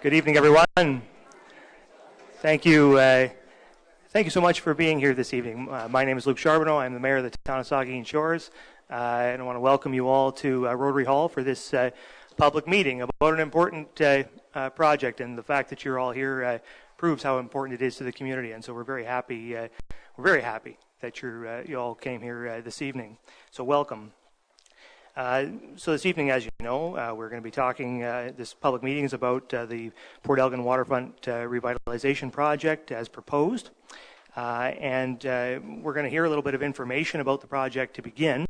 Good evening, everyone. Thank you. Thank you so much for being here this evening. My name is Luke Charbonneau. I'm the mayor of the town of Saugeen Shores, and I want to welcome you all to Rotary Hall for this public meeting about an important project. And the fact that you're all here proves how important it is to the community. And so we're very happy. That you all came here this evening. So welcome. So this evening, as you know, we're going to be talking, this public meeting is about the Port Elgin Waterfront Revitalization project as proposed. And we're going to hear a little bit of information about the project to begin.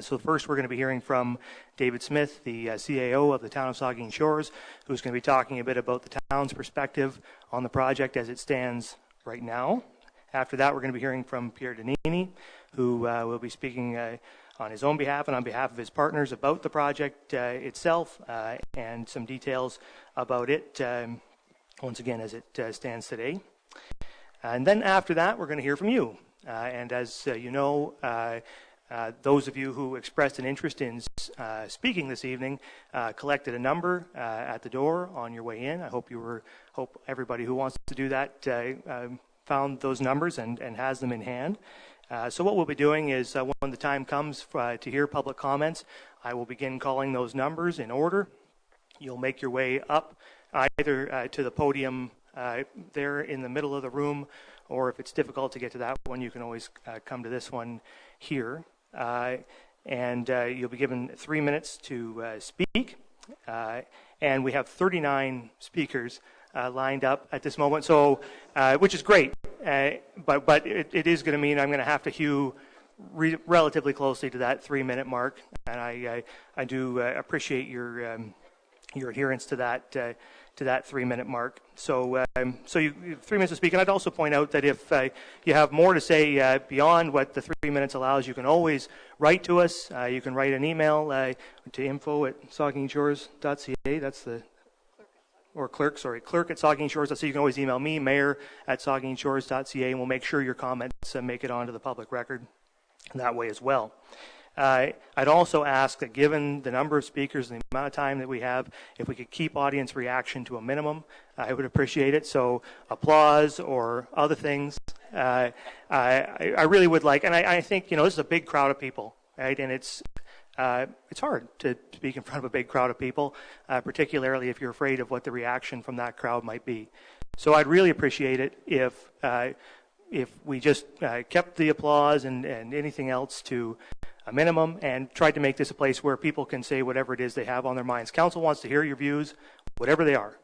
So first we're going to be hearing from David Smith, the CAO of the town of Saugeen Shores, who's going to be talking a bit about the town's perspective on the project as it stands right now. After that, we're going to be hearing from Pierre Danini, who will be speaking on his own behalf and on behalf of his partners about the project itself and some details about it, once again, as it stands today. And then after that, we're going to hear from you. And as you know, those of you who expressed an interest in speaking this evening collected a number at the door on your way in. I hope everybody who wants to do that found those numbers and has them in hand. So what we'll be doing is when the time comes to hear public comments, I will begin calling those numbers in order. You'll make your way up either to the podium there in the middle of the room, or if it's difficult to get to that one, you can always come to this one here. And you'll be given 3 minutes to speak. And we have 39 speakers lined up at this moment, so which is great. But it is going to mean I'm going to have to hew relatively closely to that 3-minute mark, and I do appreciate your adherence to that 3-minute mark. So you 3 minutes to speak, and I'd also point out that if you have more to say beyond what the 3 minutes allows, you can always write to us. You can write an email to info@saugeenshores.ca. That's the clerk at saugeenshores.ca. So you can always email me, mayor@saugeenshores.ca, and we'll make sure your comments make it onto the public record that way as well. I'd also ask that given the number of speakers and the amount of time that we have, if we could keep audience reaction to a minimum, I would appreciate it. So applause or other things, I really would like, and I think, this is a big crowd of people, right? And it's hard to speak in front of a big crowd of people, particularly if you're afraid of what the reaction from that crowd might be. So I'd really appreciate it if we just kept the applause and anything else to a minimum and tried to make this a place where people can say whatever it is they have on their minds. Council wants to hear your views, whatever they are.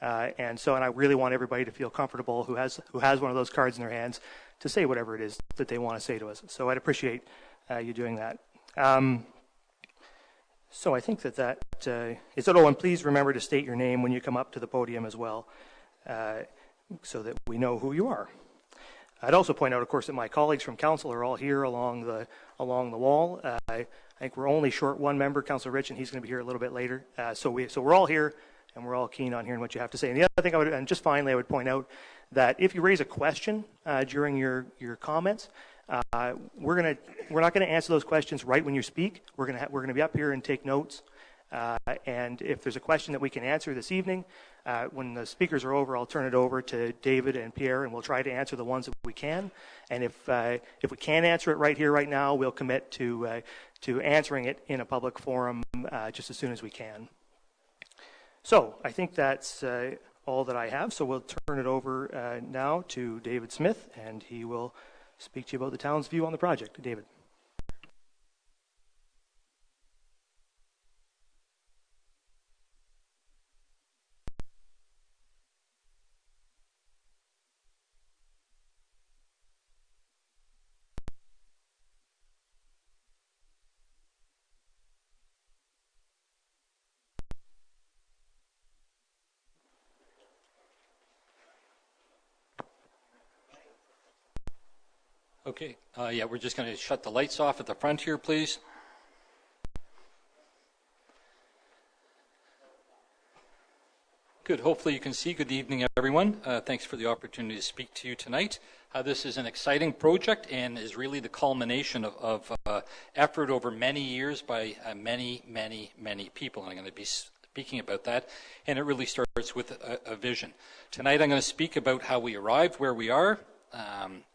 And I really want everybody to feel comfortable who has one of those cards in their hands to say whatever it is that they want to say to us. So I'd appreciate you doing that. So I think that is it. Oh, and please remember to state your name when you come up to the podium as well, so that we know who you are. I'd also point out, of course, that my colleagues from council are all here along the wall. I think we're only short one member, Councillor Rich, and he's going to be here a little bit later. So we're all here, and we're all keen on hearing what you have to say. And the other thing and just finally, I would point out that if you raise a question during your comments, we're not going to answer those questions right when you speak. We're going to be up here and take notes. And if there's a question that we can answer this evening, when the speakers are over, I'll turn it over to David and Pierre, and we'll try to answer the ones that we can. And if we can't answer it right here, right now, we'll commit to answering it in a public forum just as soon as we can. So I think that's all that I have. So we'll turn it over now to David Smith, and he will speak to you about the town's view on the project. David. Okay, we're just going to shut the lights off at the front here, please. Good, hopefully you can see. Good evening, everyone. Thanks for the opportunity to speak to you tonight. This is an exciting project and is really the culmination of effort over many years by many people. And I'm going to be speaking about that, and it really starts with a vision. Tonight I'm going to speak about how we arrived where we are,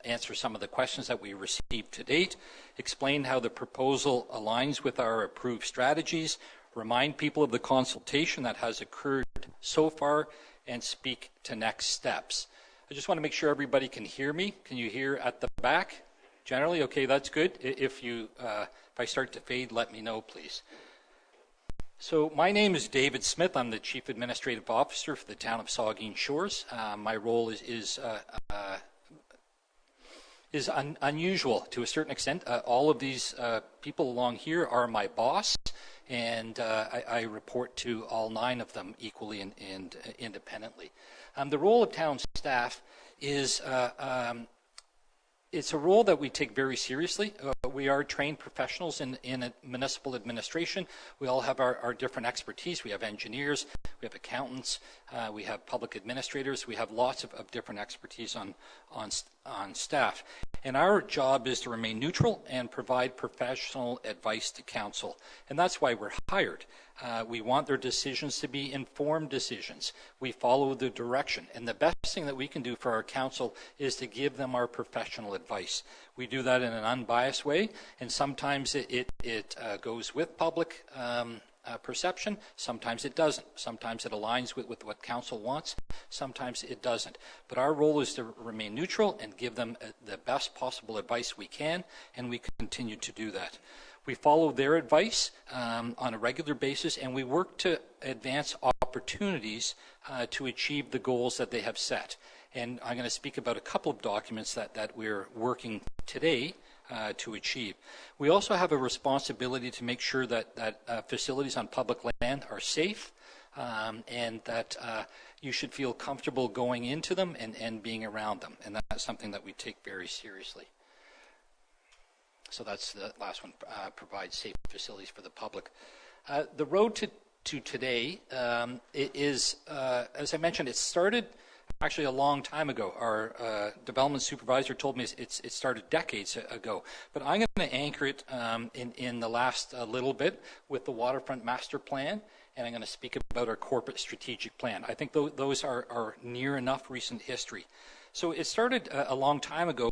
answer some of the questions that we received to date, explain how the proposal aligns with our approved strategies, remind people of the consultation that has occurred so far, and speak to next steps. I just want to make sure everybody can hear me. Can you hear at the back? Generally, okay, that's good. If I start to fade, let me know, please. So my name is David Smith. I'm the Chief Administrative Officer for the town of Saugeen Shores. My role is unusual to a certain extent. All of these people along here are my boss, and I report to all 9 of them equally and independently. The role of town staff is it's a role that we take very seriously. We are trained professionals in municipal administration. We all have our different expertise. We have engineers, we have accountants, we have public administrators. We have lots of different expertise on staff. And our job is to remain neutral and provide professional advice to council. And that's why we're hired. We want their decisions to be informed decisions. We follow the direction. And the best thing that we can do for our council is to give them our professional advice. We do that in an unbiased way, and sometimes it goes with public perception. Sometimes it doesn't. Sometimes it aligns with what council wants. Sometimes it doesn't. But our role is to remain neutral and give them the best possible advice we can, and we continue to do that. We follow their advice on a regular basis, and we work to advance opportunities to achieve the goals that they have set. And I'm going to speak about a couple of documents that we're working today to achieve. We also have a responsibility to make sure that facilities on public land are safe, and that you should feel comfortable going into them and being around them. And that's something that we take very seriously. So that's the last one, provide safe facilities for the public. The road to today is, as I mentioned, it started actually a long time ago. Our development supervisor told me it started decades ago. But I'm going to anchor it in the last little bit with the Waterfront Master Plan, and I'm going to speak about our corporate strategic plan. I think those are near enough recent history. So it started a long time ago,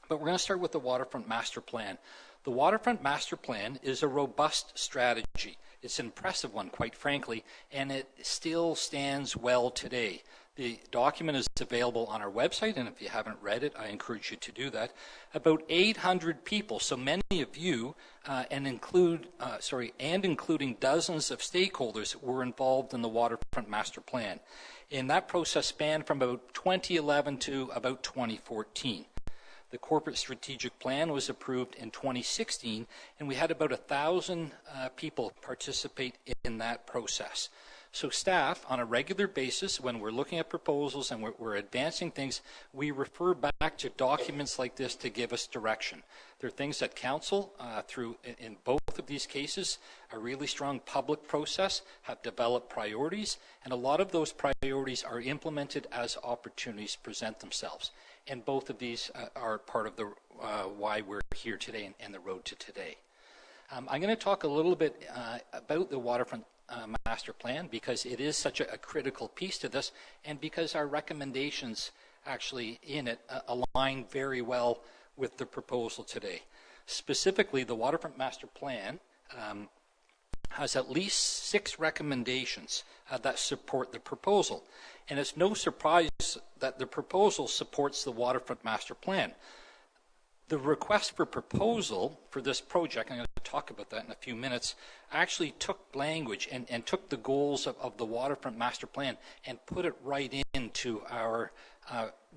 but we're going to start with the Waterfront Master Plan. The Waterfront Master Plan is a robust strategy. It's an impressive one, quite frankly, and it still stands well today. The document is available on our website, and if you haven't read it, I encourage you to do that. About 800 people, so many of you, and including dozens of stakeholders, were involved in the Waterfront Master Plan. And that process spanned from about 2011 to about 2014. The corporate strategic plan was approved in 2016, and we had about 1,000 people participate in that process. So staff, on a regular basis, when we're looking at proposals and we're advancing things, we refer back to documents like this to give us direction. There are things that council, in both of these cases, a really strong public process, have developed priorities, and a lot of those priorities are implemented as opportunities present themselves. And both of these are part of the why we're here today and the road to today. I'm going to talk a little bit about the Waterfront Master Plan because it is such a critical piece to this, and because our recommendations actually in it align very well with the proposal today. Specifically, the Waterfront Master Plan has at least 6 recommendations that support the proposal. And it's no surprise that the proposal supports the Waterfront Master Plan. The request for proposal for this project, I'm going to talk about that in a few minutes, actually took language and took the goals of the Waterfront Master Plan and put it right into our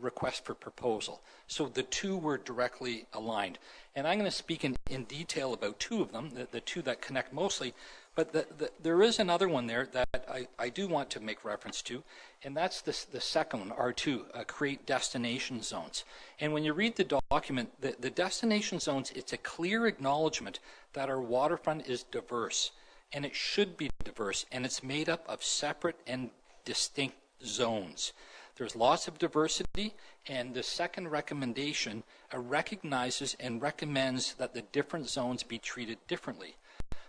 request for proposal. So the two were directly aligned. And I'm going to speak in detail about 2 of them, the 2 that connect mostly, but there is another one there that I do want to make reference to, and that's the second one, R2, create destination zones. And when you read the document, the destination zones, it's a clear acknowledgement that our waterfront is diverse, and it should be diverse, and it's made up of separate and distinct zones. There's lots of diversity, and the second recommendation recognizes and recommends that the different zones be treated differently.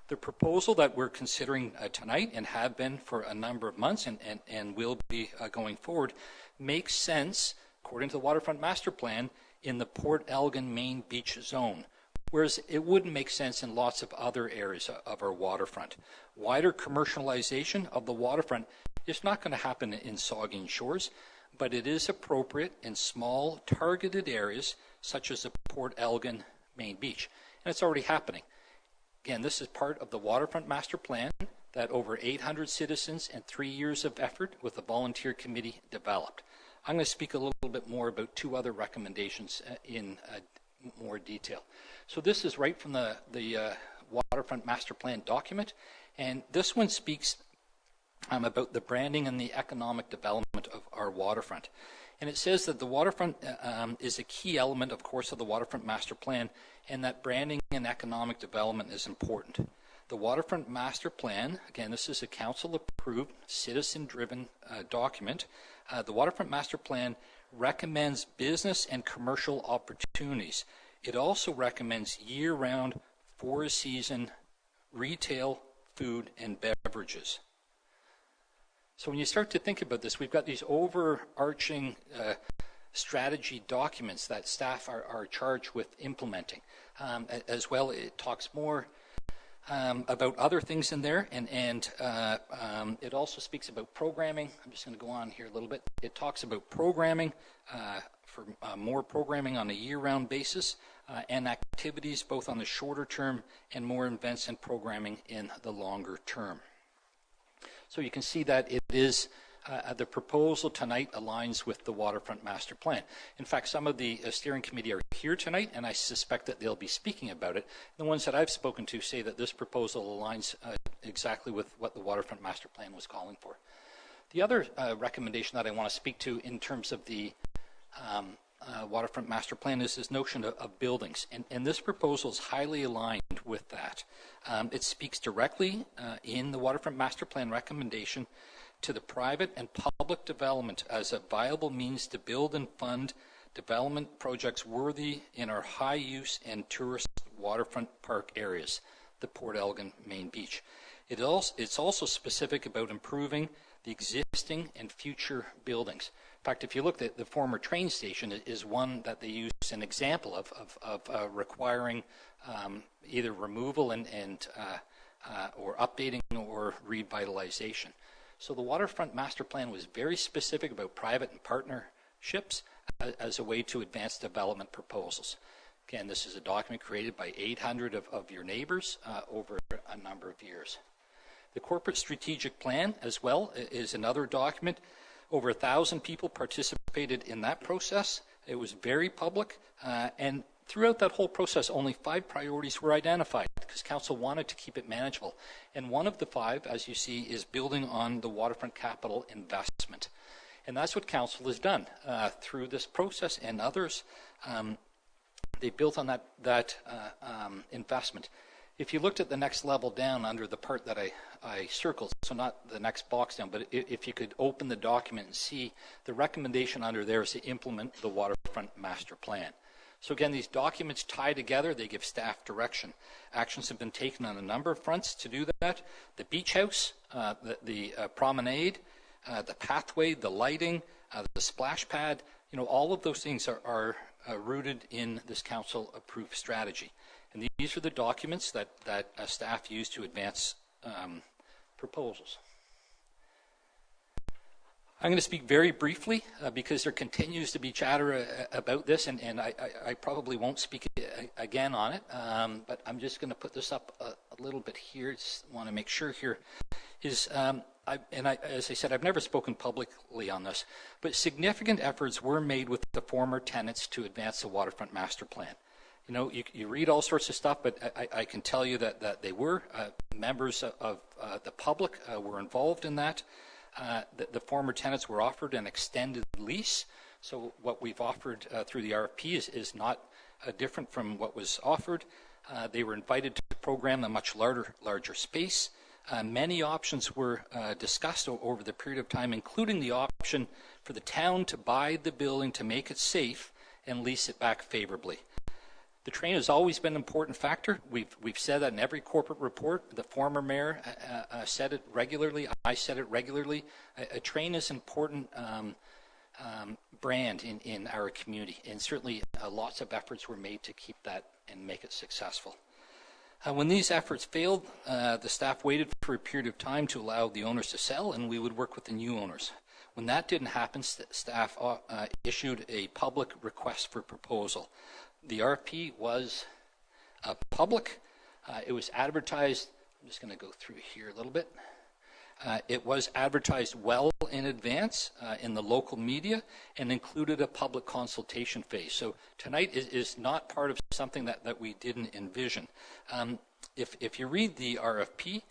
The proposal that we're considering tonight and have been for a number of months and will be going forward makes sense, according to the Waterfront Master Plan, in the Port Elgin Main Beach Zone, whereas it wouldn't make sense in lots of other areas of our waterfront. Wider commercialization of the waterfront is not going to happen in Saugeen Shores, but it is appropriate in small targeted areas such as the Port Elgin Main Beach, and it's already happening. Again, this is part of the Waterfront Master Plan that over 800 citizens and 3 years of effort with the volunteer committee developed. I'm going to speak a little bit more about two other recommendations in more detail. So this is right from the Waterfront Master Plan document, and this one speaks about the branding and the economic development of our waterfront. And it says that the waterfront is a key element, of course, of the Waterfront Master Plan, and that branding and economic development is important. The Waterfront Master Plan, again, this is a council-approved, citizen-driven document. The Waterfront Master Plan recommends business and commercial opportunities. It also recommends year-round, four-season retail, food, and beverages. So when you start to think about this, we've got these overarching strategy documents that staff are charged with implementing. As well, it talks more about other things in there, and it also speaks about programming. I'm just going to go on here a little bit. It talks about programming for more programming on a year-round basis and activities both on the shorter term and more events and programming in the longer term. So you can see that it is the proposal tonight aligns with the Waterfront Master Plan. In fact, some of the steering committee are here tonight, and I suspect that they'll be speaking about it. The ones that I've spoken to say that this proposal aligns exactly with what the Waterfront Master Plan was calling for. The other recommendation that I want to speak to in terms of the Waterfront Master Plan is this notion of buildings, and this proposal is highly aligned with that. It speaks directly in the Waterfront Master Plan recommendation to the private and public development as a viable means to build and fund development projects worthy in our high-use and tourist waterfront park areas, the Port Elgin Main Beach. It's also specific about improving the existing and future buildings. In fact, if you look at the former train station, it is one that they use an example of requiring either removal and or updating or revitalization. So the Waterfront Master Plan was very specific about private and partnerships as a way to advance development proposals. Again, this is a document created by 800 of your neighbors over a number of years. The Corporate Strategic Plan, as well, is another document. Over 1,000 people participated in that process. It was very public, and throughout that whole process, only 5 priorities were identified because Council wanted to keep it manageable. And one of the 5, as you see, is building on the waterfront capital investment. And that's what Council has done through this process and others. They built on that investment. If you looked at the next level down under the part that I circled, so not the next box down, but if you could open the document and see the recommendation under there is to implement the Waterfront Master Plan. So again, these documents tie together, they give staff direction. Actions have been taken on a number of fronts to do that. The beach house, the promenade, the pathway, the lighting, the splash pad, all of those things are rooted in this council-approved strategy. And these are the documents that staff use to advance proposals. I'm going to speak very briefly because there continues to be chatter about this, and I probably won't speak again on it, but I'm just going to put this up a little bit here. Just want to make sure here is, as I said, I've never spoken publicly on this, but significant efforts were made with the former tenants to advance the Waterfront Master Plan. You read all sorts of stuff, but I can tell you that they were members of the public were involved in that. The former tenants were offered an extended lease. So what we've offered through the RFP is not different from what was offered. They were invited to program a much larger space. Many options were discussed over the period of time, including the option for the town to buy the building to make it safe and lease it back favorably. The train has always been an important factor. We've said that in every corporate report. The former mayor said it regularly. I said it regularly. A train is an important brand in our community, and certainly lots of efforts were made to keep that and make it successful. When these efforts failed, the staff waited for a period of time to allow the owners to sell, and we would work with the new owners. When that didn't happen, staff issued a public request for proposal. The RFP was public. It was advertised. I'm just going to go through here a little bit. It was advertised well in advance in the local media and included a public consultation phase. So tonight is not part of something that we didn't envision. If you read the RFP,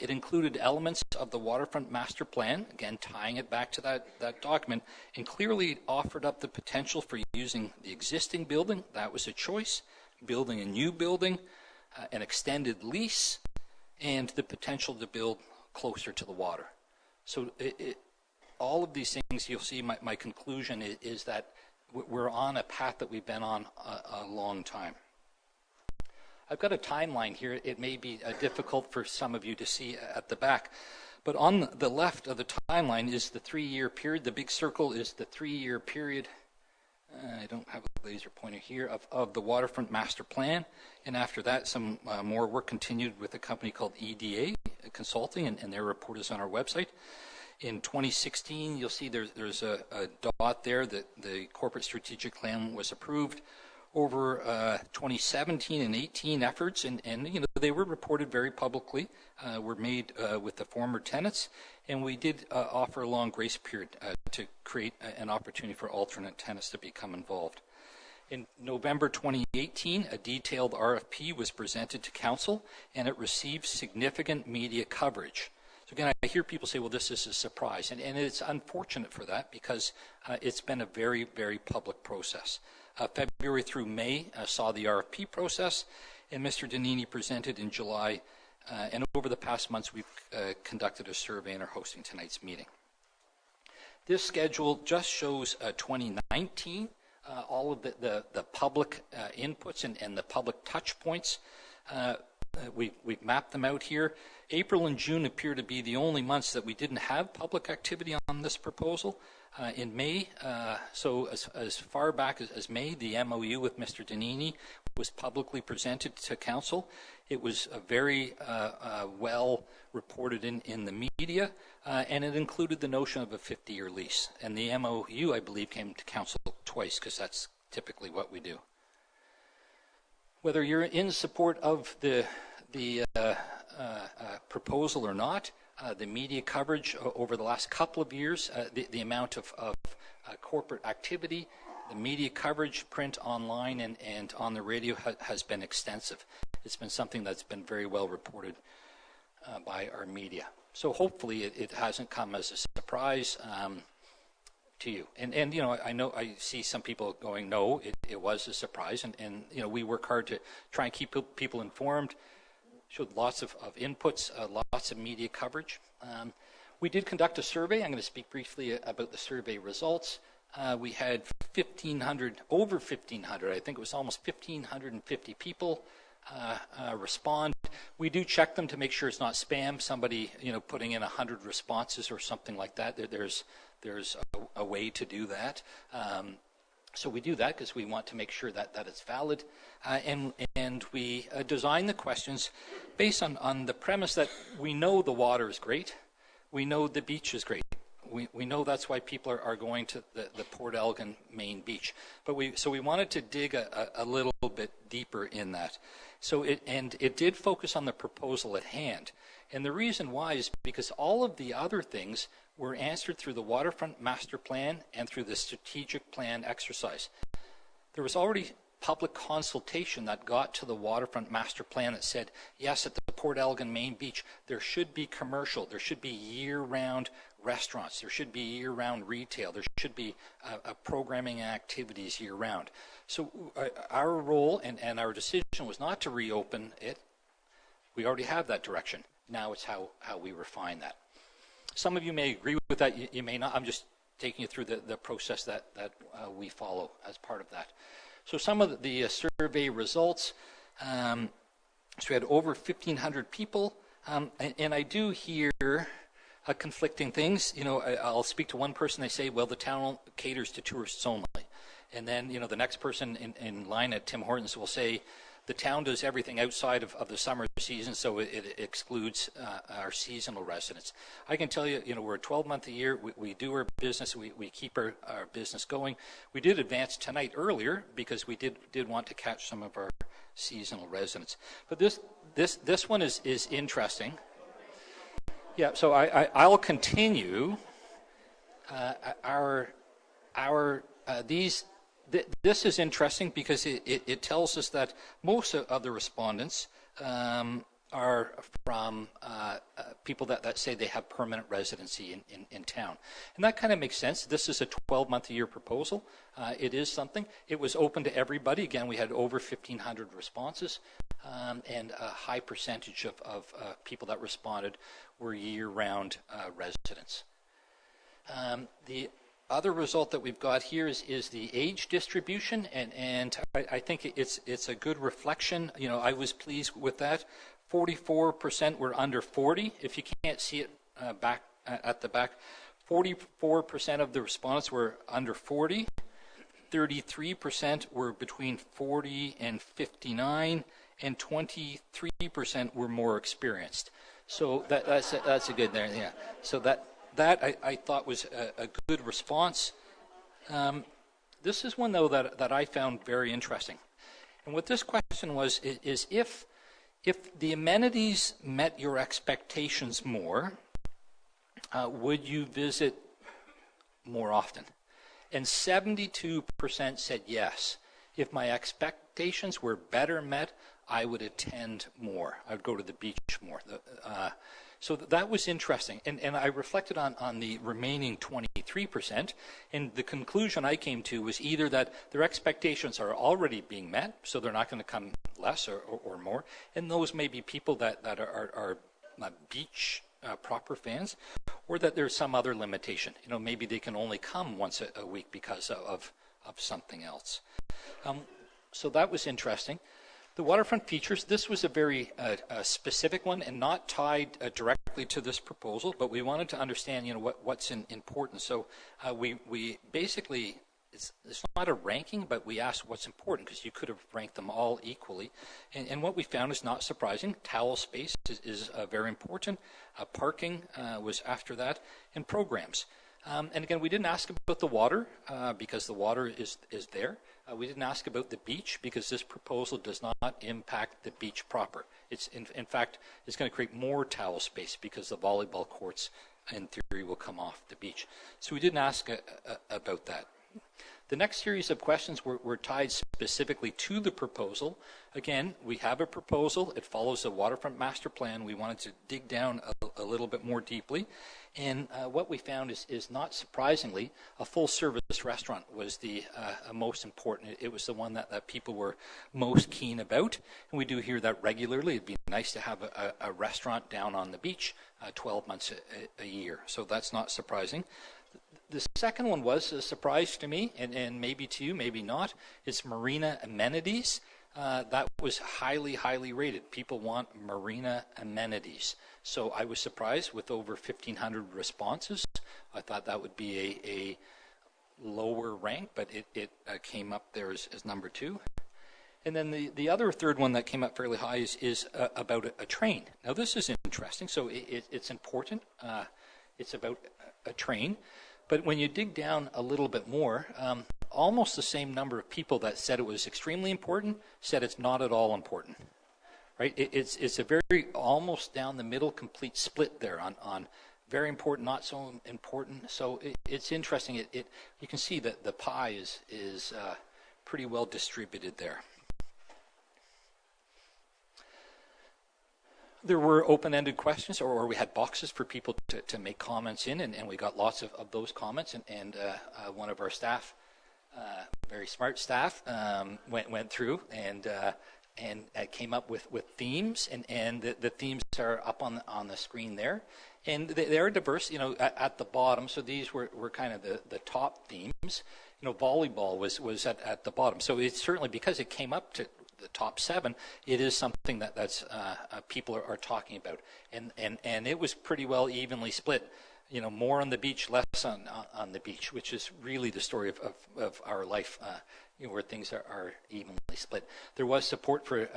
it included elements of the Waterfront Master Plan, again tying it back to that document, and clearly offered up the potential for using the existing building. That was a choice. Building a new building, an extended lease, and the potential to build closer to the water. So all of these things, you'll see my conclusion is that we're on a path that we've been on a long time. I've got a timeline here. It may be difficult for some of you to see at the back, but on the left of the timeline is the 3-year period. The big circle is the 3-year period. I don't have a laser pointer here, of the Waterfront Master Plan. And after that, some more work continued with a company called EDA Consulting, and their report is on our website. In 2016, you'll see there's a dot there that the corporate strategic plan was approved. Over 2017 and 18 efforts, and you know, they were reported very publicly, were made with the former tenants, and we did offer a long grace period to create an opportunity for alternate tenants to become involved. In November 2018, a detailed RFP was presented to council, and it received significant media coverage. So again, I hear people say, well, this is a surprise, and it's unfortunate for that because it's been a very, very public process. February through May saw the RFP process, and Mr. Donini presented in July, and over the past months we've conducted a survey and are hosting tonight's meeting. This schedule just shows 2019, all of the public inputs and the public touch points. We've mapped them out here. April and June appear to be the only months that we didn't have public activity on this proposal. In May, so as far back as May, the MOU with Mr. Donini was publicly presented to council. It was very well reported in the media, and it included the notion of a 50-year lease. And the MOU, I believe, came to council twice because that's typically what we do. Whether you're in support of the proposal or not, the media coverage over the last couple of years, the amount of corporate activity, the media coverage, print, online, and on the radio has been extensive. It's been something that's been very well reported by our media. So hopefully it hasn't come as a surprise to you. And you know, I see some people going, no, it was a surprise. And you know, we work hard to try and keep people informed. Showed lots of inputs, lots of media coverage. We did conduct a survey. I'm going to speak briefly about the survey results. We had over 1,500, I think it was almost 1,550 people respond. We do check them to make sure it's not spam, somebody putting in 100 responses or something like that. There's a way to do that. So we do that because we want to make sure that it's valid. And we design the questions based on the premise that we know the water is great. We know the beach is great. We know that's why people are going to the Port Elgin main beach. So we wanted to dig a little bit deeper in that. So it did focus on the proposal at hand. And the reason why is because all of the other things were answered through the Waterfront Master Plan and through the strategic plan exercise. There was already public consultation that got to the Waterfront Master Plan that said, yes, at the Port Elgin main beach, there should be commercial, there should be year-round restaurants, there should be year-round retail, there should be programming and activities year-round. So our role and our decision was not to reopen it. We already have that direction. Now it's how we refine that. Some of you may agree with that, you may not. I'm just taking you through the process that we follow as part of that. So some of the survey results, so we had over 1,500 people, and I do hear conflicting things. I'll speak to one person, they say, well, the town caters to tourists only. And then, the next person in line at Tim Hortons will say, the town does everything outside of the summer season, so it excludes our seasonal residents. I can tell you, we're a 12-month a year. We do our business. We keep our business going. We did advance tonight earlier because we did want to catch some of our seasonal residents. But this one is interesting. Yeah, so I'll continue. This is interesting because it tells us that most of the respondents are from people that say they have permanent residency in town. And that kind of makes sense. This is a 12-month-a-year proposal. It is something. It was open to everybody. Again, we had over 1,500 responses, and a high percentage of people that responded were year-round residents. The other result that we've got here is the age distribution, and I think it's a good reflection. I was pleased with that. 44% were under 40. If you can't see it back at the back, 44% of the respondents were under 40. 33% were between 40 and 59, and 23% were more experienced. So that's a good there. Yeah. So that I thought was a good response. This is one, though, that I found very interesting. And what this question was is if the amenities met your expectations more, would you visit more often? And 72% said yes. If my expectations were better met, I would attend more. I would go to the beach more. So that was interesting. And I reflected on the remaining 23%, and the conclusion I came to was either that their expectations are already being met, so they're not going to come less or more, and those may be people that are beach proper fans, or that there's some other limitation. Maybe they can only come once a week because of something else. So that was interesting. The waterfront features, this was a very specific one and not tied directly to this proposal, but we wanted to understand, what's important. So we basically, it's not a ranking, but we asked what's important because you could have ranked them all equally. And what we found is not surprising. Towel space is very important. Parking was after that, and programs. And again, we didn't ask about the water because the water is there. We didn't ask about the beach because this proposal does not impact the beach proper. It's in fact, it's going to create more towel space because the volleyball courts, in theory, will come off the beach. So we didn't ask about that. The next series of questions were tied specifically to the proposal. Again, we have a proposal. It follows the waterfront master plan. We wanted to dig down a little bit more deeply. And what we found is not surprisingly, a full-service restaurant was the most important. It was the one that people were most keen about. And we do hear that regularly. It'd be nice to have a restaurant down on the beach 12 months a year. So that's not surprising. The second one was a surprise to me, and maybe to you, maybe not. It's marina amenities. That was highly, highly rated. People want marina amenities. So I was surprised with over 1,500 responses. I thought that would be a lower rank, but it came up there as number 2. And then the other third one that came up fairly high is about a train. Now this is interesting. So it's important. It's about a train. But when you dig down a little bit more, almost the same number of people that said it was extremely important said it's not at all important. Right? It's a very almost down the middle complete split there on very important, not so important. So it's interesting. You can see that the pie is pretty well distributed there. There were open-ended questions, or we had boxes for people to make comments in, and we got lots of those comments. And one of our staff, very smart staff, went through and came up with themes, and the themes are up on the screen there. And they are diverse, at the bottom. So these were kind of the top themes. Volleyball was at the bottom. So it's certainly, because it came up to the top 7, it is something that's people are talking about. And it was pretty well evenly split. More on the beach, less on the beach, which is really the story of our life, where things are evenly split. There was support for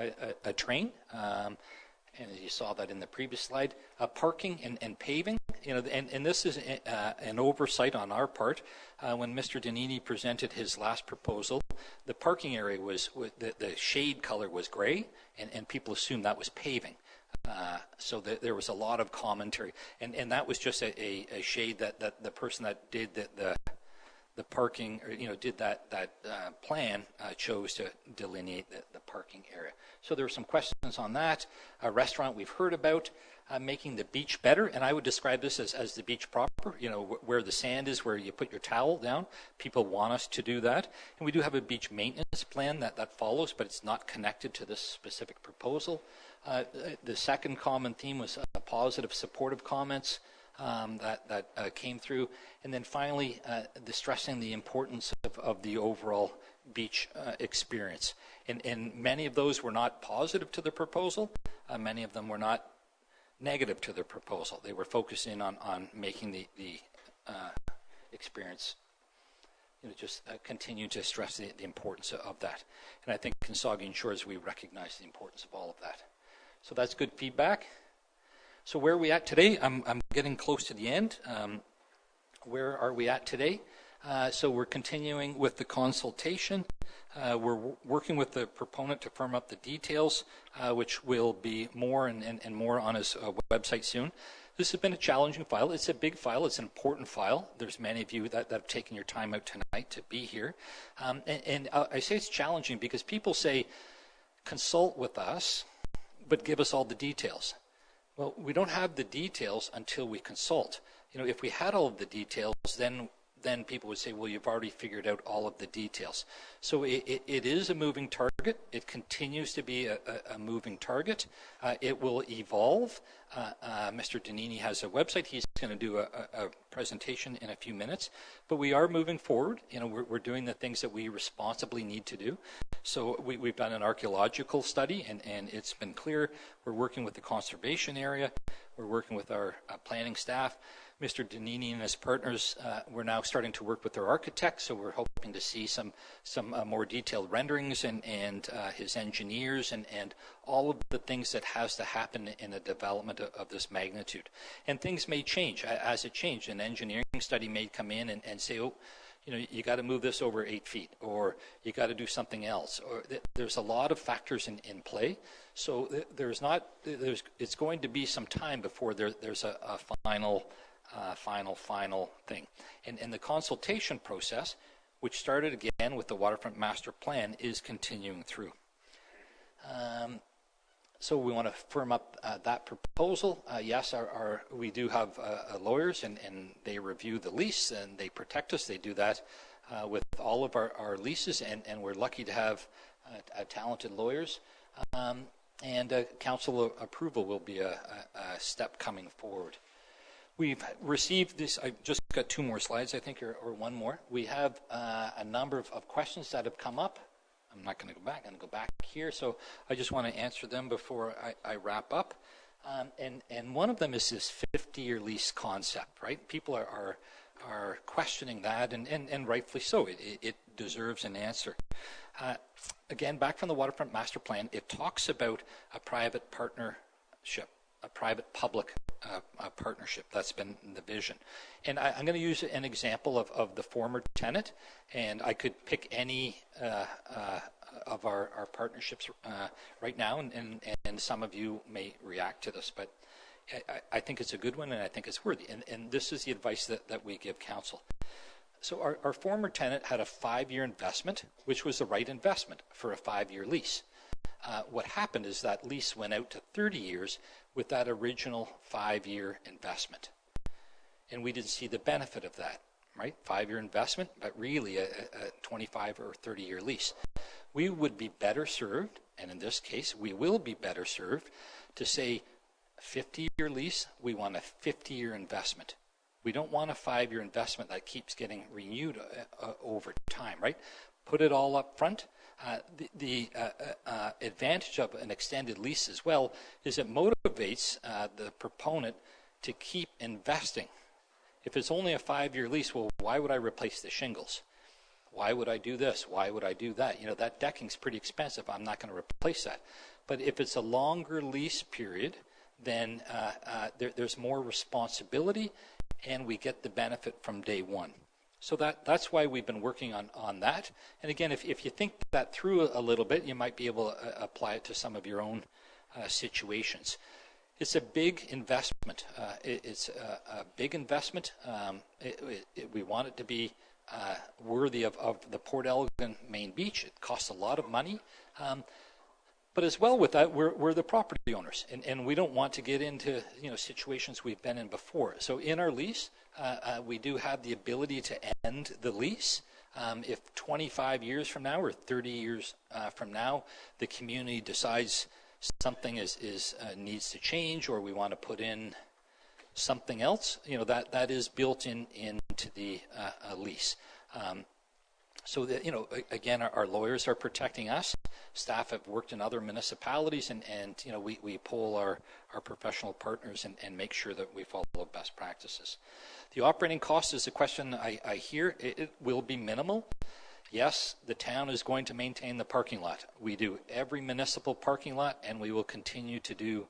a train, and you saw that in the previous slide. Parking and paving, and this is an oversight on our part. When Mr. Donini presented his last proposal, the parking area the shade color was gray, and people assumed that was paving. So there was a lot of commentary, and that was just a shade that the person that did the parking, or did that plan, chose to delineate the parking area. So there were some questions on that. A restaurant we've heard about, making the beach better, and I would describe this as the beach proper. Where the sand is, where you put your towel down. People want us to do that, and we do have a beach maintenance plan that follows, but it's not connected to this specific proposal. The second common theme was positive, supportive comments that came through. And then finally, stressing the importance of the overall beach experience. And many of those were not positive to the proposal. Many of them were not negative to the proposal. They were focusing on making the experience, just continue to stress the importance of that. And I think in Saugeen Shores, we recognize the importance of all of that. So that's good feedback. So where are we at today? I'm getting close to the end. Where are we at today? So we're continuing with the consultation. We're working with the proponent to firm up the details, which will be more and more on his website soon. This has been a challenging file. It's a big file. It's an important file. There's many of you that have taken your time out tonight to be here. And I say it's challenging because people say, consult with us, but give us all the details. Well, we don't have the details until we consult. If we had all of the details, then people would say, well, you've already figured out all of the details. So it is a moving target. It continues to be a moving target. It will evolve. Mr. Donini has a website. He's going to do a presentation in a few minutes. But we are moving forward. We're doing the things that we responsibly need to do. So we've done an archaeological study, and it's been clear. We're working with the conservation area. We're working with our planning staff. Mr. Donini and his partners, we're now starting to work with their architects, so we're hoping to see some more detailed renderings and his engineers and all of the things that has to happen in a development of this magnitude. And things may change as it changes. An engineering study may come in and say, oh, you got to move this over 8 feet, or you got to do something else. Or there's a lot of factors in play. So it's going to be some time before there's a final thing. And the consultation process, which started again with the Waterfront Master Plan, is continuing through. So we want to firm up that proposal. Yes, we do have lawyers, and they review the lease, and they protect us. They do that with all of our leases, and we're lucky to have talented lawyers. And council approval will be a step coming forward. We've received this. I've just got 2 more slides, I think, or one more. We have a number of questions that have come up. I'm not going to go back. I'm going to go back here. So I just want to answer them before I wrap up. And one of them is this 50-year lease concept, right? People are questioning that, and rightfully so. It deserves an answer. Again, back from the Waterfront Master Plan, it talks about a private partnership, a private-public partnership. That's been the vision. And I'm going to use an example of the former tenant, and I could pick any of our partnerships right now, and some of you may react to this, but I think it's a good one, and I think it's worthy. And this is the advice that we give council. So our former tenant had a 5-year investment, which was the right investment for a 5-year lease. What happened is that lease went out to 30 years with that original 5-year investment. And we didn't see the benefit of that, right? 5-year investment, but really a 25 or 30-year lease. We would be better served, and in this case, we will be better served, to say, 50-year lease, we want a 50-year investment. We don't want a 5-year investment that keeps getting renewed over time, right? Put it all up front. The advantage of an extended lease as well is it motivates the proponent to keep investing. If it's only a 5-year lease, well, why would I replace the shingles? Why would I do this? Why would I do that? You know, that decking's pretty expensive. I'm not going to replace that. But if it's a longer lease period, then there's more responsibility, and we get the benefit from day one. So that's why we've been working on that. And again, if you think that through a little bit, you might be able to apply it to some of your own situations. It's a big investment. It's a big investment. We want it to be worthy of the Port Elgin main beach. It costs a lot of money. But as well with that, we're the property owners, and we don't want to get into situations we've been in before. So in our lease, we do have the ability to end the lease. If 25 years from now or 30 years from now, the community decides something needs to change, or we want to put in something else, that is built into the lease. So that, again, our lawyers are protecting us. Staff have worked in other municipalities, and we poll our professional partners and make sure that we follow best practices. The operating cost is a question I hear. It will be minimal. Yes, the town is going to maintain the parking lot. We do every municipal parking lot, and we will continue to do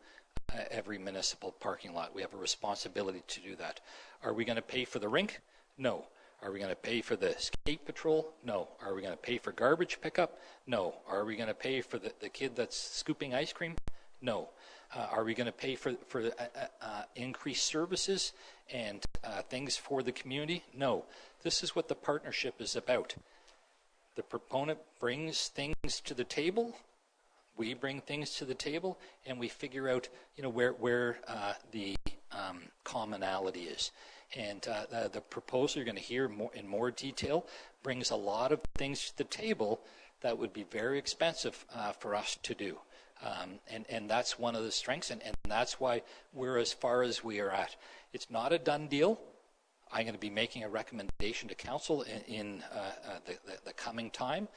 every municipal parking lot. We have a responsibility to do that. Are we going to pay for the rink? No. Are we going to pay for the skate patrol? No. Are we going to pay for garbage pickup? No. Are we going to pay for the kid that's scooping ice cream? No. Are we going to pay for increased services and things for the community? No. This is what the partnership is about. The proponent brings things to the table. We bring things to the table, and we figure out, where the commonality is. And the proposal you're going to hear in more detail brings a lot of things to the table that would be very expensive for us to do. And that's one of the strengths, and that's why we're as far as we are at. It's not a done deal. I'm going to be making a recommendation to council in the coming time,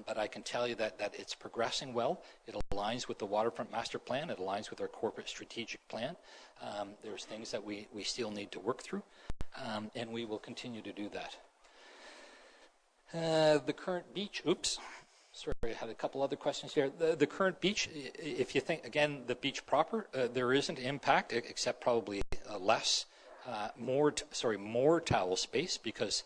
but I can tell you that it's progressing well. It aligns with the Waterfront Master Plan. It aligns with our corporate strategic plan. There's things that we still need to work through, and we will continue to do that. The current beach, sorry, I had a couple other questions here. The current beach, if you think, again, the beach proper, there isn't impact except probably more towel space, because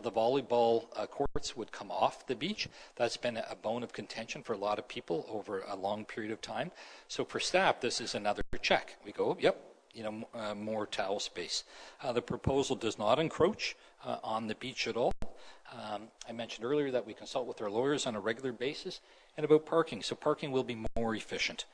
the volleyball courts would come off the beach. That's been a bone of contention for a lot of people over a long period of time. So for staff, this is another check. We go, yep, more towel space. The proposal does not encroach on the beach at all. I mentioned earlier that we consult with our lawyers on a regular basis, and about parking. So parking will be more efficient.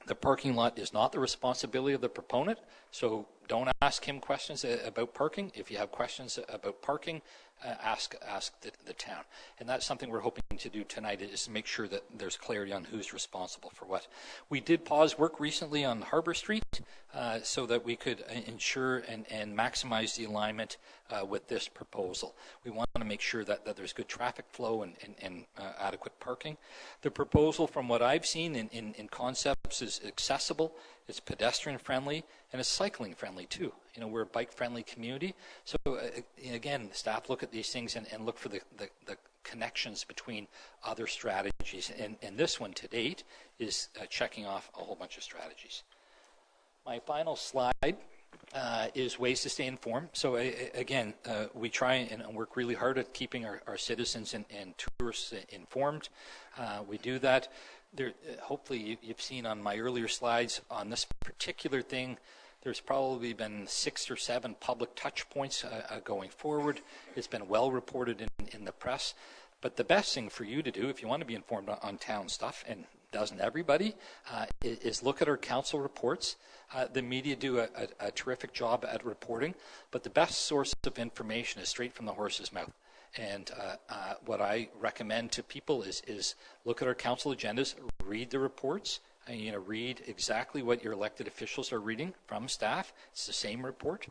The parking lot is not the responsibility of the proponent, so don't ask him questions about parking. If you have questions about parking, ask the town. And that's something we're hoping to do tonight, is to make sure that there's clarity on who's responsible for what. We did pause work recently on Harbour Street so that we could ensure and maximize the alignment with this proposal. We want to make sure that there's good traffic flow and adequate parking. The proposal, from what I've seen in concepts, is accessible, it's pedestrian friendly, and it's cycling friendly too. We're a bike friendly community. So again, staff look at these things and look for the connections between other strategies. And this one to date is checking off a whole bunch of strategies. My final slide is ways to stay informed. So again, we try and work really hard at keeping our citizens and tourists informed. We do that. Hopefully you've seen on my earlier slides on this particular thing, there's probably been 6 or 7 public touch points going forward. It's been well reported in the press. But the best thing for you to do, if you want to be informed on town stuff, and doesn't everybody, is look at our council reports. The media do a terrific job at reporting, but the best source of information is straight from the horse's mouth. And what I recommend to people is look at our council agendas, read the reports, read exactly what your elected officials are reading from staff. It's the same report.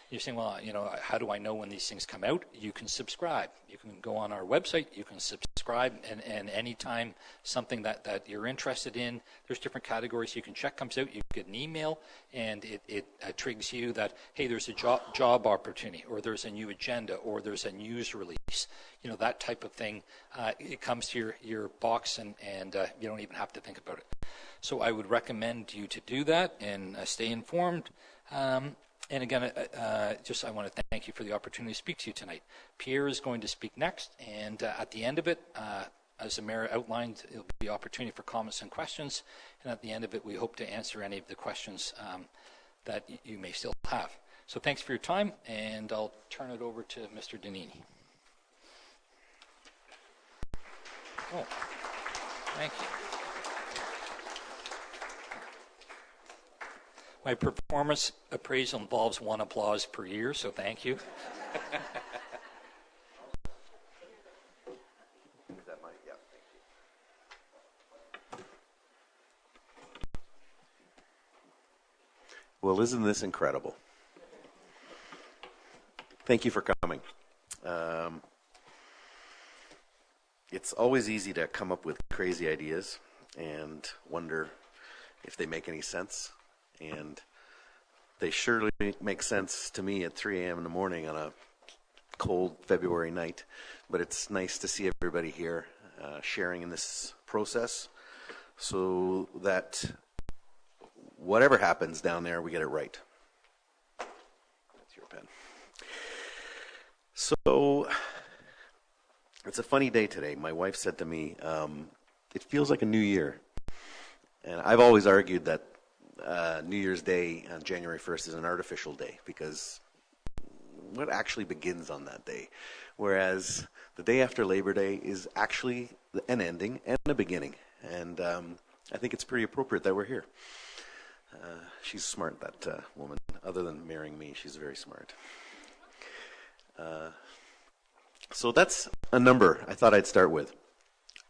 You're saying, well, how do I know when these things come out? You can subscribe. You can go on our website. You can subscribe, and anytime something that you're interested in, there's different categories you can check comes out. You get an email, and it triggers you that, hey, there's a job opportunity, or there's a new agenda, or there's a news release. That type of thing. It comes to your box, and you don't even have to think about it. So I would recommend you to do that and stay informed. And again, I want to thank you for the opportunity to speak to you tonight. Pierre is going to speak next, and at the end of it, as the mayor outlined, it'll be opportunity for comments and questions, and at the end of it, we hope to answer any of the questions that you may still have. So thanks for your time, and I'll turn it over to Mr. Danini. Oh, thank you. My performance appraisal involves 1 applause per year, so thank you. Well, isn't this incredible? Thank you for coming. It's always easy to come up with crazy ideas and wonder if they make any sense. And they surely make sense to me at 3 a.m. in the morning on a cold February night. But it's nice to see everybody here sharing in this process so that whatever happens down there, we get it right. That's your pen. So it's a funny day today. My wife said to me, it feels like a new year. And I've always argued that New Year's Day on January 1st is an artificial day because what actually begins on that day? Whereas the day after Labor Day is actually an ending and a beginning. And I think it's pretty appropriate that we're here. She's smart, that woman. Other than marrying me, she's very smart. So that's a number I thought I'd start with.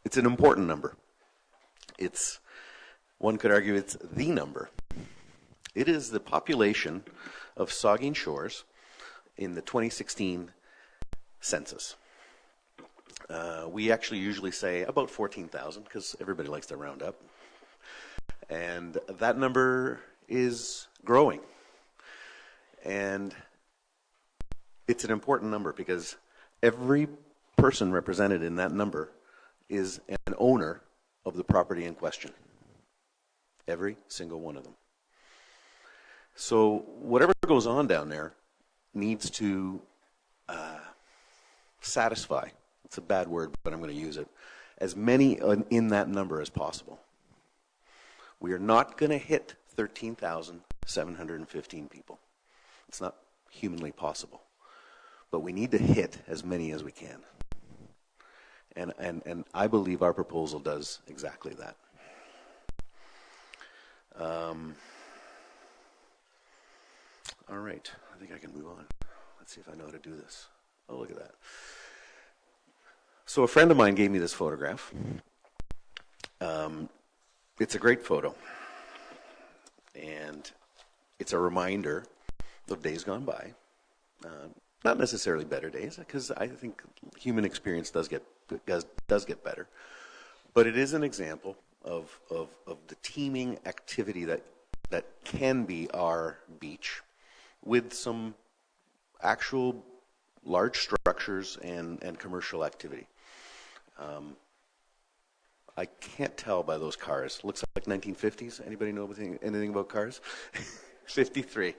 It's an important number. One could argue it's the number. It is the population of Saugeen Shores in the 2016 census. We actually usually say about 14,000 because everybody likes to round up. And that number is growing. And it's an important number because every person represented in that number is an owner of the property in question. Every single one of them. So whatever goes on down there needs to satisfy, it's a bad word, but I'm going to use it, as many in that number as possible. We are not going to hit 13,715 people. It's not humanly possible. But we need to hit as many as we can. And I believe our proposal does exactly that. All right, I think I can move on. Let's see if I know how to do this. Oh, look at that. So a friend of mine gave me this photograph. It's a great photo. And it's a reminder of days gone by. Not necessarily better days, because I think human experience does get better. But it is an example of the teeming activity that can be our beach with some actual large structures and commercial activity. I can't tell by those cars. Looks like 1950s. Anybody know anything about cars? 53.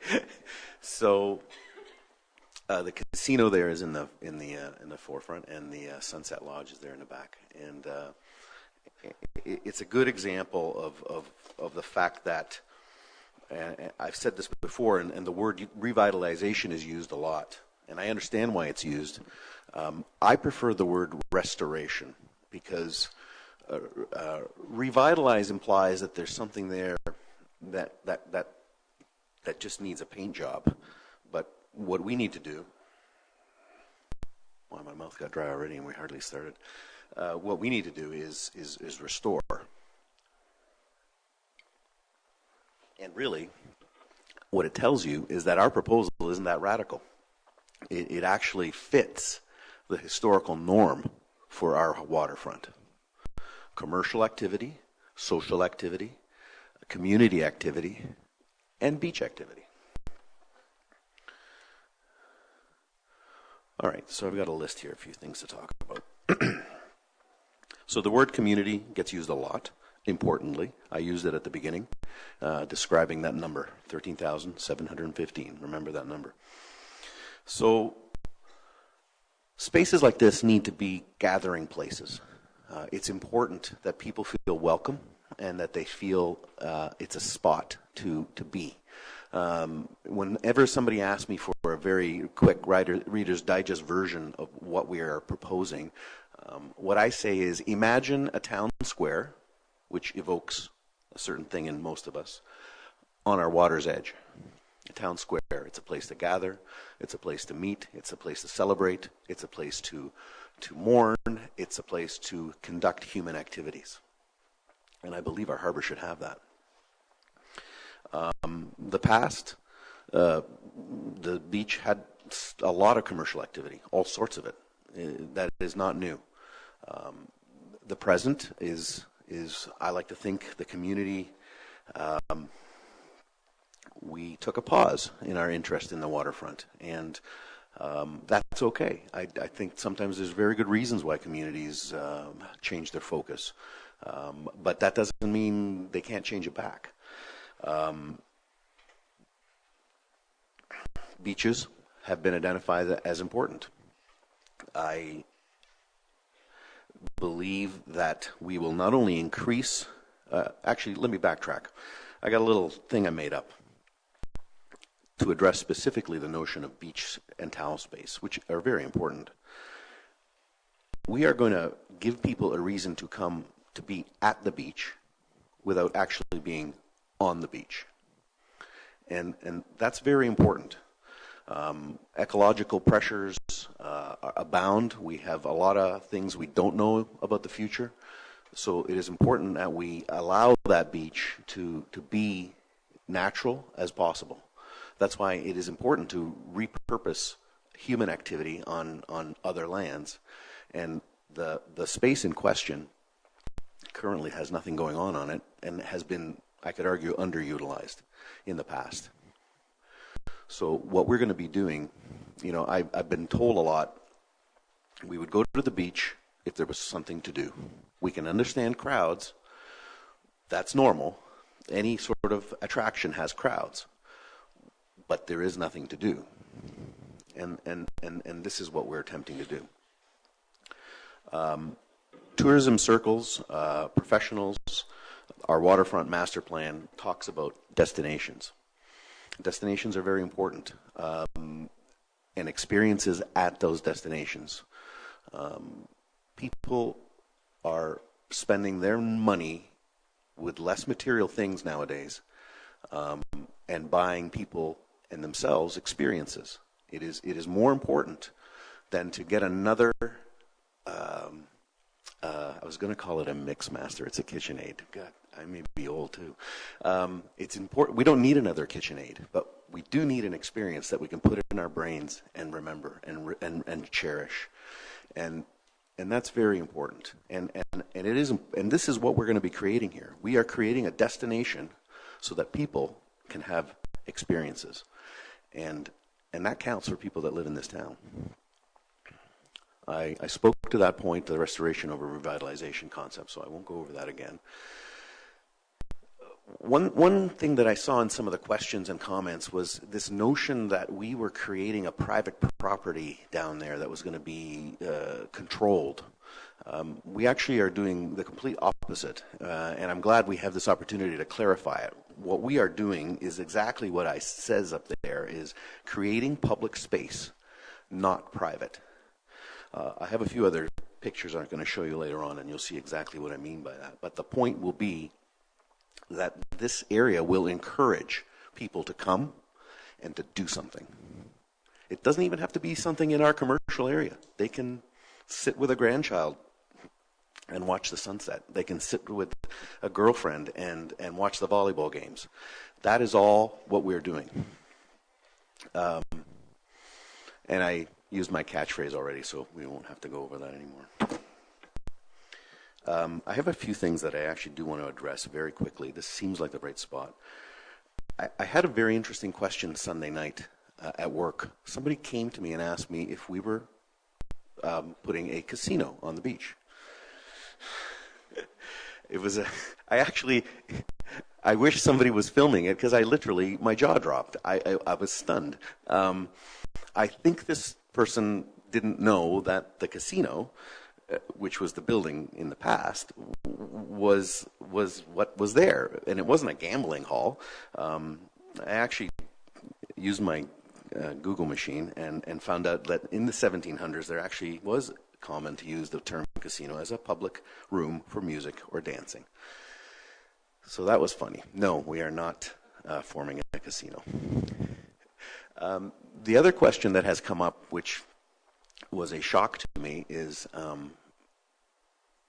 So the casino there is in the forefront, and the Sunset Lodge is there in the back. And it's a good example of the fact that I've said this before, and the word revitalization is used a lot, and I understand why it's used. I prefer the word restoration because revitalize implies that there's something there that just needs a paint job. But what we need to do, well, my mouth got dry already and we hardly started. What we need to do is restore. really, what it tells you is that our proposal isn't that radical. It actually fits the historical norm for our waterfront. Commercial activity, social activity, community activity, and beach activity. All right, so I've got a list here, a few things to talk about. So the word community gets used a lot, importantly. I used it at the beginning, describing that number, 13,715. Remember that number. So spaces like this need to be gathering places. It's important that people feel welcome and that they feel it's a spot to be. Whenever somebody asks me for a very quick Reader's Digest version of what we are proposing, what I say is imagine a town square, which evokes a certain thing in most of us, on our water's edge. A town square, it's a place to gather, it's a place to meet, it's a place to celebrate, it's a place to mourn, it's a place to conduct human activities. And I believe our harbor should have that. The past, the beach had a lot of commercial activity, all sorts of it. That is not new. The present is I like to think the community, we took a pause in our interest in the waterfront, and that's okay. I think sometimes there's very good reasons why communities change their focus, but that doesn't mean they can't change it back. Beaches have been identified as important. I believe that we will not only increase, actually, let me backtrack. I got a little thing I made up to address specifically the notion of beach and towel space, which are very important. We are going to give people a reason to come to be at the beach without actually being on the beach. And that's very important. Ecological pressures abound. We have a lot of things we don't know about the future. So it is important that we allow that beach to be natural as possible. That's why it is important to repurpose human activity on other lands. And the space in question currently has nothing going on it and has been, I could argue, underutilized in the past. So what we're going to be doing, I've been told a lot, we would go to the beach if there was something to do. We can understand crowds. That's normal. Any sort of attraction has crowds. But there is nothing to do. And this is what we're attempting to do. Tourism circles, professionals, our waterfront master plan talks about destinations. Destinations are very important, and experiences at those destinations. People are spending their money with less material things nowadays, and buying people and themselves experiences. It is more important than to get another. I was going to call it a mix master. It's a KitchenAid. God, I may be old too. It's important. We don't need another KitchenAid, but we do need an experience that we can put in our brains and remember and cherish, and that's very important. And it is. And this is what we're going to be creating here. We are creating a destination so that people can have experiences, and that counts for people that live in this town. I spoke to that point, the restoration over revitalization concept, so I won't go over that again. One thing that I saw in some of the questions and comments was this notion that we were creating a private property down there that was going to be controlled. We actually are doing the complete opposite, and I'm glad we have this opportunity to clarify it. What we are doing is exactly what I says up there, is creating public space, not private. I have a few other pictures I'm going to show you later on, and you'll see exactly what I mean by that. But the point will be that this area will encourage people to come and to do something. It doesn't even have to be something in our commercial area. They can sit with a grandchild and watch the sunset. They can sit with a girlfriend and watch the volleyball games. That is all what we're doing. And I used my catchphrase already, so we won't have to go over that anymore. I have a few things that I actually do want to address very quickly. This seems like the right spot. I had a very interesting question Sunday night at work. Somebody came to me and asked me if we were putting a casino on the beach. It was I wish somebody was filming it, because my jaw dropped. I was stunned. I think this person didn't know that the casino, which was the building in the past, was what was there, and it wasn't a gambling hall. I actually used my Google machine and found out that in the 1700s there actually was common to use the term casino as a public room for music or dancing. So that was funny. No, we are not forming a casino. The other question that has come up, which was a shock to me, is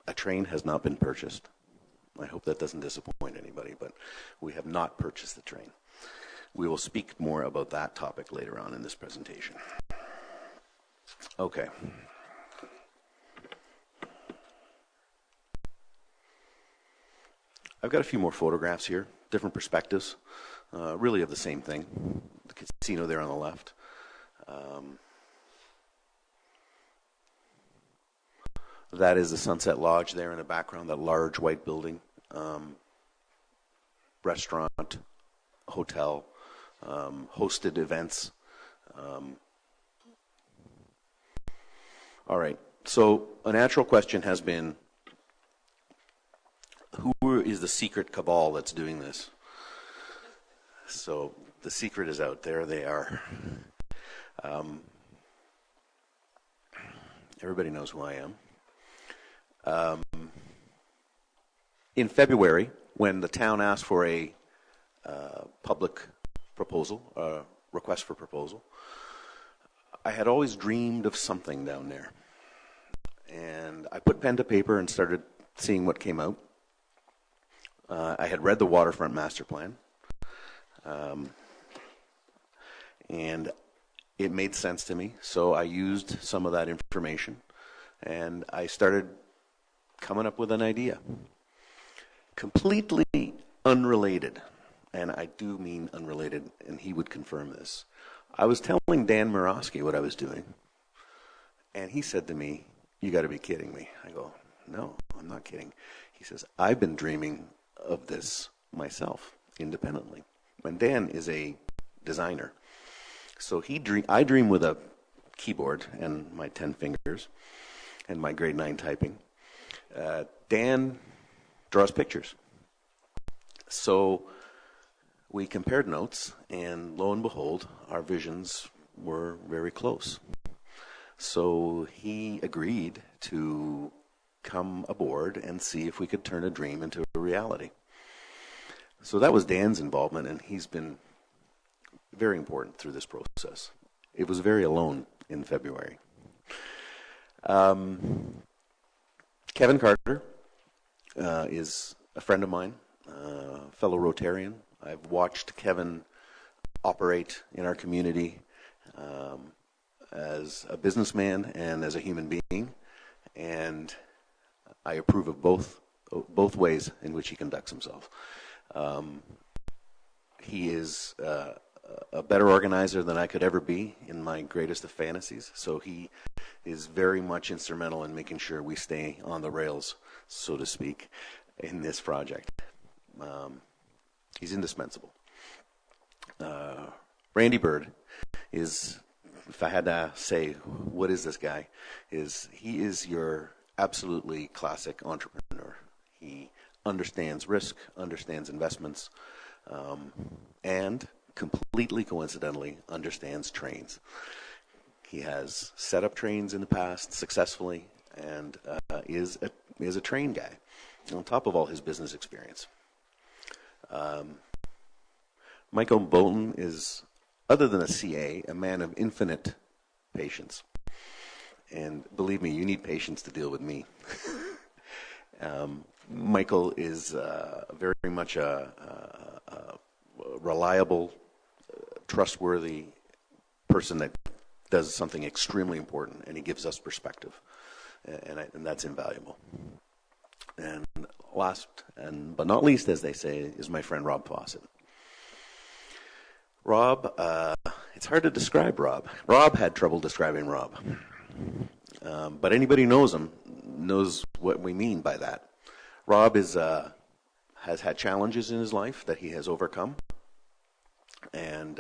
a train has not been purchased. I hope that doesn't disappoint anybody, but we have not purchased the train. We will speak more about that topic later on in this presentation. Okay. I've got a few more photographs here, different perspectives, really of the same thing. The casino there on the left. That is the Sunset Lodge there in the background, that large white building. Restaurant, hotel, hosted events. All right, so a natural question has been, who is the secret cabal that's doing this? So the secret is out there. They are. Everybody knows who I am. In February, when the town asked for a public proposal, request for proposal, I had always dreamed of something down there. And I put pen to paper and started seeing what came out. I had read the Waterfront Master Plan, and it made sense to me, so I used some of that information, and I started coming up with an idea. Completely unrelated, and I do mean unrelated, and he would confirm this. I was telling Dan Murawski what I was doing, and he said to me, "You got to be kidding me." I go, "No, I'm not kidding." He says, "I've been dreaming of this myself, independently." And Dan is a designer. So I dream with a keyboard and my 10 fingers and my grade 9 typing. Dan draws pictures. So we compared notes, and lo and behold, our visions were very close. So he agreed to come aboard and see if we could turn a dream into a reality. So that was Dan's involvement, and he's been very important through this process. It was very alone in February. Kevin Carter is a friend of mine, fellow Rotarian. I've watched Kevin operate in our community as a businessman and as a human being, and I approve of both ways in which he conducts himself. He is a better organizer than I could ever be in my greatest of fantasies, so he is very much instrumental in making sure we stay on the rails, so to speak, in this project. He's indispensable. Randy Bird is, if I had to say, what is this guy? He is your absolutely classic entrepreneur. He understands risk, understands investments, and completely coincidentally understands trains. He has set up trains in the past successfully, and is a train guy, on top of all his business experience. Michael Bolton is, other than a CA, a man of infinite patience. And believe me, you need patience to deal with me. Michael is very much a reliable, trustworthy person that does something extremely important, and he gives us perspective, and that's invaluable. And last, but not least, as they say, is my friend Rob Fawcett. Rob, it's hard to describe Rob. Rob had trouble describing Rob. But anybody knows him knows what we mean by that. Rob has had challenges in his life that he has overcome, and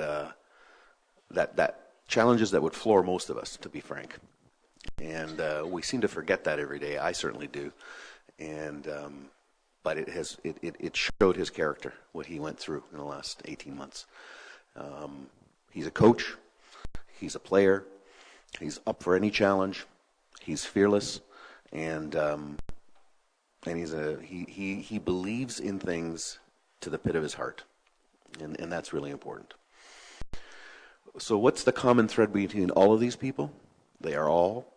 that challenges that would floor most of us, to be frank. And we seem to forget that every day. I certainly do. And but it showed his character, what he went through in the last 18 months. He's a coach. He's a player. He's up for any challenge. He's fearless, and he believes in things to the pit of his heart, and that's really important. So what's the common thread between all of these people? They are all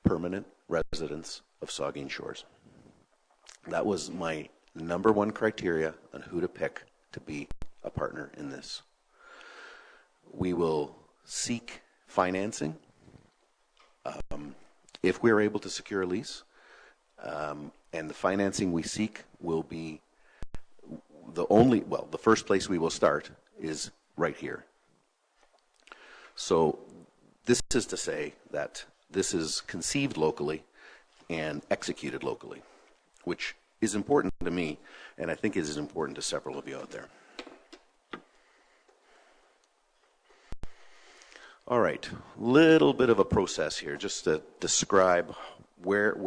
permanent residents of Saugeen Shores. That was my number one criteria on who to pick to be a partner in this. We will seek financing if we're able to secure a lease, and the financing we seek will be the first place we will start is right here. So this is to say that this is conceived locally and executed locally, which is important to me, and I think is important to several of you out there. All right, little bit of a process here, just to describe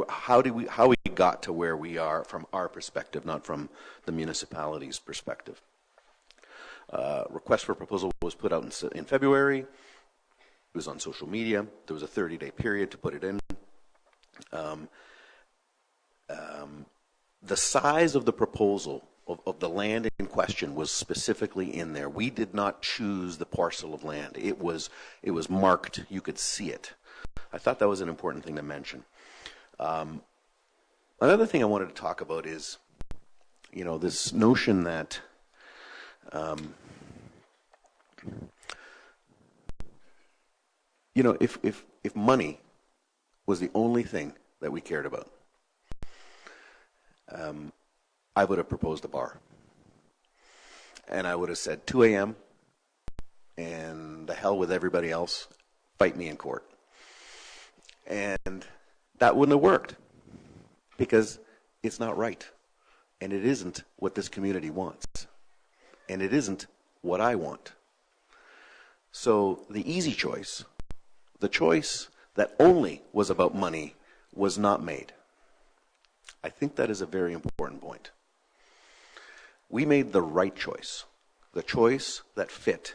how we got to where we are from our perspective, not from the municipality's perspective. Request for proposal was put out in February. It was on social media. There was a 30-day period to put it in. The size of the proposal of the land in question was specifically in there. We did not choose the parcel of land. It was marked. You could see it. I thought that was an important thing to mention. Another thing I wanted to talk about is, this notion that if money was the only thing that we cared about, I would have proposed a bar. And I would have said 2 a.m. and the hell with everybody else, fight me in court. And that wouldn't have worked because it's not right. And it isn't what this community wants. And it isn't what I want. So the easy choice, the choice that only was about money, was not made. I think that is a very important point. We made the right choice, the choice that fit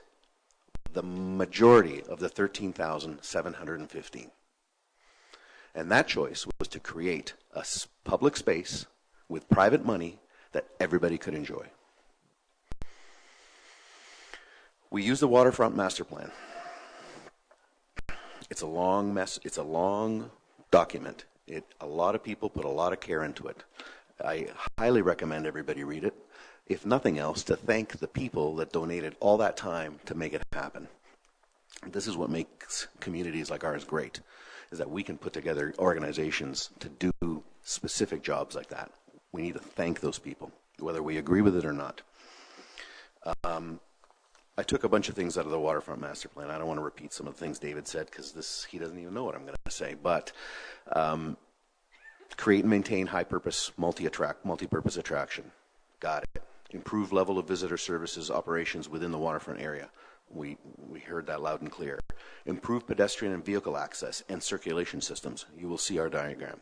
the majority of the 13,715. And that choice was to create a public space with private money that everybody could enjoy. We used the Waterfront Master Plan. It's a long document. A lot of people put a lot of care into it. I highly recommend everybody read it, if nothing else, to thank the people that donated all that time to make it happen. This is what makes communities like ours great, is that we can put together organizations to do specific jobs like that. We need to thank those people, whether we agree with it or not. I took a bunch of things out of the Waterfront Master Plan. I don't want to repeat some of the things David said because he doesn't even know what I'm going to say. But create and maintain high-purpose, multi-purpose attraction. Got it. Improve level of visitor services operations within the waterfront area. We heard that loud and clear. Improve pedestrian and vehicle access and circulation systems. You will see our diagram.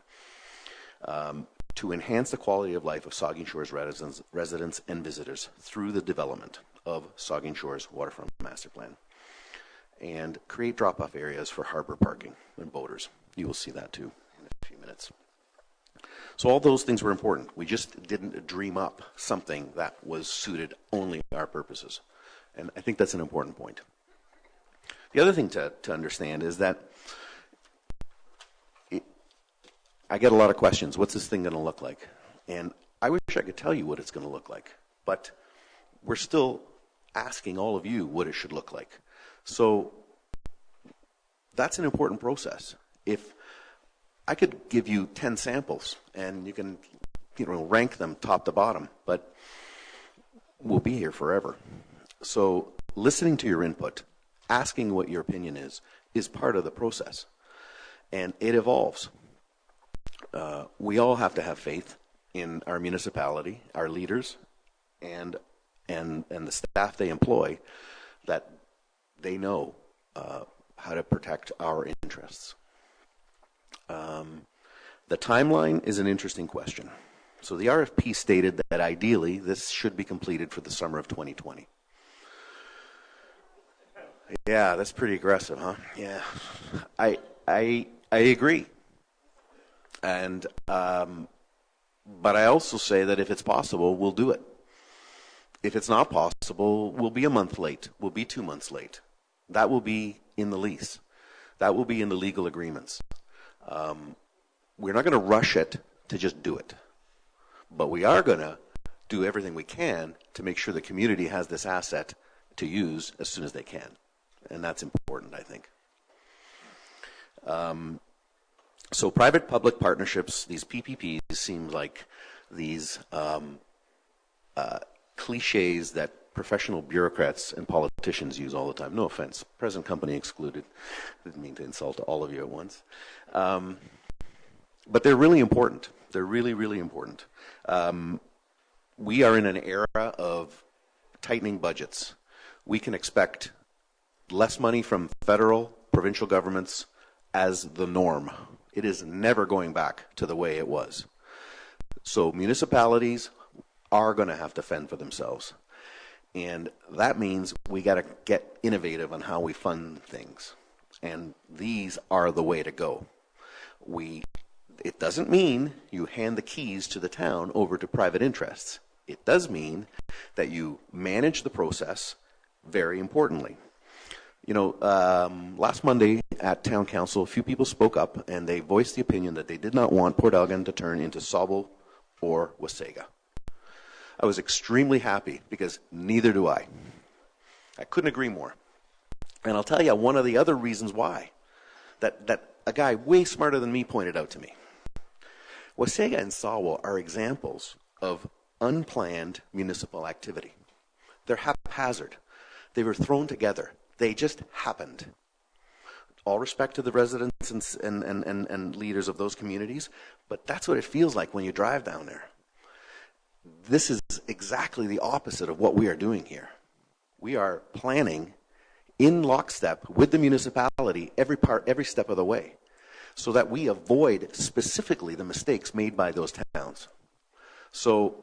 To enhance the quality of life of Saugeen Shores residents and visitors through the development of Saugeen Shores Waterfront Master Plan. And create drop-off areas for harbor parking and boaters. You will see that too in a few minutes. So all those things were important. We just didn't dream up something that was suited only our purposes. And I think that's an important point. The other thing to understand is that I get a lot of questions. What's this thing going to look like? And I wish I could tell you what it's going to look like, but we're still asking all of you what it should look like. So that's an important process. If I could give you 10 samples and you can, rank them top to bottom, but we'll be here forever. So listening to your input, asking what your opinion is part of the process, and it evolves. We all have to have faith in our municipality, our leaders, and the staff they employ, that they know how to protect our interests. The timeline is an interesting question. So the RFP stated that ideally this should be completed for the summer of 2020. Yeah, that's pretty aggressive, huh? Yeah, I agree. And but I also say that if it's possible, we'll do it. If it's not possible, we'll be a month late. We'll be 2 months late. That will be in the lease. That will be in the legal agreements. We're not going to rush it to just do it. But we are going to do everything we can to make sure the community has this asset to use as soon as they can. And that's important, I think. So private-public partnerships, these PPPs, seem like these cliches that professional bureaucrats and politicians use all the time. No offense, present company excluded. Didn't mean to insult all of you at once. But they're really important. They're really, really important. We are in an era of tightening budgets. We can expect less money from federal, provincial governments as the norm. It is never going back to the way it was. So municipalities are going to have to fend for themselves. And that means we got to get innovative on how we fund things. And these are the way to go. It doesn't mean you hand the keys to the town over to private interests. It does mean that you manage the process very importantly. Last Monday at Town Council, a few people spoke up and they voiced the opinion that they did not want Port Elgin to turn into Sauble or Wasaga. I was extremely happy because neither do I. I couldn't agree more. And I'll tell you one of the other reasons why that a guy way smarter than me pointed out to me. Wasaga and Sauble are examples of unplanned municipal activity. They're haphazard. They were thrown together. They just happened. All respect to the residents and leaders of those communities, but that's what it feels like when you drive down there. This is exactly the opposite of what we are doing here. We are planning in lockstep with the municipality every step of the way, so that we avoid specifically the mistakes made by those towns. So,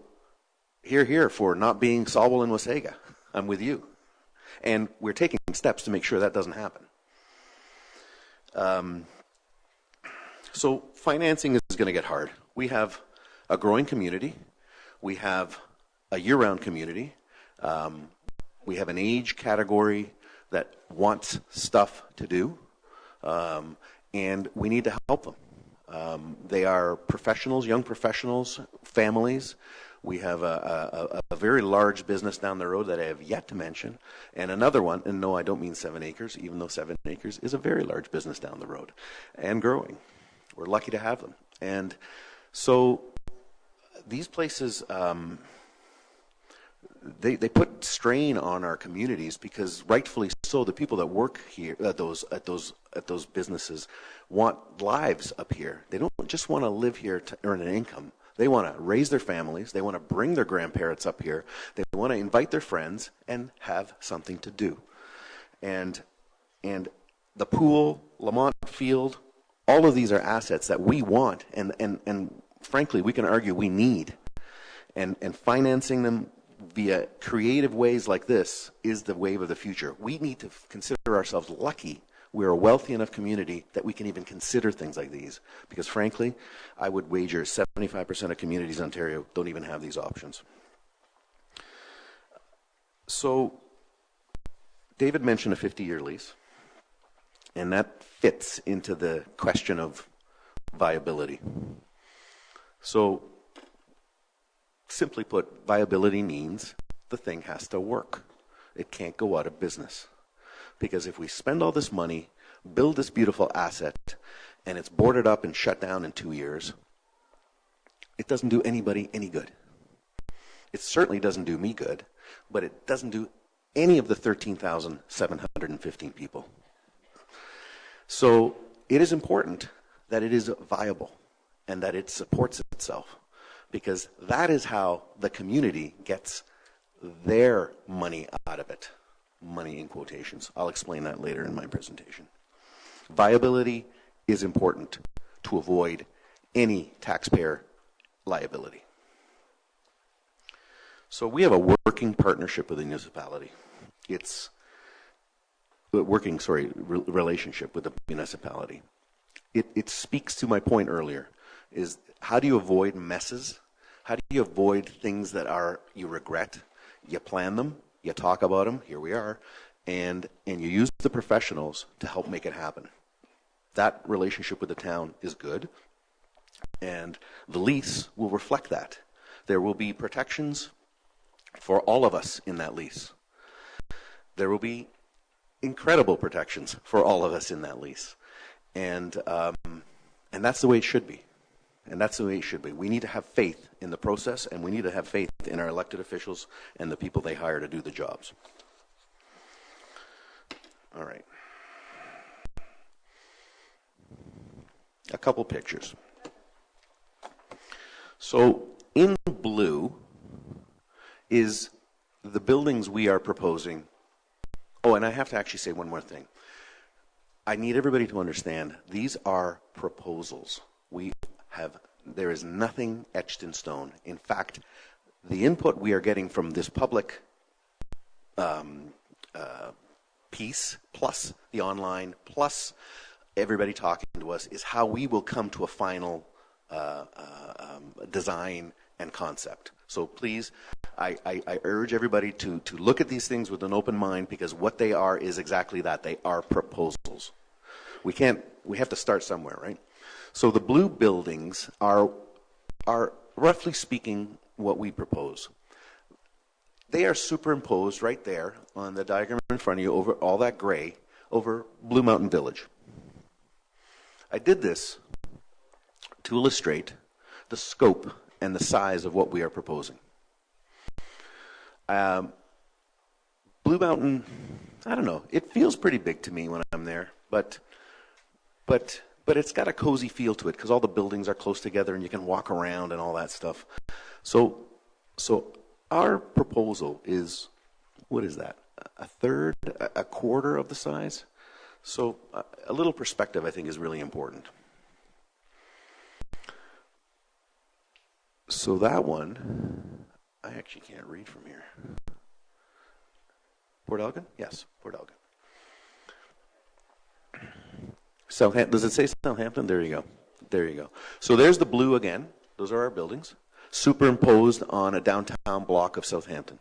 here for not being Sauble and Wasaga. I'm with you. And we're taking steps to make sure that doesn't happen. So financing is going to get hard. We have a growing community. We have a year-round community. We have an age category that wants stuff to do. And we need to help them. They are professionals, young professionals, families. We have a very large business down the road that I have yet to mention, and another one, and no, I don't mean 7 acres, even though 7 acres is a very large business down the road, and growing. We're lucky to have them. And so these places, they put strain on our communities because rightfully so, the people that work here at those businesses want lives up here. They don't just want to live here to earn an income. They want to raise their families. They want to bring their grandparents up here. They want to invite their friends and have something to do. And the pool, Lamont Field, all of these are assets that we want and frankly, we can argue we need. And financing them via creative ways like this is the wave of the future. We need to consider ourselves lucky. We're a wealthy enough community that we can even consider things like these. Because frankly, I would wager 75% of communities in Ontario don't even have these options. So, David mentioned a 50-year lease. And that fits into the question of viability. So, Simply put, viability means the thing has to work. It can't go out of business. Because if we spend all this money, build this beautiful asset, and it's boarded up and shut down in 2 years, it doesn't do anybody any good. It certainly doesn't do me good, but it doesn't do any of the 13,715 people. So it is important that it is viable and that it supports itself, because that is how the community gets their money out of it. Money in quotations. I'll explain that later in my presentation. Viability is important to avoid any taxpayer liability. So we have a working partnership with the municipality. It's relationship with the municipality. It speaks to my point earlier, is how do you avoid messes? How do you avoid things that you regret? You plan them, you talk about them, here we are, and you use the professionals to help make it happen. That relationship with the town is good, and the lease will reflect that. There will be protections for all of us in that lease. There will be incredible protections for all of us in that lease. And that's the way it should be. And that's the way it should be. We need to have faith in the process, and we need to have faith in our elected officials and the people they hire to do the jobs. All right. A couple pictures. So in blue is the buildings we are proposing. Oh, and I have to actually say one more thing. I need everybody to understand these are proposals. There is nothing etched in stone. In fact, the input we are getting from this public piece, plus the online, plus everybody talking to us, is how we will come to a final design and concept. So please, I urge everybody to look at these things with an open mind, because what they are is exactly that. They are proposals. We have to start somewhere, right? So the blue buildings are roughly speaking what we propose. They are superimposed right there on the diagram in front of you over all that gray over Blue Mountain Village. I did this to illustrate the scope and the size of what we are proposing. Blue Mountain, I don't know, it feels pretty big to me when I'm there, but it's got a cozy feel to it because all the buildings are close together and you can walk around and all that stuff. So our proposal is, what is that? A third, a quarter of the size? So a little perspective, I think, is really important. So that one, I actually can't read from here. Port Elgin? Yes, Port Elgin. Southampton, does it say Southampton? There you go. There you go. So there's the blue again. Those are our buildings, superimposed on a downtown block of Southampton.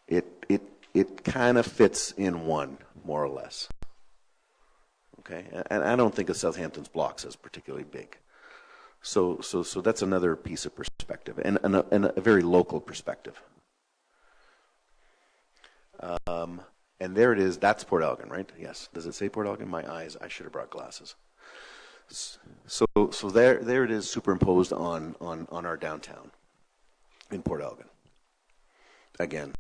It kind of fits in one, more or less. Okay, and I don't think of Southampton's blocks as particularly big. So that's another piece of perspective, and a very local perspective. And there it is. That's Port Elgin, right? Yes. Does it say Port Elgin? My eyes. I should have brought glasses. So there it is, superimposed on our downtown in Port Elgin. Again,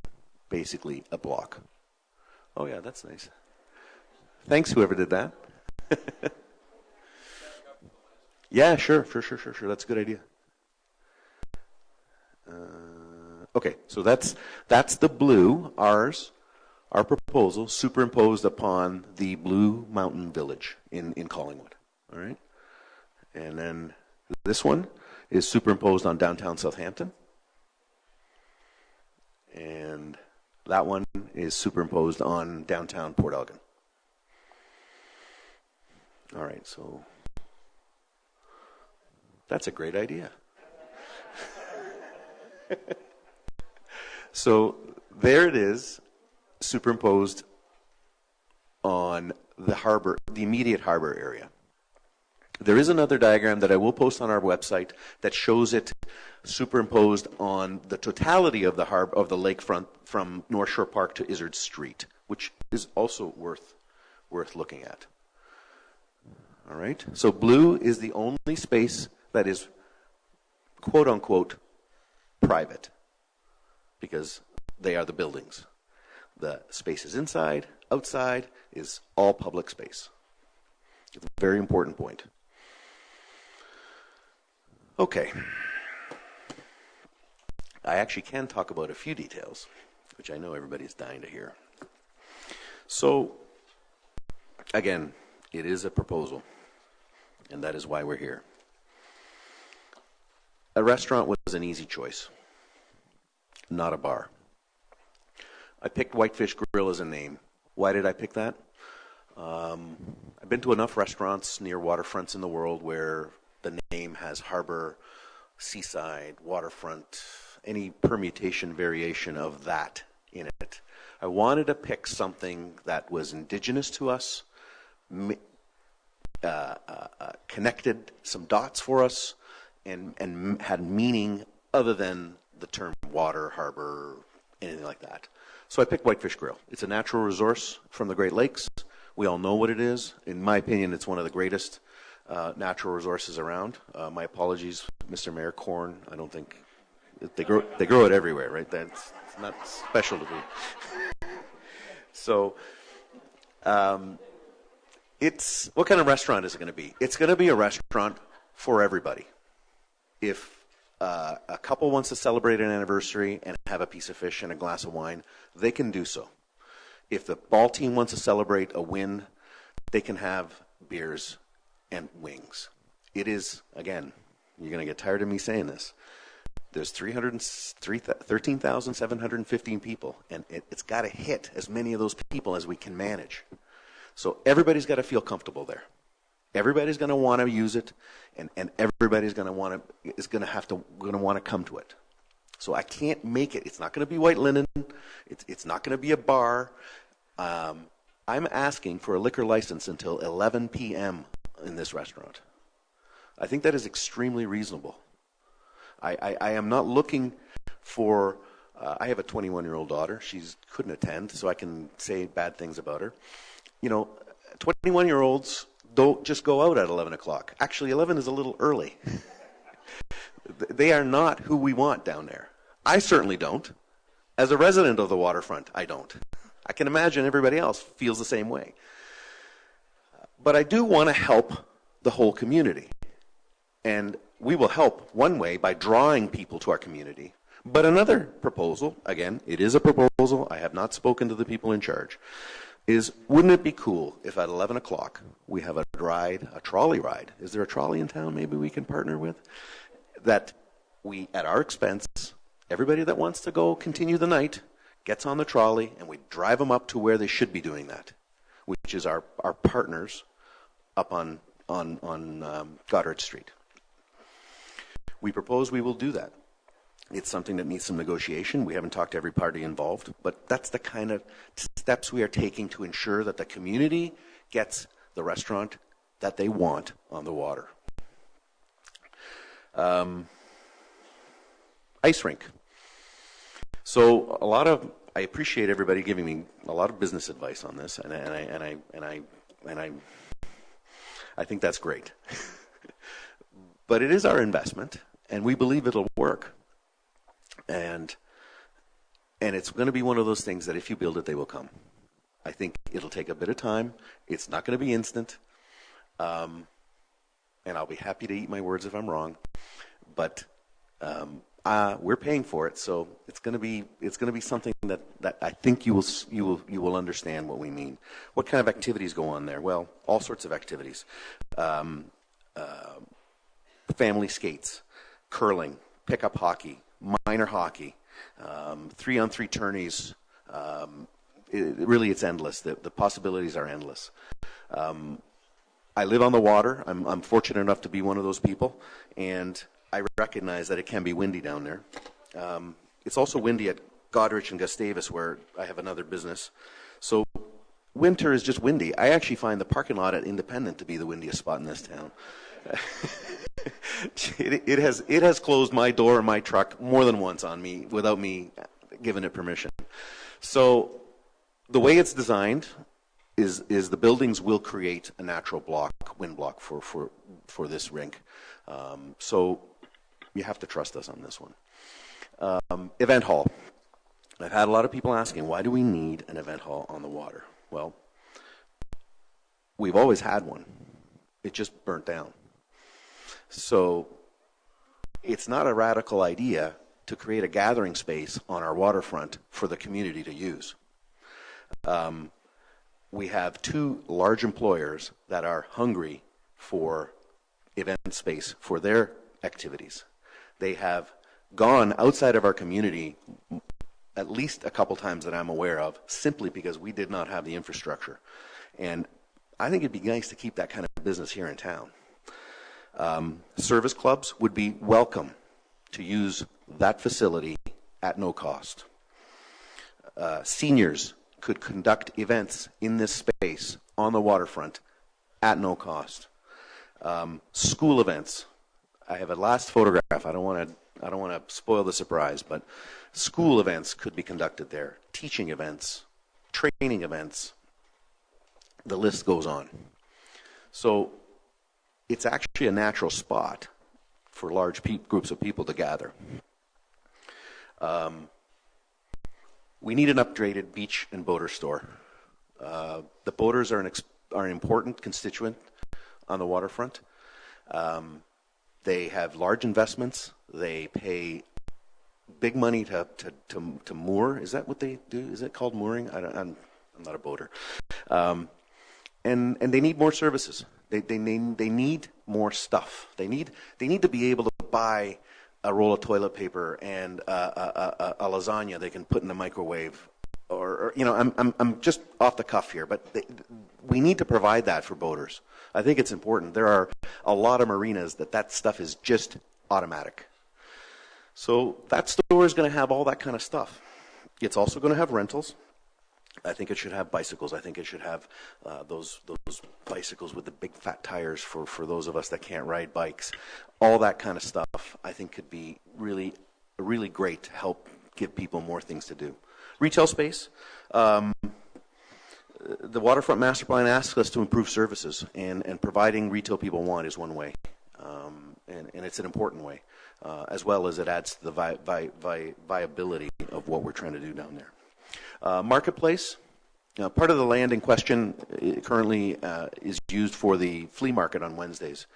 basically a block. Oh yeah, that's nice. Thanks, whoever did that. Yeah, sure. That's a good idea. Okay, so that's the blue, our proposal, superimposed upon the Blue Mountain Village in Collingwood. All right, and then this one is superimposed on downtown Southampton, and that one is superimposed on downtown Port Elgin. All right, so that's a great idea. So there it is, superimposed on the harbor, the immediate harbor area. There is another diagram that I will post on our website that shows it superimposed on the totality of the lakefront from North Shore Park to Izzard Street, which is also worth looking at. All right. So blue is the only space that is quote unquote private, because they are the buildings. The spaces inside, outside is all public space. It's a very important point. Okay. I actually can talk about a few details, which I know everybody's dying to hear. So, again, it is a proposal, and that is why we're here. A restaurant was an easy choice, not a bar. I picked Whitefish Grill as a name. Why did I pick that? I've been to enough restaurants near waterfronts in the world where the name has harbor, seaside, waterfront, any permutation variation of that in it. I wanted to pick something that was indigenous to us, connected some dots for us, and had meaning other than the term water, harbor, anything like that. So I picked Whitefish Grill. It's a natural resource from the Great Lakes. We all know what it is. In my opinion, it's one of the greatest natural resources around. My apologies, Mr. Mayor, corn. I don't think they grow it everywhere, right? That's not special to me. So, it's what kind of restaurant is it going to be? It's going to be a restaurant for everybody. If a couple wants to celebrate an anniversary and have a piece of fish and a glass of wine, they can do so. If the ball team wants to celebrate a win, they can have beers and wings. It is, again, you're going to get tired of me saying this, there's 13,715 people, and it's got to hit as many of those people as we can manage. So everybody's got to feel comfortable there. Everybody's going to want to use it, and everybody's going to want to come to it. So I can't make it. It's not going to be white linen. It's not going to be a bar. I'm asking for a liquor license until 11 p.m. in this restaurant. I think that is extremely reasonable. I am not looking for. I have a 21-year-old daughter. She couldn't attend, so I can say bad things about her. 21-year-olds don't just go out at 11 o'clock. Actually, 11 is a little early. They are not who we want down there. I certainly don't. As a resident of the waterfront, I don't. I can imagine everybody else feels the same way. But I do want to help the whole community. And we will help one way by drawing people to our community. But another proposal, again, it is a proposal, I have not spoken to the people in charge, is wouldn't it be cool if at 11 o'clock we have a trolley ride? Is there a trolley in town maybe we can partner with? That we, at our expense, everybody that wants to go continue the night gets on the trolley and we drive them up to where they should be doing that, which is our partners up on Goddard Street. We propose we will do that. It's something that needs some negotiation. We haven't talked to every party involved, but that's the kind of steps we are taking to ensure that the community gets the restaurant that they want on the water. Ice rink. So I appreciate everybody giving me a lot of business advice on this, and I think that's great. But it is our investment, and we believe it'll work. And it's going to be one of those things that if you build it, they will come. I think it'll take a bit of time. It's not going to be instant. And I'll be happy to eat my words if I'm wrong. But we're paying for it, so it's going to be something that I think you will understand what we mean. What kind of activities go on there? Well, all sorts of activities. Family skates, curling, pickup hockey, minor hockey, 3-on-3 tourneys. It's endless. The possibilities are endless. I live on the water. I'm fortunate enough to be one of those people, and I recognize that it can be windy down there. It's also windy at Goderich and Gustavus, where I have another business. So winter is just windy. I actually find the parking lot at Independent to be the windiest spot in this town. It has closed my door and my truck more than once on me without me giving it permission. So the way it's designed is the buildings will create a natural wind block for this rink. So you have to trust us on this one. Event hall. I've had a lot of people asking, why do we need an event hall on the water? Well, we've always had one. It just burnt down. So it's not a radical idea to create a gathering space on our waterfront for the community to use. We have two large employers that are hungry for event space for their activities. They have gone outside of our community at least a couple times that I'm aware of, simply because we did not have the infrastructure. And I think it'd be nice to keep that kind of business here in town. Service clubs would be welcome to use that facility at no cost. Seniors could conduct events in this space on the waterfront at no cost. School events. I have a last photograph. I don't want to spoil the surprise, but school events could be conducted there. Teaching events, training events. The list goes on. So it's actually a natural spot for large groups of people to gather. We need an upgraded beach and boater store. The boaters are an important constituent on the waterfront. They have large investments. They pay big money to moor. Is that what they do? Is it called mooring? I'm not a boater. And they need more services. They need more stuff. They need to be able to buy a roll of toilet paper and a lasagna they can put in the microwave. Or I'm just off the cuff here, but we need to provide that for boaters. I think it's important. There are a lot of marinas that stuff is just automatic. So that store is going to have all that kind of stuff. It's also going to have rentals. I think it should have bicycles. I think it should have those bicycles with the big fat tires for those of us that can't ride bikes. All that kind of stuff I think could be really, really great to help give people more things to do. Retail space. The Waterfront Master Plan asks us to improve services, and providing retail people want is one way. And it's an important way, as well as it adds to the viability of what we're trying to do down there. Marketplace. Part of the land in question currently is used for the flea market on Wednesdays.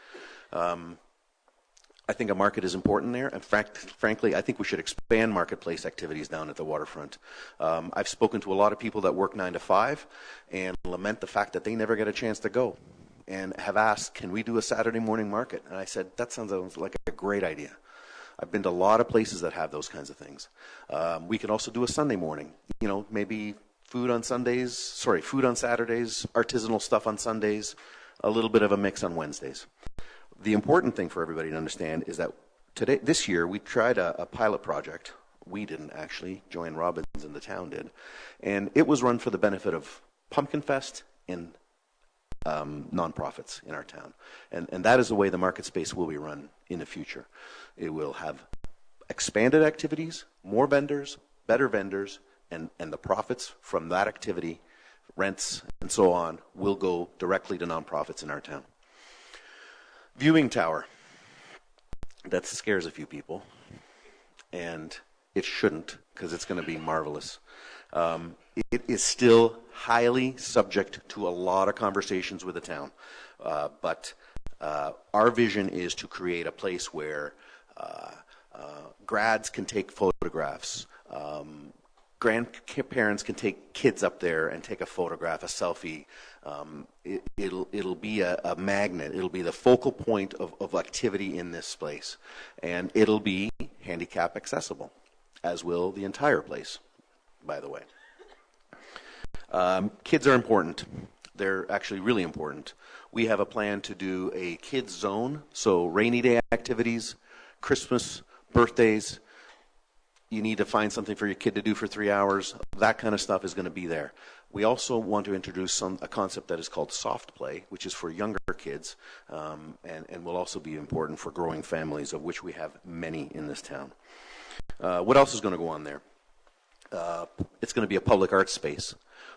I think a market is important there. In fact, frankly, I think we should expand marketplace activities down at the waterfront. I've spoken to a lot of people that work 9 to 5 and lament the fact that they never get a chance to go, and have asked, can we do a Saturday morning market? And I said, that sounds like a great idea. I've been to a lot of places that have those kinds of things. We can also do a Sunday morning. Maybe food on Saturdays, artisanal stuff on Sundays, a little bit of a mix on Wednesdays. The important thing for everybody to understand is that this year, we tried a pilot project. We didn't actually. Joanne Robbins in the town did. And it was run for the benefit of Pumpkin Fest and nonprofits in our town. And that is the way the market space will be run in the future. It will have expanded activities, more vendors, better vendors, and the profits from that activity, rents, and so on, will go directly to nonprofits in our town. Viewing tower. That scares a few people, and it shouldn't, because it's going to be marvelous. It is still highly subject to a lot of conversations with the town, but our vision is to create a place where grads can take photographs, grandparents can take kids up there and take a photograph, a selfie. It'll be a magnet. It'll be the focal point of activity in this place. And it'll be handicap accessible, as will the entire place, by the way. Kids are important. They're actually really important. We have a plan to do a kids zone, so rainy day activities, Christmas, birthdays. You need to find something for your kid to do for 3 hours. That kind of stuff is going to be there. We also want to introduce a concept that is called soft play, which is for younger kids, and will also be important for growing families, of which we have many in this town. What else is going to go on there? It's going to be a public arts space.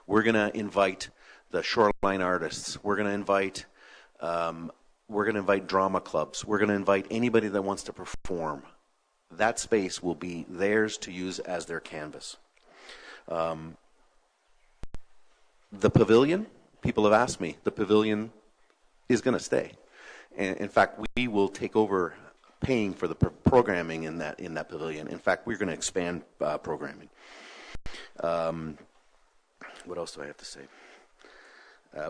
We're going to invite the shoreline artists. We're going to invite drama clubs. We're going to invite anybody that wants to perform. That space will be theirs to use as their canvas. The pavilion, people have asked me, the pavilion is going to stay. And in fact, we will take over paying for the programming in that pavilion. In fact, we're going to expand programming. What else do I have to say?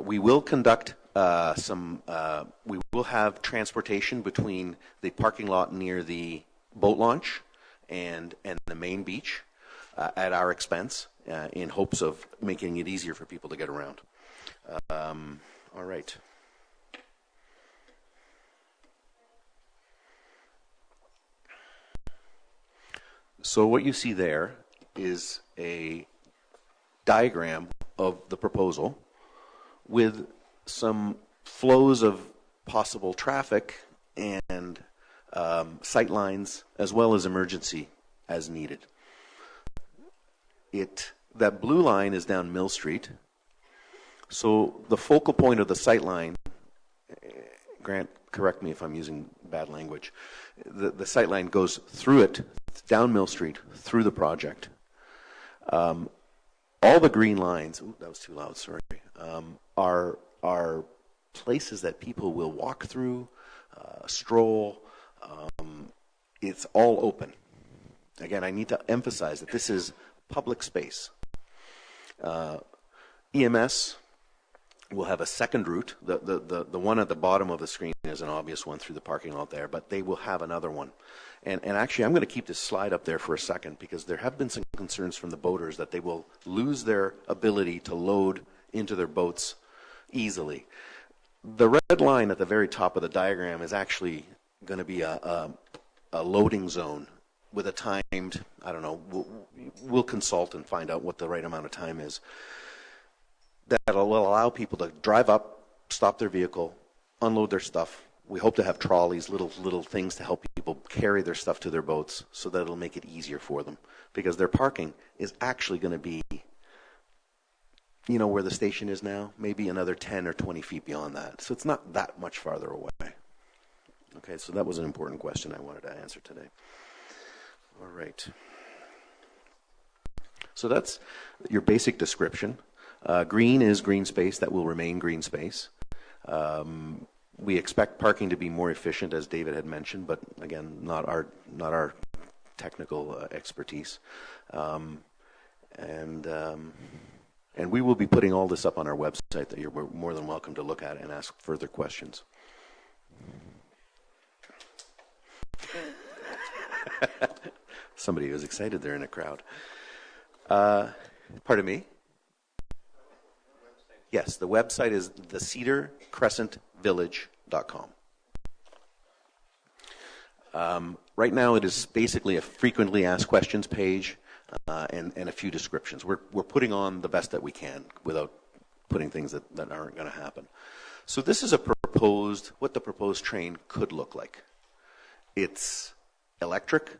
We will conduct we will have transportation between the parking lot near the boat launch and the main beach at our expense, in hopes of making it easier for people to get around. All right. So what you see there is a diagram of the proposal with some flows of possible traffic and sight lines, as well as emergency as needed. That blue line is down Mill Street. So the focal point of the sight line, Grant, correct me if I'm using bad language, the sight line goes through it, down Mill Street, through the project. All the green lines, that was too loud, sorry, are places that people will walk through, stroll. It's all open. Again, I need to emphasize that this is public space. EMS will have a second route. The one at the bottom of the screen is an obvious one through the parking lot there, but they will have another one. And actually, I'm going to keep this slide up there for a second, because there have been some concerns from the boaters that they will lose their ability to load into their boats easily. The red line at the very top of the diagram is actually going to be a loading zone with a timed, I don't know, we'll consult and find out what the right amount of time is. That will allow people to drive up, stop their vehicle, unload their stuff. We hope to have trolleys, little things to help people carry their stuff to their boats, so that it'll make it easier for them. Because their parking is actually going to be, where the station is now, maybe another 10 or 20 feet beyond that. So it's not that much farther away. Okay, so that was an important question I wanted to answer today. All right. So that's your basic description. Green is green space. That will remain green space. We expect parking to be more efficient, as David had mentioned, but again, not our technical expertise. And we will be putting all this up on our website that you're more than welcome to look at and ask further questions. Somebody was excited there in a crowd. Pardon me? Yes, the website is thecedarcrescentvillage.com. Right now it is basically a frequently asked questions page and a few descriptions. We're putting on the best that we can without putting things that aren't going to happen. So this is what the proposed train could look like. It's electric.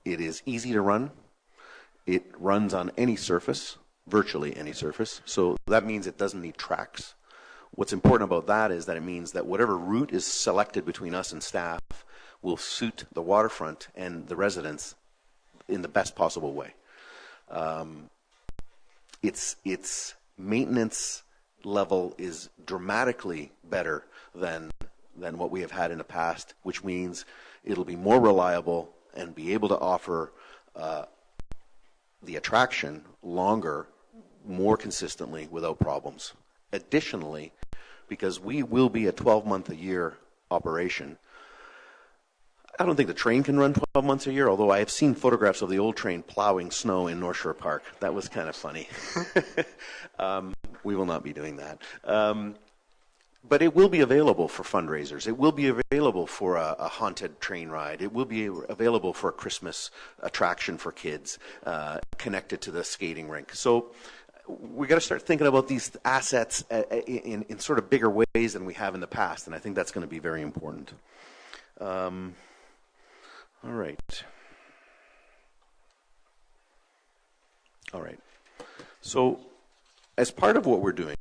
It is easy to run. It runs on any surface, virtually any surface. So that means it doesn't need tracks. What's important about that is that it means that whatever route is selected between us and staff will suit the waterfront and the residents in the best possible way. Its maintenance level is dramatically better than what we have had in the past, which means it'll be more reliable and be able to offer the attraction longer, more consistently, without problems. Additionally, because we will be a 12-month-a-year operation, I don't think the train can run 12 months a year, although I have seen photographs of the old train plowing snow in North Shore Park. That was kind of funny. We will not be doing that. But it will be available for fundraisers. It will be available for a haunted train ride. It will be available for a Christmas attraction for kids connected to the skating rink. So we got to start thinking about these assets in sort of bigger ways than we have in the past, and I think that's going to be very important. All right. All right. So, as part of what we're doing,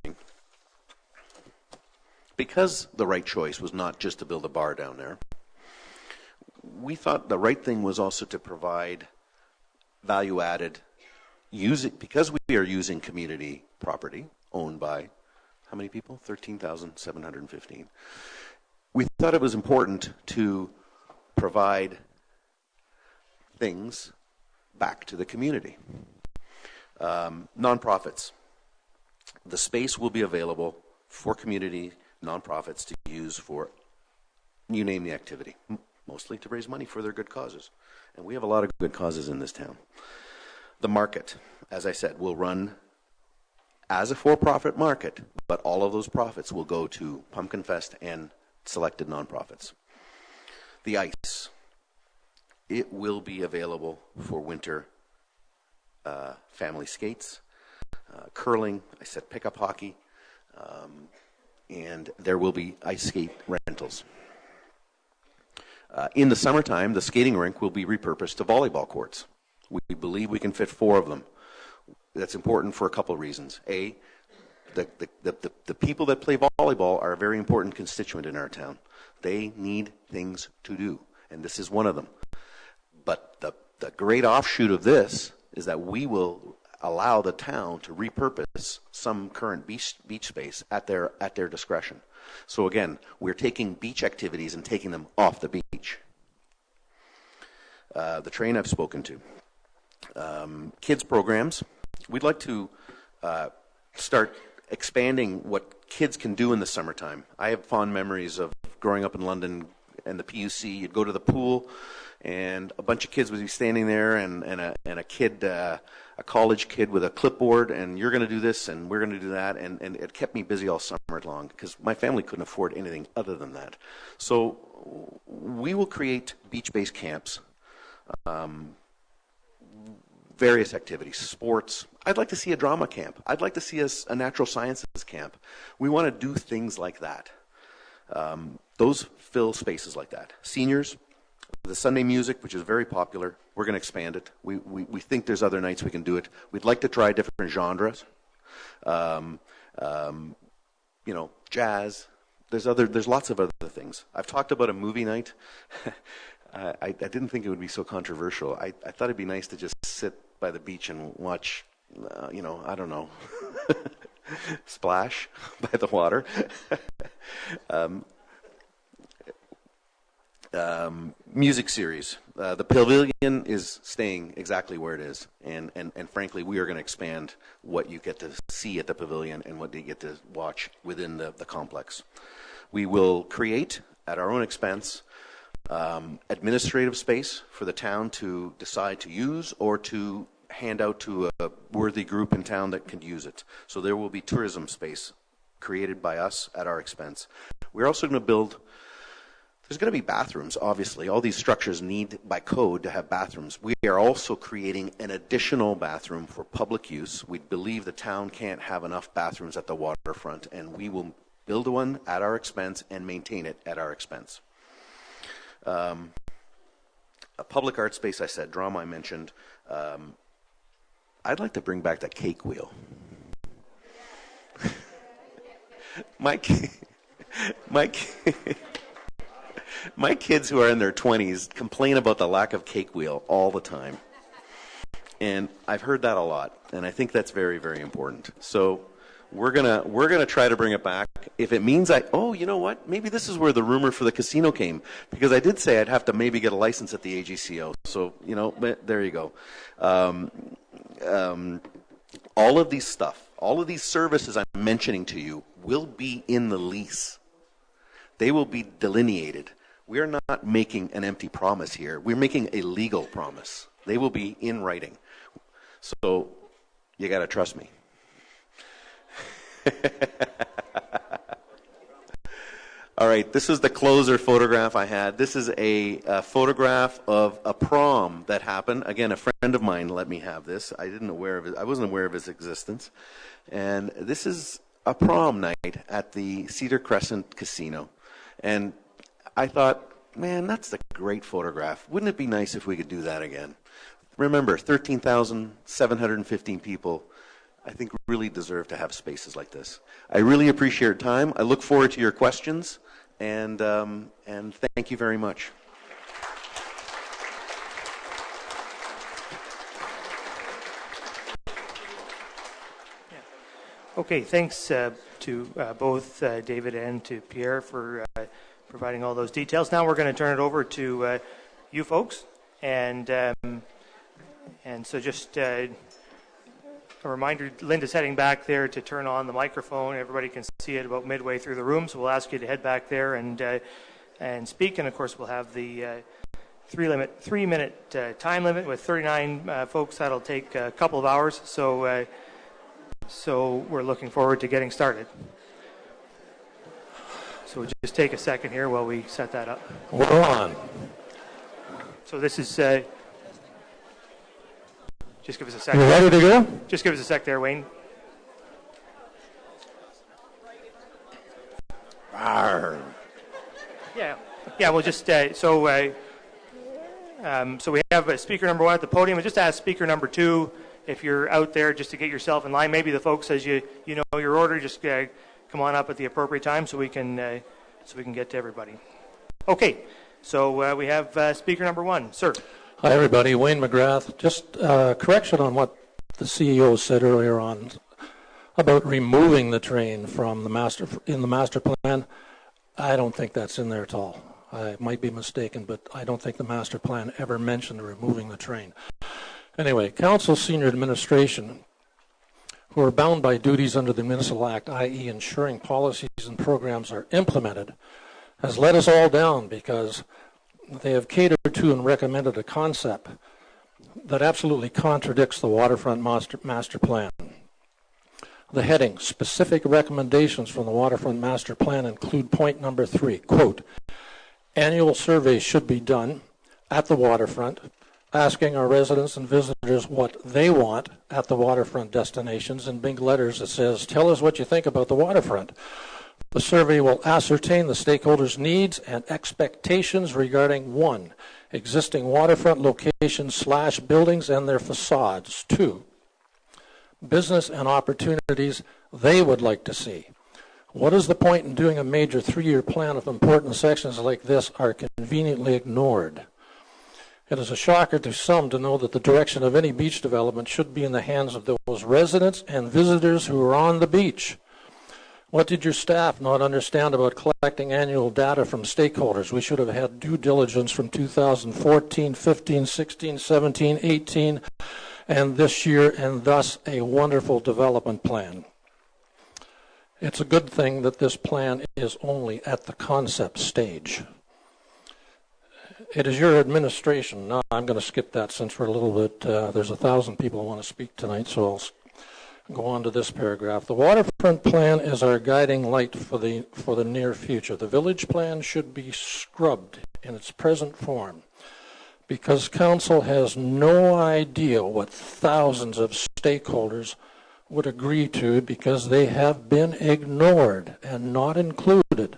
because the right choice was not just to build a bar down there, we thought the right thing was also to provide value-added, because we are using community property owned by, how many people? 13,715. We thought it was important to provide things back to the community. Nonprofits. The space will be available for community nonprofits to use for, you name the activity, mostly to raise money for their good causes. And we have a lot of good causes in this town. The market, as I said, will run as a for-profit market, but all of those profits will go to Pumpkin Fest and selected nonprofits. The ice, it will be available for winter family skates, curling, I said pickup hockey, and there will be ice skate rentals. In the summertime, the skating rink will be repurposed to volleyball courts. We believe we can fit 4 of them. That's important for a couple of reasons. A, the people that play volleyball are a very important constituent in our town. They need things to do, and this is one of them. But the great offshoot of this is that we will allow the town to repurpose some current beach space at their discretion. So again, we're taking beach activities and taking them off the beach. The train I've spoken to. Kids programs. We'd like to start expanding what kids can do in the summertime. I have fond memories of growing up in London and the PUC. You'd go to the pool, and a bunch of kids would be standing there, and a kid, a college kid with a clipboard, and you're going to do this, and we're going to do that, and it kept me busy all summer long because my family couldn't afford anything other than that. So we will create beach-based camps, various activities, sports. I'd like to see a drama camp. I'd like to see a natural sciences camp. We want to do things like that. Those fill spaces like that. Seniors, the Sunday music, which is very popular, we're going to expand it. We think there's other nights we can do it. We'd like to try different genres. Jazz. There's lots of other things. I've talked about a movie night. I didn't think it would be so controversial. I thought it'd be nice to just sit by the beach and watch, I don't know, Splash by the water. Music series. The pavilion is staying exactly where it is, and frankly, we are going to expand what you get to see at the pavilion and what you get to watch within the complex. We will create, at our own expense, administrative space for the town to decide to use or to hand out to a worthy group in town that can use it. So there will be tourism space created by us at our expense. We're also going to build, there's going to be bathrooms, obviously. All these structures need, by code, to have bathrooms. We are also creating an additional bathroom for public use. We believe the town can't have enough bathrooms at the waterfront, and we will build one at our expense and maintain it at our expense. A public art space, I said, drama I mentioned. I'd like to bring back that cake wheel. My kids who are in their 20s complain about the lack of cake wheel all the time. And I've heard that a lot, and I think that's very, very important. So we're gonna try to bring it back. If it means you know what? Maybe this is where the rumor for the casino came, because I did say I'd have to maybe get a license at the AGCO. So, there you go. All of these services I'm mentioning to you will be in the lease. They will be delineated. We're not making an empty promise here. We're making a legal promise. They will be in writing. So you got to trust me. All right, this is the closer photograph I had. This is a photograph of a prom that happened. Again, a friend of mine let me have this. I wasn't aware of his existence. And this is a prom night at the Cedar Crescent Casino. And I thought, man, that's a great photograph. Wouldn't it be nice if we could do that again? Remember, 13,715 people, I think, really deserve to have spaces like this. I really appreciate your time. I look forward to your questions, and thank you very much. Okay, thanks to both David and to Pierre for providing all those details. Now we're going to turn it over to you folks, and so just a reminder, Linda's heading back there to turn on the microphone. Everybody can see it about midway through the room, so we'll ask you to head back there and speak. And of course, we'll have the 3-minute time limit with 39 folks. That'll take a couple of hours. So we're looking forward to getting started. So we'll just take a second here while we set that up. We're on. So this is. Just give us a sec. You ready to go? Just give us a sec there, Wayne. Arr. Yeah. We'll just so we have speaker number 1 at the podium. And just ask speaker number 2 if you're out there, just to get yourself in line. Maybe the folks, as you know your order, just come on up at the appropriate time so we can get to everybody. Okay. So we have speaker number 1, sir. Hi, everybody. Wayne McGrath. Just correction on what the CEO said earlier on about removing the train from the master plan. I don't think that's in there at all. I might be mistaken, but I don't think the master plan ever mentioned removing the train. Anyway, Council Senior Administration, who are bound by duties under the Municipal Act, i.e. ensuring policies and programs are implemented, has let us all down because they have catered to and recommended a concept that absolutely contradicts the Waterfront Master Plan. The heading, specific recommendations from the Waterfront Master Plan, include point number 3, quote, annual surveys should be done at the waterfront, asking our residents and visitors what they want at the waterfront destinations. In big letters it says, tell us what you think about the waterfront. The survey will ascertain the stakeholders' needs and expectations regarding 1, existing waterfront locations / buildings and their facades. 2, business and opportunities they would like to see. What is the point in doing a major 3-year plan if important sections like this are conveniently ignored? It is a shocker to some to know that the direction of any beach development should be in the hands of those residents and visitors who are on the beach. What did your staff not understand about collecting annual data from stakeholders? We should have had due diligence from 2014, 15, 16, 17, 18, and this year, and thus a wonderful development plan. It's a good thing that this plan is only at the concept stage. It is your administration. No, I'm going to skip that since we're a little bit, there's 1,000 people who want to speak tonight, so I'll go on to this paragraph. The waterfront plan is our guiding light for the near future. The village plan should be scrubbed in its present form because council has no idea what thousands of stakeholders would agree to because they have been ignored and not included.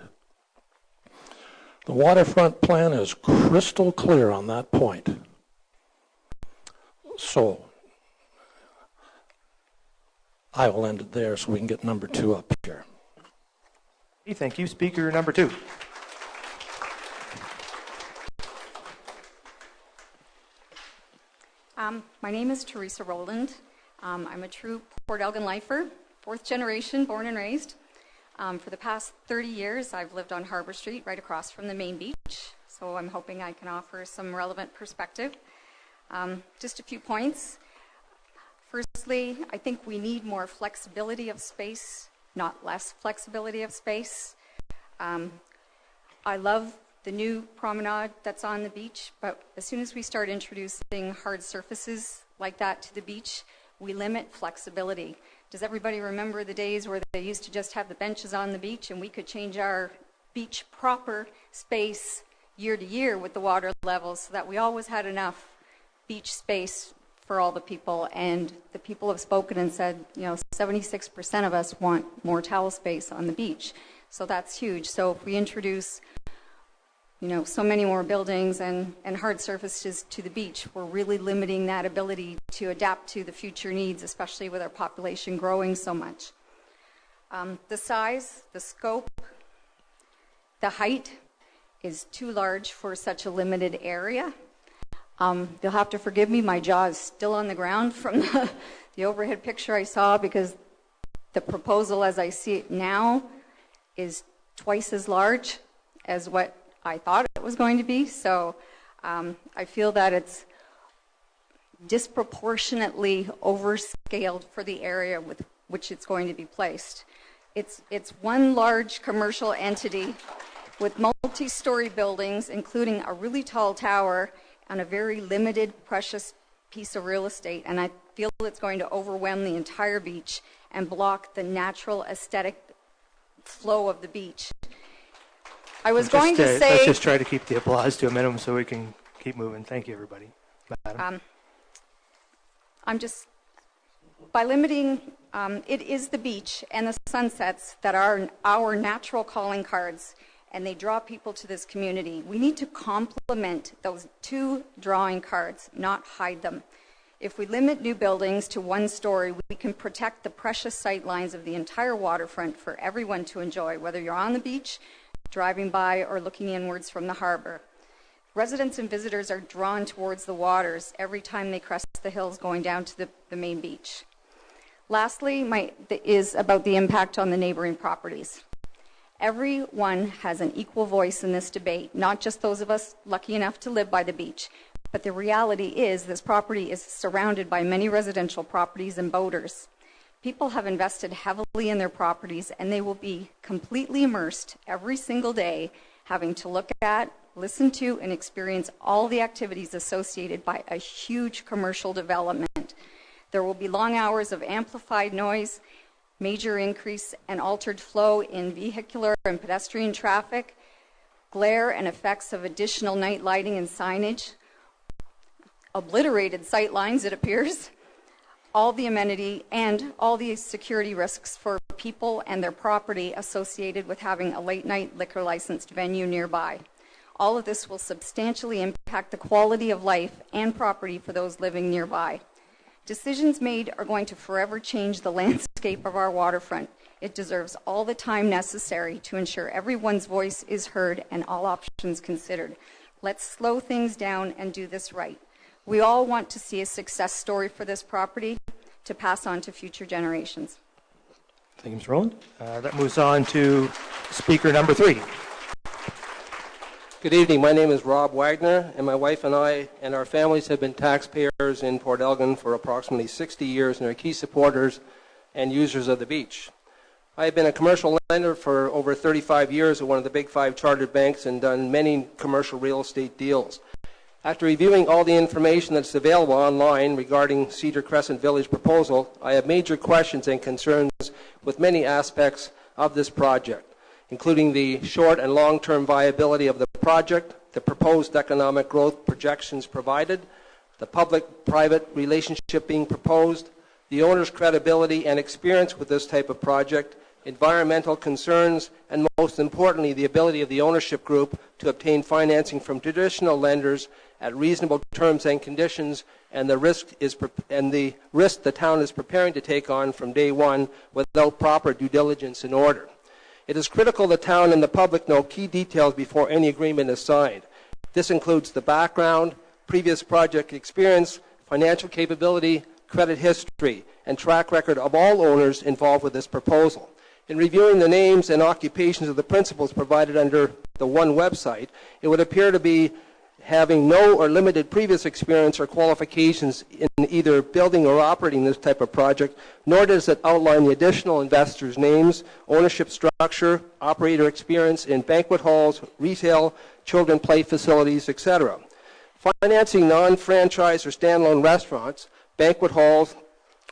The waterfront plan is crystal clear on that point. So I will end it there so we can get number 2 up here. Thank you. Speaker number 2. My name is Teresa Rowland. I'm a true Port Elgin lifer, 4th generation, born and raised. For the past 30 years, I've lived on Harbour Street, right across from the main beach. So I'm hoping I can offer some relevant perspective. Just a few points. Firstly, I think we need more flexibility of space, not less flexibility of space. I love the new promenade that's on the beach, but as soon as we start introducing hard surfaces like that to the beach, we limit flexibility. Does everybody remember the days where they used to just have the benches on the beach and we could change our beach proper space year to year with the water levels so that we always had enough beach space for all the people. And the people have spoken and said, 76% of us want more towel space on the beach. So that's huge. So if we introduce so many more buildings and hard surfaces to the beach, we're really limiting that ability to adapt to the future needs, especially with our population growing so much. The size, the scope, the height is too large for such a limited area. You'll have to forgive me, my jaw is still on the ground from the overhead picture I saw, because the proposal as I see it now is twice as large as what I thought it was going to be. So I feel that it's disproportionately overscaled for the area with which it's going to be placed. It's one large commercial entity with multi-story buildings, including a really tall tower on a very limited, precious piece of real estate. And I feel it's going to overwhelm the entire beach and block the natural aesthetic flow of the beach. I was going to say... Let's just try to keep the applause to a minimum so we can keep moving. Thank you, everybody. Madam. I'm just... By limiting... it is the beach and the sunsets that are our natural calling cards, and they draw people to this community. We need to complement those two drawing cards, not hide them. If we limit new buildings to one story, we can protect the precious sight lines of the entire waterfront for everyone to enjoy, whether you're on the beach, driving by, or looking inwards from the harbor. Residents and visitors are drawn towards the waters every time they crest the hills going down to the main beach. Lastly, is about the impact on the neighboring properties. Everyone has an equal voice in this debate, not just those of us lucky enough to live by the beach. But the reality is this property is surrounded by many residential properties and boaters. People have invested heavily in their properties, and they will be completely immersed every single day, having to look at, listen to, and experience all the activities associated by a huge commercial development. There will be long hours of amplified noise, major increase and altered flow in vehicular and pedestrian traffic, glare and effects of additional night lighting and signage, obliterated sight lines, it appears, all the amenity and all the security risks for people and their property associated with having a late-night liquor licensed venue nearby. All of this will substantially impact the quality of life and property for those living nearby. Decisions made are going to forever change the landscape of our waterfront. It deserves all the time necessary to ensure everyone's voice is heard and all options considered. Let's slow things down and do this right. We all want to see a success story for this property to pass on to future generations. Thank you, Ms. Rowland. That moves on to speaker number 3. Good evening. My name is Rob Wagner, and my wife and I and our families have been taxpayers in Port Elgin for approximately 60 years and are key supporters and users of the beach. I have been a commercial lender for over 35 years at one of the big 5 chartered banks and done many commercial real estate deals. After reviewing all the information that's available online regarding Cedar Crescent Village proposal, I have major questions and concerns with many aspects of this project, including the short and long-term viability of the project, the proposed economic growth projections provided, the public-private relationship being proposed, the owner's credibility and experience with this type of project, environmental concerns, and most importantly, the ability of the ownership group to obtain financing from traditional lenders at reasonable terms and conditions, and the risk the town is preparing to take on from day one without proper due diligence in order. It is critical the town and the public know key details before any agreement is signed. This includes the background, previous project experience, financial capability, credit history, and track record of all owners involved with this proposal. In reviewing the names and occupations of the principals provided under the one website, it would appear to be having no or limited previous experience or qualifications in either building or operating this type of project, nor does it outline the additional investors' names, ownership structure, operator experience in banquet halls, retail, children play facilities, etc. Financing non-franchise or standalone restaurants, banquet halls,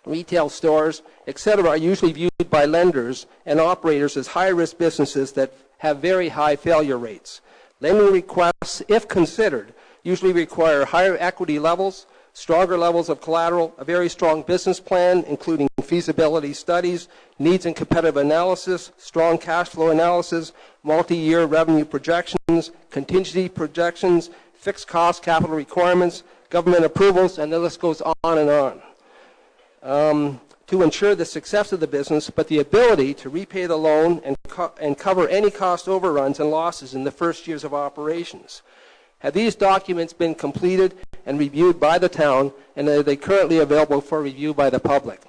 retail stores, etc. are usually viewed by lenders and operators as high-risk businesses that have very high failure rates. Lending requests, if considered, usually require higher equity levels, stronger levels of collateral, a very strong business plan, including feasibility studies, needs and competitive analysis, strong cash flow analysis, multi-year revenue projections, contingency projections, fixed cost capital requirements, government approvals, and the list goes on and on. To ensure the success of the business, but the ability to repay the loan and cover any cost overruns and losses in the first years of operations. Have these documents been completed and reviewed by the town, and are they currently available for review by the public?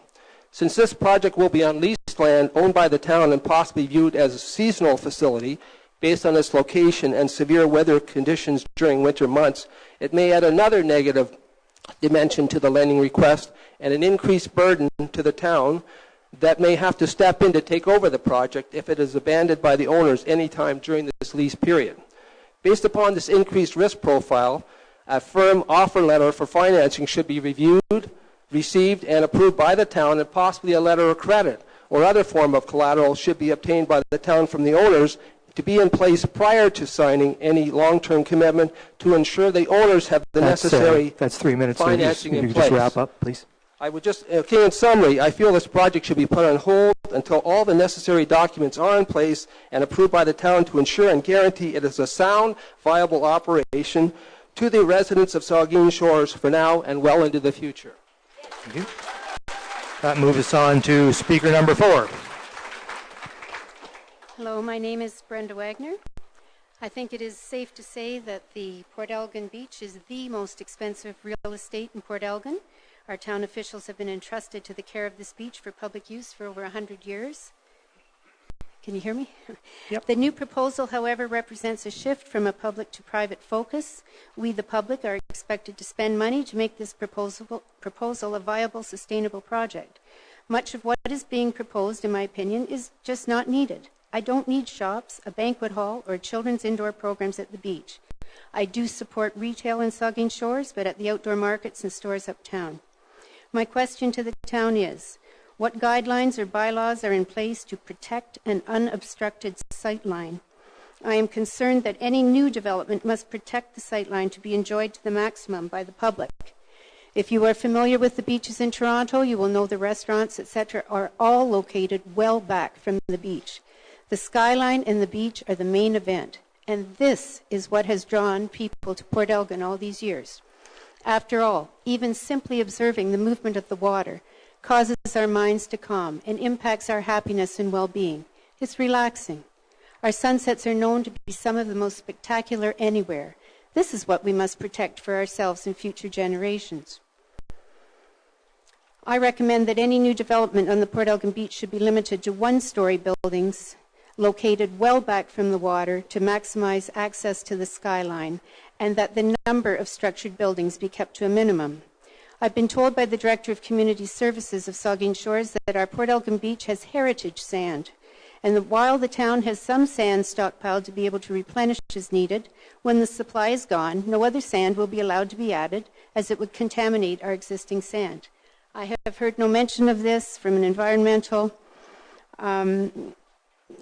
Since this project will be on leased land owned by the town and possibly viewed as a seasonal facility based on its location and severe weather conditions during winter months, it may add another negative dimension to the lending request and an increased burden to the town that may have to step in to take over the project if it is abandoned by the owners anytime during this lease period. Based upon this increased risk profile, a firm offer letter for financing should be reviewed, received, and approved by the town, and possibly a letter of credit or other form of collateral should be obtained by the town from the owners to be in place prior to signing any long-term commitment to ensure the owners have the necessary that's 3 minutes. financing so you in just place. wrap up, please. I would just, okay, in summary, I feel this project should be put on hold until all the necessary documents are in place and approved by the town to ensure and guarantee it is a sound, viable operation to the residents of Saugeen Shores for now and well into the future. Thank you. That moves us on to speaker number 4. Hello, my name is Brenda Wagner. I think it is safe to say that the Port Elgin Beach is the most expensive real estate in Port Elgin. Our town officials have been entrusted to the care of this beach for public use for over 100 years. Can you hear me? Yep. The new proposal, however, represents a shift from a public to private focus. We, the public, are expected to spend money to make this proposal a viable, sustainable project. Much of what is being proposed, in my opinion, is just not needed. I don't need shops, a banquet hall, or children's indoor programs at the beach. I do support retail in Saugeen Shores, but at the outdoor markets and stores uptown. My question to the town is, what guidelines or bylaws are in place to protect an unobstructed sightline? I am concerned that any new development must protect the sightline to be enjoyed to the maximum by the public. If you are familiar with the beaches in Toronto, you will know the restaurants, etc., are all located well back from the beach. The skyline and the beach are the main event, and this is what has drawn people to Port Elgin all these years. After all, even simply observing the movement of the water causes our minds to calm and impacts our happiness and well-being. It's relaxing. Our sunsets are known to be some of the most spectacular anywhere. This is what we must protect for ourselves and future generations. I recommend that any new development on the Port Elgin Beach should be limited to one-story buildings located well back from the water to maximize access to the skyline, and that the number of structured buildings be kept to a minimum. I've been told by the Director of Community Services of Saugeen Shores that our Port Elgin Beach has heritage sand, and that while the town has some sand stockpiled to be able to replenish as needed, when the supply is gone, no other sand will be allowed to be added, as it would contaminate our existing sand. I have heard no mention of this from an environmental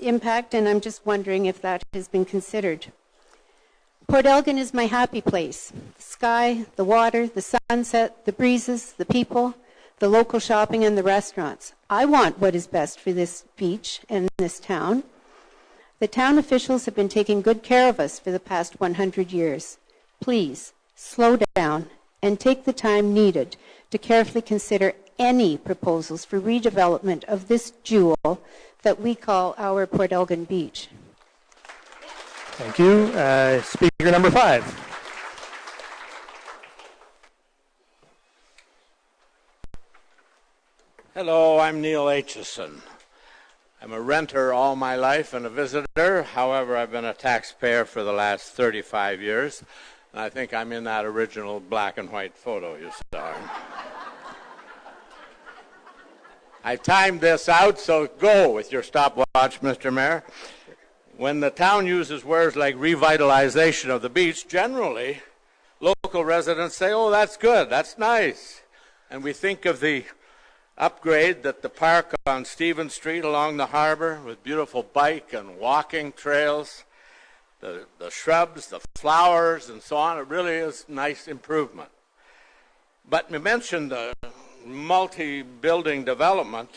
impact, and I'm just wondering if that has been considered. Port Elgin is my happy place. The sky, the water, the sunset, the breezes, the people, the local shopping, and the restaurants. I want what is best for this beach and this town. The town officials have been taking good care of us for the past 100 years. Please, slow down and take the time needed to carefully consider any proposals for redevelopment of this jewel that we call our Port Elgin Beach. Thank you. Speaker number 5. Hello, I'm Neil Aitchison. I'm a renter all my life and a visitor. However, I've been a taxpayer for the last 35 years, and I think I'm in that original black and white photo you saw. I timed this out, so go with your stopwatch, Mr. Mayor. When the town uses words like revitalization of the beach, generally, local residents say, oh, that's good, that's nice. And we think of the upgrade that the park on Stephen Street along the harbor with beautiful bike and walking trails, the shrubs, the flowers, and so on, it really is a nice improvement. But we mentioned the multi-building development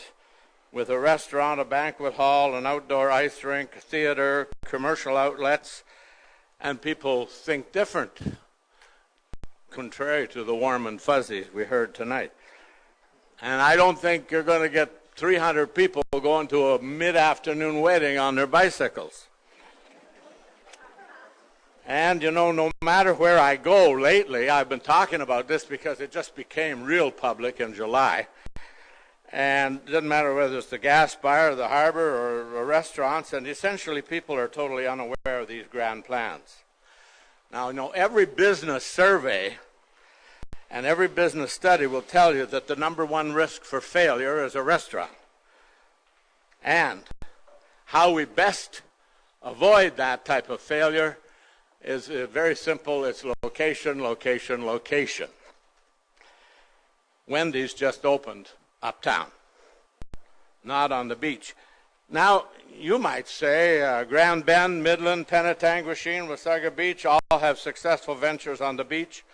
with a restaurant, a banquet hall, an outdoor ice rink, a theater, commercial outlets, and people think different, contrary to the warm and fuzzy we heard tonight. And I don't think you're going to get 300 people going to a mid-afternoon wedding on their bicycles. And, you know, no matter where I go lately, I've been talking about this because it just became real public in July. And it doesn't matter whether it's the gas bar or the harbor or restaurants, and essentially people are totally unaware of these grand plans. Now, you know, every business survey and every business study will tell you that the number one risk for failure is a restaurant. And how we best avoid that type of failure is very simple. It's location, location, location. Wendy's just opened uptown, not on the beach. Now, you might say Grand Bend, Midland, Penetanguishene, Wasaga Beach all have successful ventures on the beach,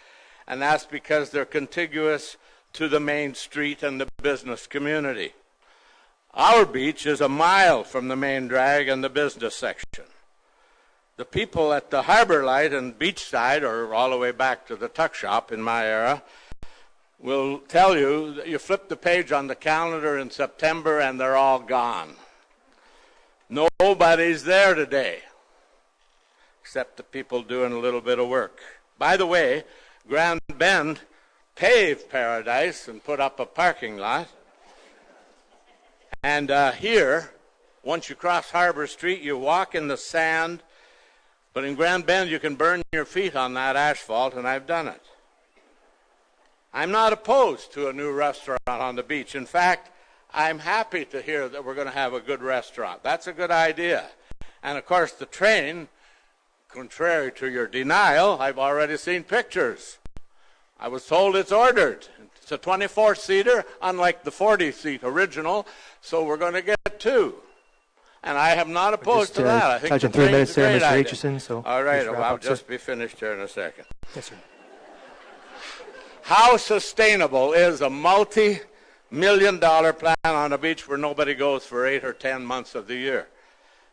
and that's because they're contiguous to the main street and the business community. Our beach is a mile from the main drag and the business section. The people at the Harbor Light and Beachside, or all the way back to the tuck shop in my era, will tell you that you flip the page on the calendar in September and they're all gone. Nobody's there today, except the people doing a little bit of work. By the way, Grand Bend paved Paradise and put up a parking lot. And here, once you cross Harbor Street, you walk in the sand. But in Grand Bend, you can burn your feet on that asphalt, and I've done it. I'm not opposed to a new restaurant on the beach. In fact, I'm happy to hear that we're going to have a good restaurant. That's a good idea. And, of course, the train, contrary to your denial, I've already seen pictures. I was told it's ordered. It's a 24-seater, unlike the 40-seat original, so we're going to get two. And I am not opposed to that. I think touching the 3 minutes there, train's a Mr. great Aitchison. So all right, wrap I'll up, just sir. be finished here in a second. Yes, sir. How sustainable is a multi-million-dollar plan on a beach where nobody goes for 8 or 10 months of the year?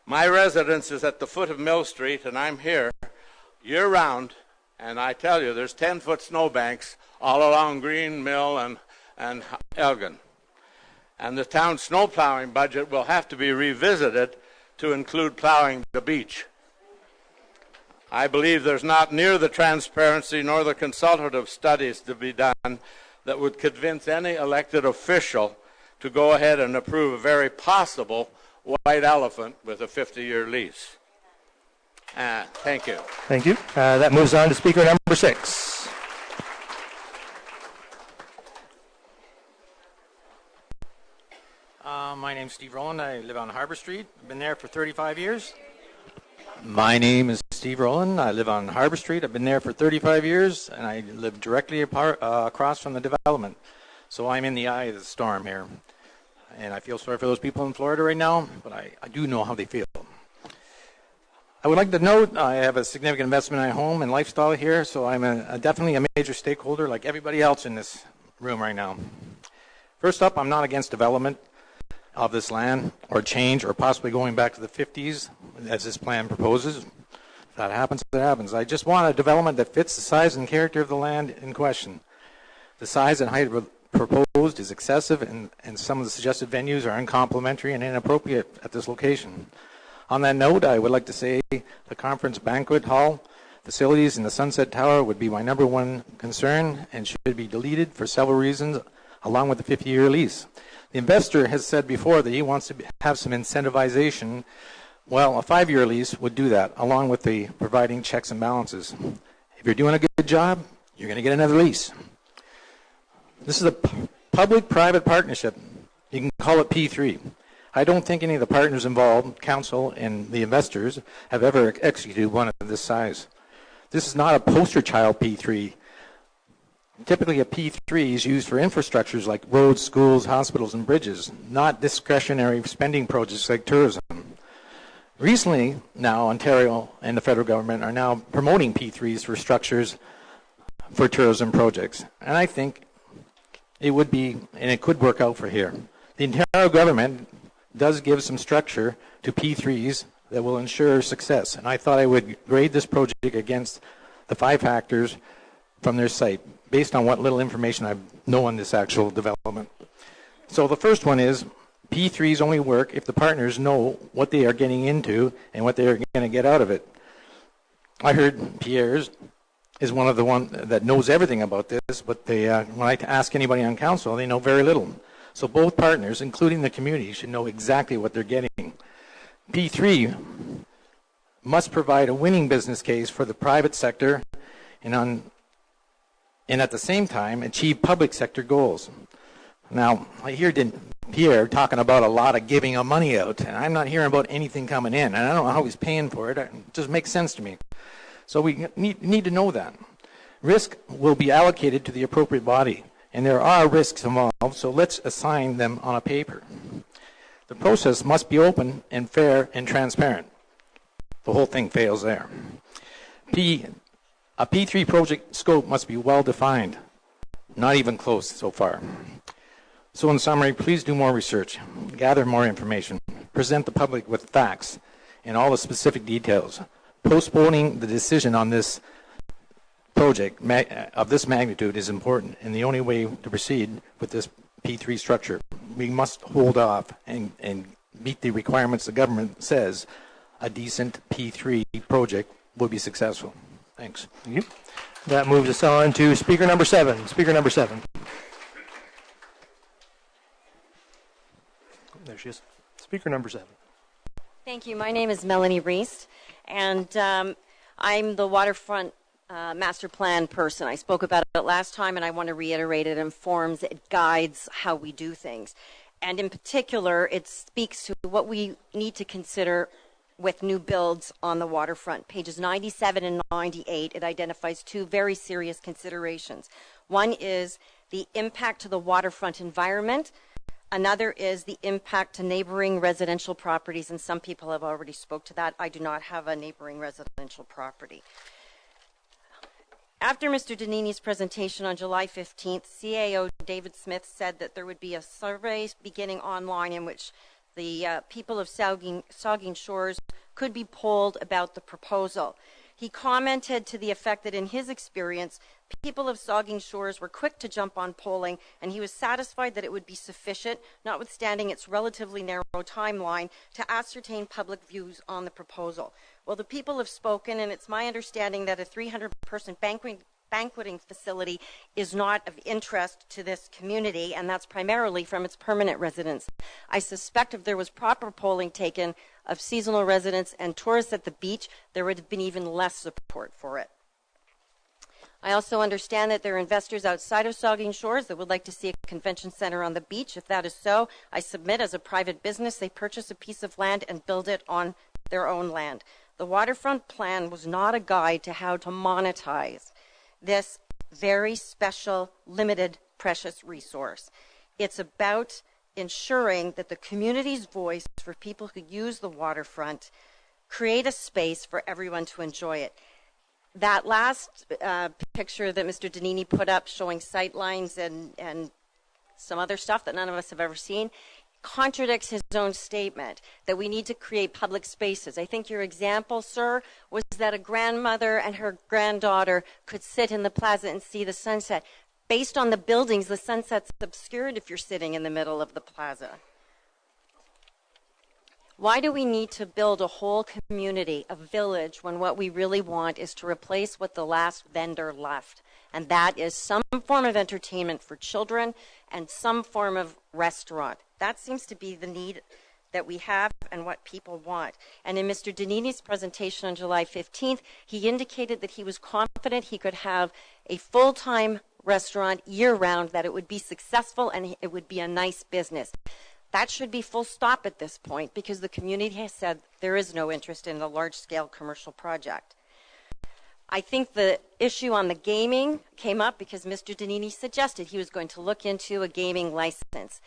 My residence is at the foot of Mill Street, and I'm here year-round, and I tell you, there's 10-foot snowbanks all along Green, Mill, and Elgin. And the town snow plowing budget will have to be revisited to include plowing the beach. I believe there's not near the transparency nor the consultative studies to be done that would convince any elected official to go ahead and approve a very possible white elephant with a 50-year lease. Thank you. Thank you. That moves on to speaker number 6. My name's Steve Rowland. I live on Harbor Street. I've been there for 35 years. My name is Steve Rowland. I live on Harbor Street. I've been there for 35 years, and I live directly across from the development. So I'm in the eye of the storm here. And I feel sorry for those people in Florida right now, but I do know how they feel. I would like to note I have a significant investment in my home and lifestyle here, so I'm definitely a major stakeholder like everybody else in this room right now. First up, I'm not against development of this land or change or possibly going back to the 50s as this plan proposes. If that happens, that happens. I just want a development that fits the size and character of the land in question. The size and height proposed is excessive, and some of the suggested venues are uncomplimentary and inappropriate at this location. On that note, I would like to say the conference banquet hall facilities in the Sunset Tower would be my number one concern and should be deleted for several reasons, along with the 50-year lease. The investor has said before that he wants to have some incentivization. Well, a 5-year lease would do that, along with the providing checks and balances. If you're doing a good job, you're going to get another lease. This is a public-private partnership. You can call it P3. I don't think any of the partners involved, council and the investors, have ever executed one of this size. This is not a poster child P3. Typically, a P3 is used for infrastructures like roads, schools, hospitals, and bridges, not discretionary spending projects like tourism. Recently, now, Ontario and the federal government are now promoting P3s for structures for tourism projects. And I think it would be, and it could work out for here. The Ontario government does give some structure to P3s that will ensure success. And I thought I would grade this project against the 5 factors from their site, based on what little information I know on this actual development. So the first one is P3s only work if the partners know what they are getting into and what they're going to get out of it. I heard Pierre's is one of the ones that knows everything about this, but they, when I ask anybody on council, they know very little. So both partners, including the community, should know exactly what they're getting. P3 must provide a winning business case for the private sector and at the same time achieve public sector goals. Now, I hear Pierre talking about a lot of giving of money out, and I'm not hearing about anything coming in, and I don't know how he's paying for it. It just makes sense to me. So we need to know that. Risk will be allocated to the appropriate body, and there are risks involved, so let's assign them on a paper. The process must be open and fair and transparent. The whole thing fails there. A P3 project scope must be well defined, not even close so far. So in summary, please do more research, gather more information, present the public with facts and all the specific details. Postponing the decision on this project of this magnitude is important, and the only way to proceed with this P3 structure, we must hold off and meet the requirements the government says a decent P3 project will be successful. Thanks. Thank you. That moves us on to speaker number 7. Speaker number 7. There she is. Speaker number 7. Thank you. My name is Melanie Reist, and I'm the Waterfront Master Plan person. I spoke about it last time, and I want to reiterate it informs, it guides how we do things. And in particular, it speaks to what we need to consider with new builds on the waterfront. Pages 97 and 98, it identifies 2 very serious considerations. One is the impact to the waterfront environment. Another is the impact to neighboring residential properties, and some people have already spoke to that. I do not have a neighboring residential property. After Mr. Danini's presentation on July 15th, CAO David Smith said that there would be a survey beginning online in which the people of Saugeen Shores could be polled about the proposal. He commented to the effect that in his experience, people of Saugeen Shores were quick to jump on polling, and he was satisfied that it would be sufficient, notwithstanding its relatively narrow timeline, to ascertain public views on the proposal. Well, the people have spoken, and it's my understanding that a 300-person banqueting facility is not of interest to this community, and that's primarily from its permanent residents. I suspect if there was proper polling taken of seasonal residents and tourists at the beach, there would have been even less support for it. I also understand that there are investors outside of Saugeen Shores that would like to see a convention center on the beach. If that is so, I submit as a private business, they purchase a piece of land and build it on their own land. The waterfront plan was not a guide to how to monetize this very special, limited, precious resource. It's about ensuring that the community's voice for people who use the waterfront create a space for everyone to enjoy it. That last picture that Mr. Danini put up showing sight lines and some other stuff that none of us have ever seen contradicts his own statement that we need to create public spaces. I think your example, sir, was that a grandmother and her granddaughter could sit in the plaza and see the sunset. Based on the buildings, the sunset's obscured if you're sitting in the middle of the plaza. Why do we need to build a whole community, a village, when what we really want is to replace what the last vendor left? And that is some form of entertainment for children and some form of restaurant. That seems to be the need that we have and what people want. And in Mr. Danini's presentation on July 15th, he indicated that he was confident he could have a full-time restaurant year-round, that it would be successful and it would be a nice business. That should be full stop at this point, because the community has said there is no interest in a large-scale commercial project. I think the issue on the gaming came up because Mr. Danini suggested he was going to look into a gaming license.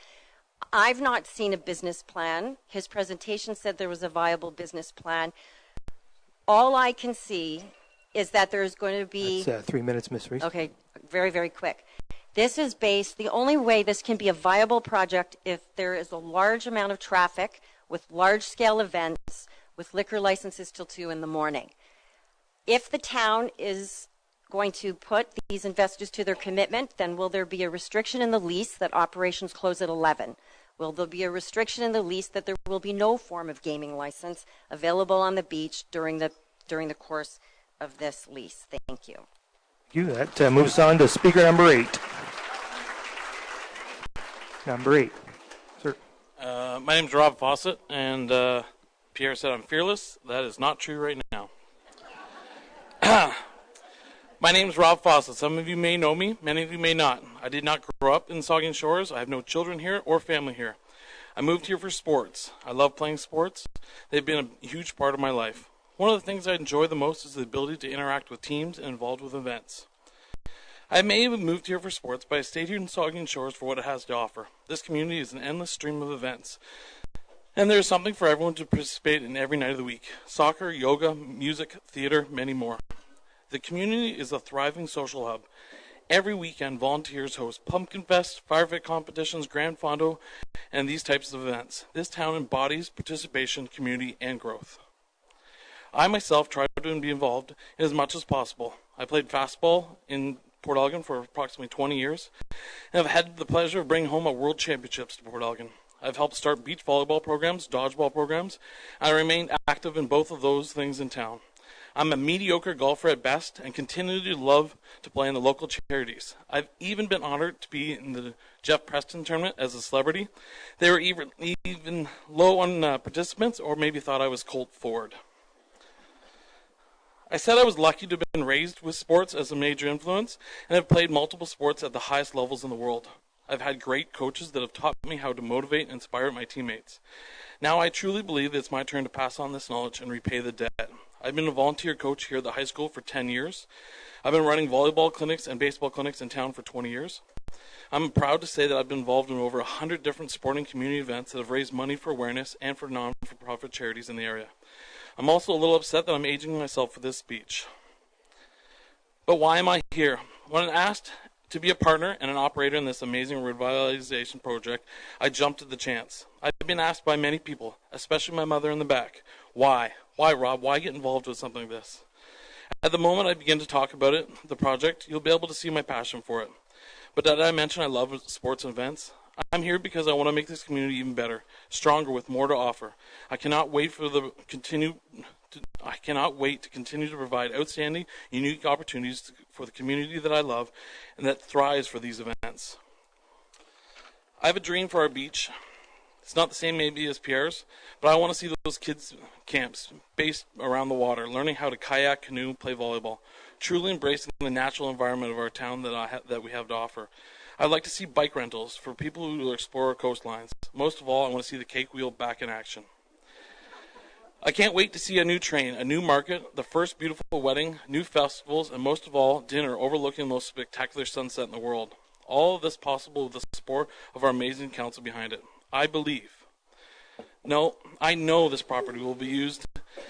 I've not seen a business plan. His presentation said there was a viable business plan. All I can see is that there's going to be... That's 3 minutes, Ms. Reese. Okay, very, very quick. This is based, the only way this can be a viable project if there is a large amount of traffic with large-scale events with liquor licenses till 2 in the morning. If the town is going to put these investors to their commitment, then will there be a restriction in the lease that operations close at 11? Will there be a restriction in the lease that there will be no form of gaming license available on the beach during the course of this lease? Thank you. Thank you. That moves on to speaker number 8. Number 8. Sir. My name's Rob Fawcett, and Pierre said I'm fearless. That is not true right now. My name's Rob Fawcett. Some of you may know me, many of you may not. I did not grow up in Saugeen Shores. I have no children here or family here. I moved here for sports. I love playing sports. They've been a huge part of my life. One of the things I enjoy the most is the ability to interact with teams and involved with events. I may have moved here for sports, but I stayed here in Saugeen Shores for what it has to offer. This community is an endless stream of events. And there is something for everyone to participate in every night of the week. Soccer, yoga, music, theater, many more. The community is a thriving social hub. Every weekend, volunteers host Pumpkin Fest, Firefight competitions, Grand Fondo, and these types of events. This town embodies participation, community, and growth. I myself try to be involved as much as possible. I played fastball in Port Elgin for approximately 20 years, and I've had the pleasure of bringing home a World Championships to Port Elgin. I've helped start beach volleyball programs, dodgeball programs, and I remain active in both of those things in town. I'm a mediocre golfer at best and continue to love to play in the local charities. I've even been honored to be in the Jeff Preston tournament as a celebrity. They were even low on participants, or maybe thought I was Colt Ford. I said I was lucky to have been raised with sports as a major influence and have played multiple sports at the highest levels in the world. I've had great coaches that have taught me how to motivate and inspire my teammates. Now I truly believe that it's my turn to pass on this knowledge and repay the debt. I've been a volunteer coach here at the high school for 10 years. I've been running volleyball clinics and baseball clinics in town for 20 years. I'm proud to say that I've been involved in over 100 different sporting community events that have raised money for awareness and for non-for-profit charities in the area. I'm also a little upset that I'm aging myself for this speech. But why am I here? When asked to be a partner and an operator in this amazing revitalization project, I jumped at the chance. I've been asked by many people, especially my mother in the back, why? Why, Rob? Why get involved with something like this? At the moment I begin to talk about it, the project, you'll be able to see my passion for it. But did I mention I love sports and events? I'm here because I want to make this community even better, stronger, with more to offer. I cannot wait to continue to provide outstanding, unique opportunities for the community that I love and that thrives for these events. I have a dream for our beach. It's not the same maybe as Pierre's, but I want to see those kids' camps based around the water, learning how to kayak, canoe, play volleyball, truly embracing the natural environment of our town that we have to offer. I'd like to see bike rentals for people who explore our coastlines. Most of all, I want to see the cake wheel back in action. I can't wait to see a new train, a new market, the first beautiful wedding, new festivals, and most of all, dinner overlooking the most spectacular sunset in the world. All of this possible with the support of our amazing council behind it. I know this property will be used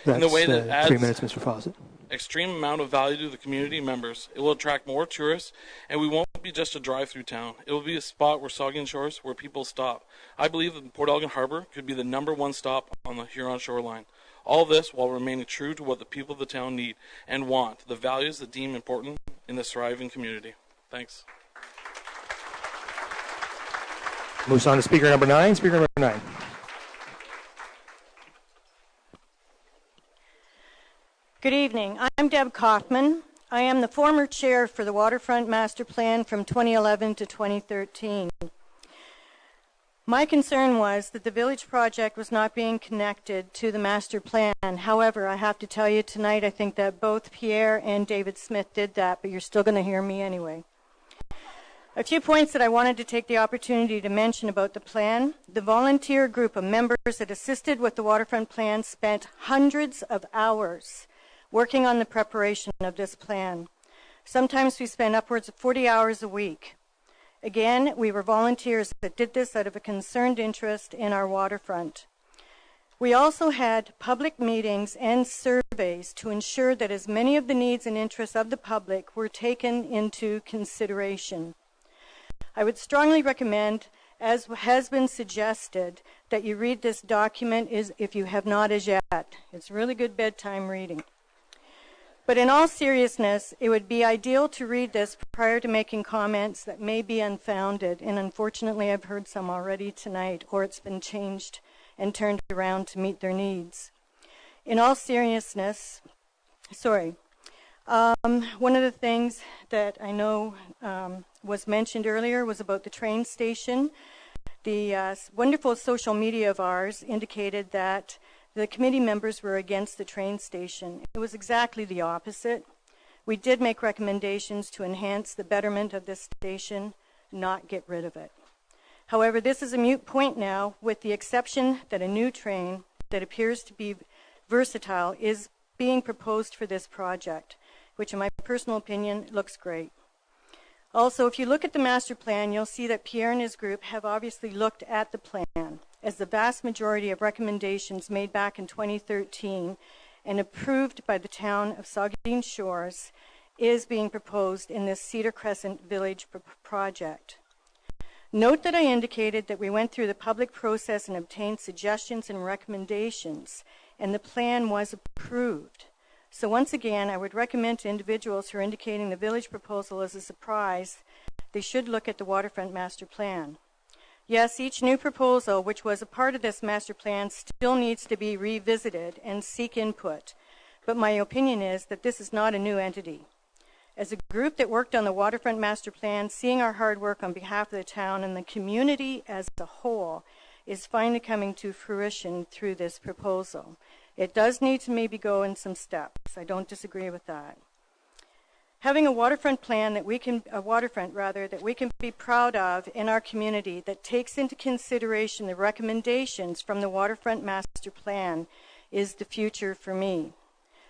in the way that adds 3 minutes, Mr. Fawcett. Extreme amount of value to the community members. It will attract more tourists, and we won't be just a drive-through town. It will be a spot where Saugeen Shores, where people stop. I believe that Port Elgin Harbor could be the #1 stop on the Huron shoreline. All this while remaining true to what the people of the town need and want, the values that deem important in this thriving community. Thanks. Moves on to speaker number 9. Speaker number 9. Good evening. I'm Deb Kaufman. I am the former chair for the Waterfront Master Plan from 2011 to 2013. My concern was that the village project was not being connected to the master plan. However, I have to tell you tonight, I think that both Pierre and David Smith did that, but you're still going to hear me anyway. A few points that I wanted to take the opportunity to mention about the plan. The volunteer group of members that assisted with the waterfront plan spent hundreds of hours working on the preparation of this plan. Sometimes we spend upwards of 40 hours a week. Again, we were volunteers that did this out of a concerned interest in our waterfront. We also had public meetings and surveys to ensure that as many of the needs and interests of the public were taken into consideration. I would strongly recommend, as has been suggested, that you read this document if you have not as yet. It's really good bedtime reading. But in all seriousness, it would be ideal to read this prior to making comments that may be unfounded, and unfortunately I've heard some already tonight, or it's been changed and turned around to meet their needs. In all seriousness, one of the things that I know was mentioned earlier was about the train station. The wonderful social media of ours indicated that the committee members were against the train station. It was exactly the opposite. We did make recommendations to enhance the betterment of this station, not get rid of it. However, this is a moot point now, with the exception that a new train that appears to be versatile is being proposed for this project, which in my personal opinion looks great. Also, if you look at the master plan, you'll see that Pierre and his group have obviously looked at the plan, as the vast majority of recommendations made back in 2013 and approved by the town of Saugeen Shores is being proposed in this Cedar Crescent Village project. Note that I indicated that we went through the public process and obtained suggestions and recommendations, and the plan was approved. So once again, I would recommend to individuals who are indicating the village proposal as a surprise, they should look at the waterfront master plan. Yes, each new proposal, which was a part of this master plan, still needs to be revisited and seek input. But my opinion is that this is not a new entity. As a group that worked on the waterfront master plan, seeing our hard work on behalf of the town and the community as a whole is finally coming to fruition through this proposal. It does need to maybe go in some steps. I don't disagree with that. Having a waterfront plan that we can, that we can be proud of in our community that takes into consideration the recommendations from the waterfront master plan is the future for me.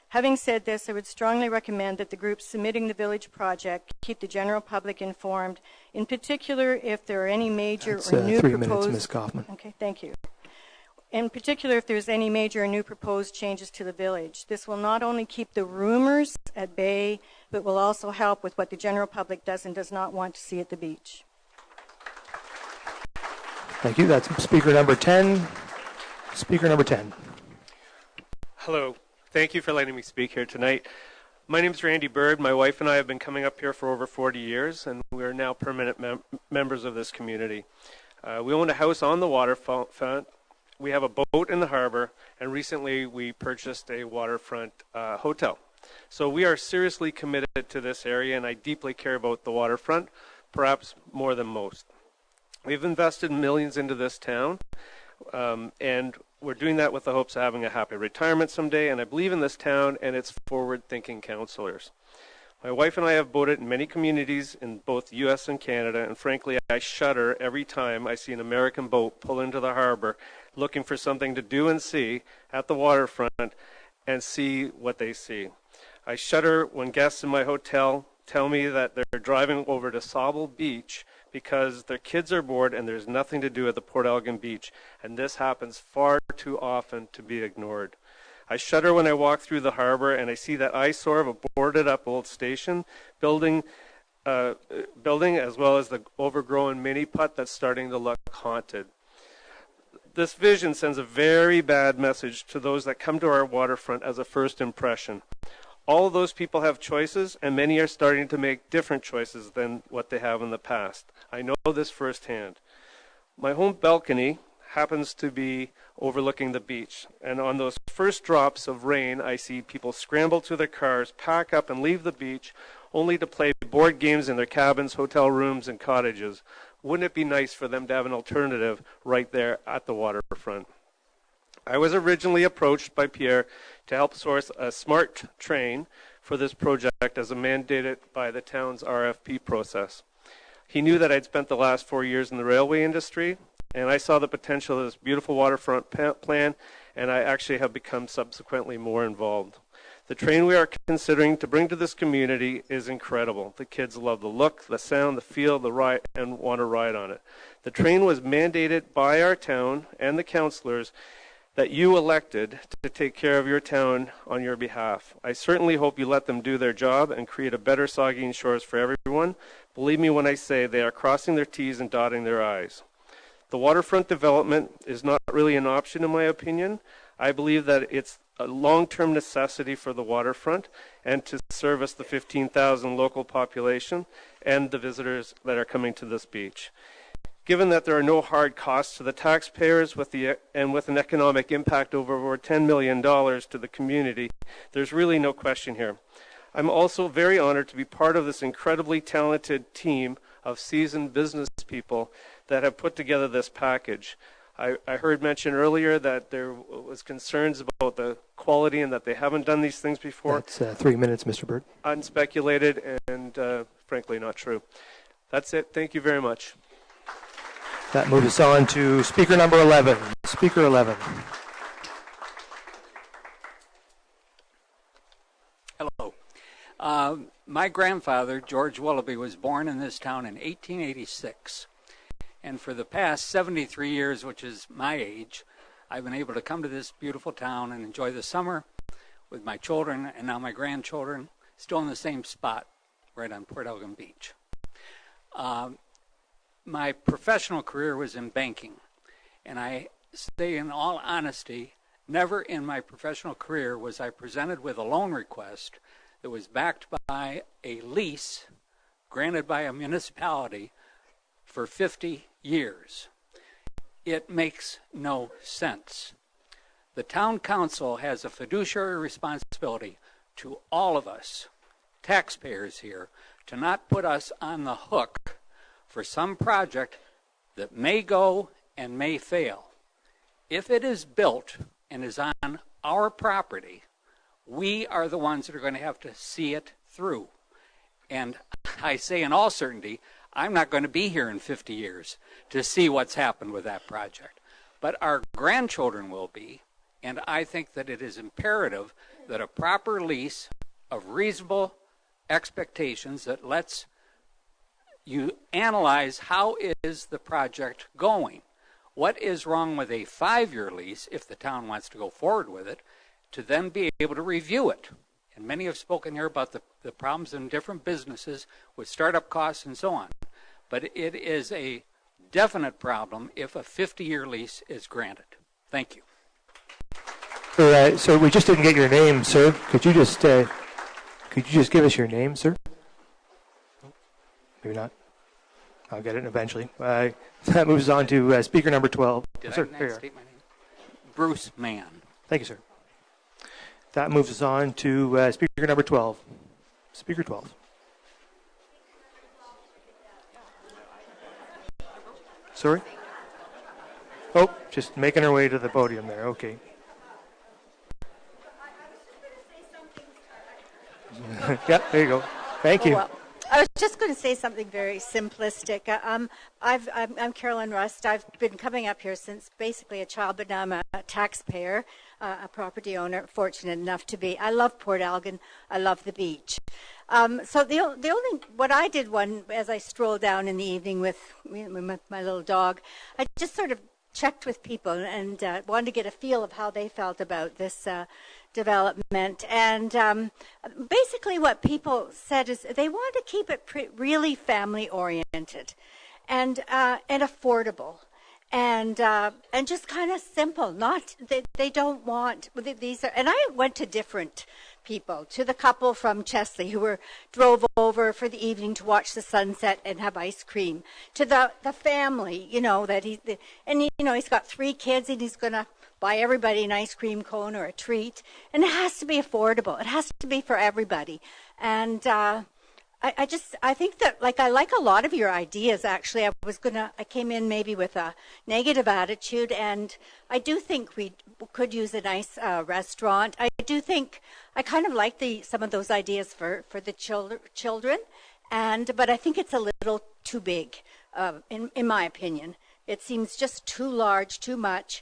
Having said this, I would strongly recommend that the group submitting the village project keep the general public informed, in particular if there are any major or new 3 proposed... minutes, Ms. Kaufman. Okay, thank you. In particular, if there's any major or new proposed changes to the village. This will not only keep the rumors at bay, but will also help with what the general public does and does not want to see at the beach. Thank you. That's speaker number 10. Speaker number 10. Hello. Thank you for letting me speak here tonight. My name is Randy Bird. My wife and I have been coming up here for over 40 years, and we are now permanent members of this community. We own a house on the waterfront. We have a boat in the harbor, and recently we purchased a waterfront hotel. So we are seriously committed to this area, and I deeply care about the waterfront, perhaps more than most. We've invested millions into this town, and we're doing that with the hopes of having a happy retirement someday, and I believe in this town and its forward-thinking councillors. My wife and I have boated in many communities in both the U.S. and Canada, and frankly, I shudder every time I see an American boat pull into the harbor looking for something to do and see at the waterfront and see what they see. I shudder when guests in my hotel tell me that they're driving over to Sauble Beach because their kids are bored and there's nothing to do at the Port Elgin beach, and this happens far too often to be ignored. I shudder when I walk through the harbor and I see that eyesore of a boarded-up old station building as well as the overgrown mini-putt that's starting to look haunted. This vision sends a very bad message to those that come to our waterfront as a first impression. All of those people have choices, and many are starting to make different choices than what they have in the past. I know this firsthand. My home balcony happens to be overlooking the beach, and on those first drops of rain, I see people scramble to their cars, pack up, and leave the beach, only to play board games in their cabins, hotel rooms, and cottages. Wouldn't it be nice for them to have an alternative right there at the waterfront? I was originally approached by Pierre to help source a smart train for this project as mandated by the town's RFP process. He knew that I'd spent the last 4 years in the railway industry, and I saw the potential of this beautiful waterfront plan, and I actually have become subsequently more involved. The train we are considering to bring to this community is incredible. The kids love the look, the sound, the feel, the ride, and want to ride on it. The train was mandated by our town and the councillors that you elected to take care of your town on your behalf. I certainly hope you let them do their job and create a better Saugeen Shores for everyone. Believe me when I say they are crossing their T's and dotting their I's. The waterfront development is not really an option in my opinion. I believe that it's a long-term necessity for the waterfront and to service the 15,000 local population and the visitors that are coming to this beach. Given that there are no hard costs to the taxpayers with an economic impact of over $10 million to the community, there's really no question here. I'm also very honored to be part of this incredibly talented team of seasoned business people that have put together this package. I heard mentioned earlier that there was concerns about the quality and that they haven't done these things before. That's 3 minutes, Mr. Bird. Unspeculated and frankly not true. That's it. Thank you very much. That moves us on to speaker number 11. Speaker 11. Hello. My grandfather, George Willoughby, was born in this town in 1886. And for the past 73 years, which is my age, I've been able to come to this beautiful town and enjoy the summer with my children and now my grandchildren, still in the same spot right on Port Elgin Beach. My professional career was in banking, and I say in all honesty, never in my professional career was I presented with a loan request that was backed by a lease granted by a municipality for 50 years. It makes no sense. The town council has a fiduciary responsibility to all of us, taxpayers here, to not put us on the hook for some project that may go and may fail. If it is built and is on our property, we are the ones that are going to have to see it through. And I say in all certainty, I'm not going to be here in 50 years to see what's happened with that project. But our grandchildren will be, and I think that it is imperative that a proper lease of reasonable expectations that lets you analyze how is the project going. What is wrong with a 5-year lease, if the town wants to go forward with it, to then be able to review it. And many have spoken here about the problems in different businesses with startup costs and so on. But it is a definite problem if a 50-year lease is granted. Thank you. So we just didn't get your name, sir. Could you just give us your name, sir? Maybe not. I'll get it eventually. That moves on to speaker number 12. Did sir, I not state my name? Bruce Mann. Thank you, sir. That moves us on to speaker number 12. Speaker 12. Sorry? Oh, just making her way to the podium there. Okay. Yeah, there you go. Thank you. Well, I was just going to say something very simplistic. I'm Carolyn Rust. I've been coming up here since basically a child, but now I'm a taxpayer, a property owner, fortunate enough to be. I love Port Elgin. I love the beach. So the only what I did as I strolled down in the evening with my little dog, I just sort of checked with people and wanted to get a feel of how they felt about this development. And basically what people said is they want to keep it really family oriented and affordable and just kind of simple. Not they don't want these are, and I went to different people, to the couple from Chesley who drove over for the evening to watch the sunset and have ice cream, to the family, that he's got 3 kids and he's going to buy everybody an ice cream cone or a treat, and it has to be affordable. It has to be for everybody. And I think that, I like a lot of your ideas, actually. I came in maybe with a negative attitude, and I do think we could use a nice restaurant. I do think, I kind of like some of those ideas for the children, but I think it's a little too big, in my opinion. It seems just too large, too much.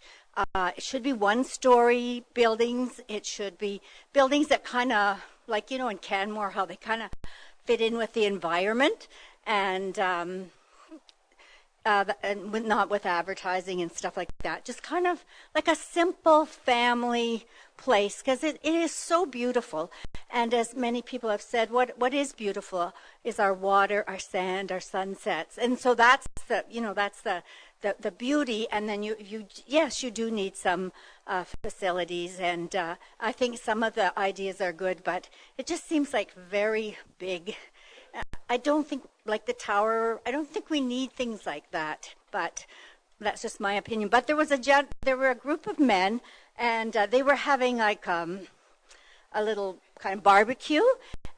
It should be one-story buildings. It should be buildings that kind of, like, you know, in Canmore, how they kind of fit in with the environment, and not with advertising and stuff like that. Just kind of like a simple family place, because it is so beautiful. And as many people have said, what is beautiful is our water, our sand, our sunsets. And so that's the beauty. And then you do need some facilities. And I think some of the ideas are good, but it just seems like very big. I don't think, like the tower, I don't think we need things like that, but that's just my opinion. But there were a group of men, and they were having like a little kind of barbecue,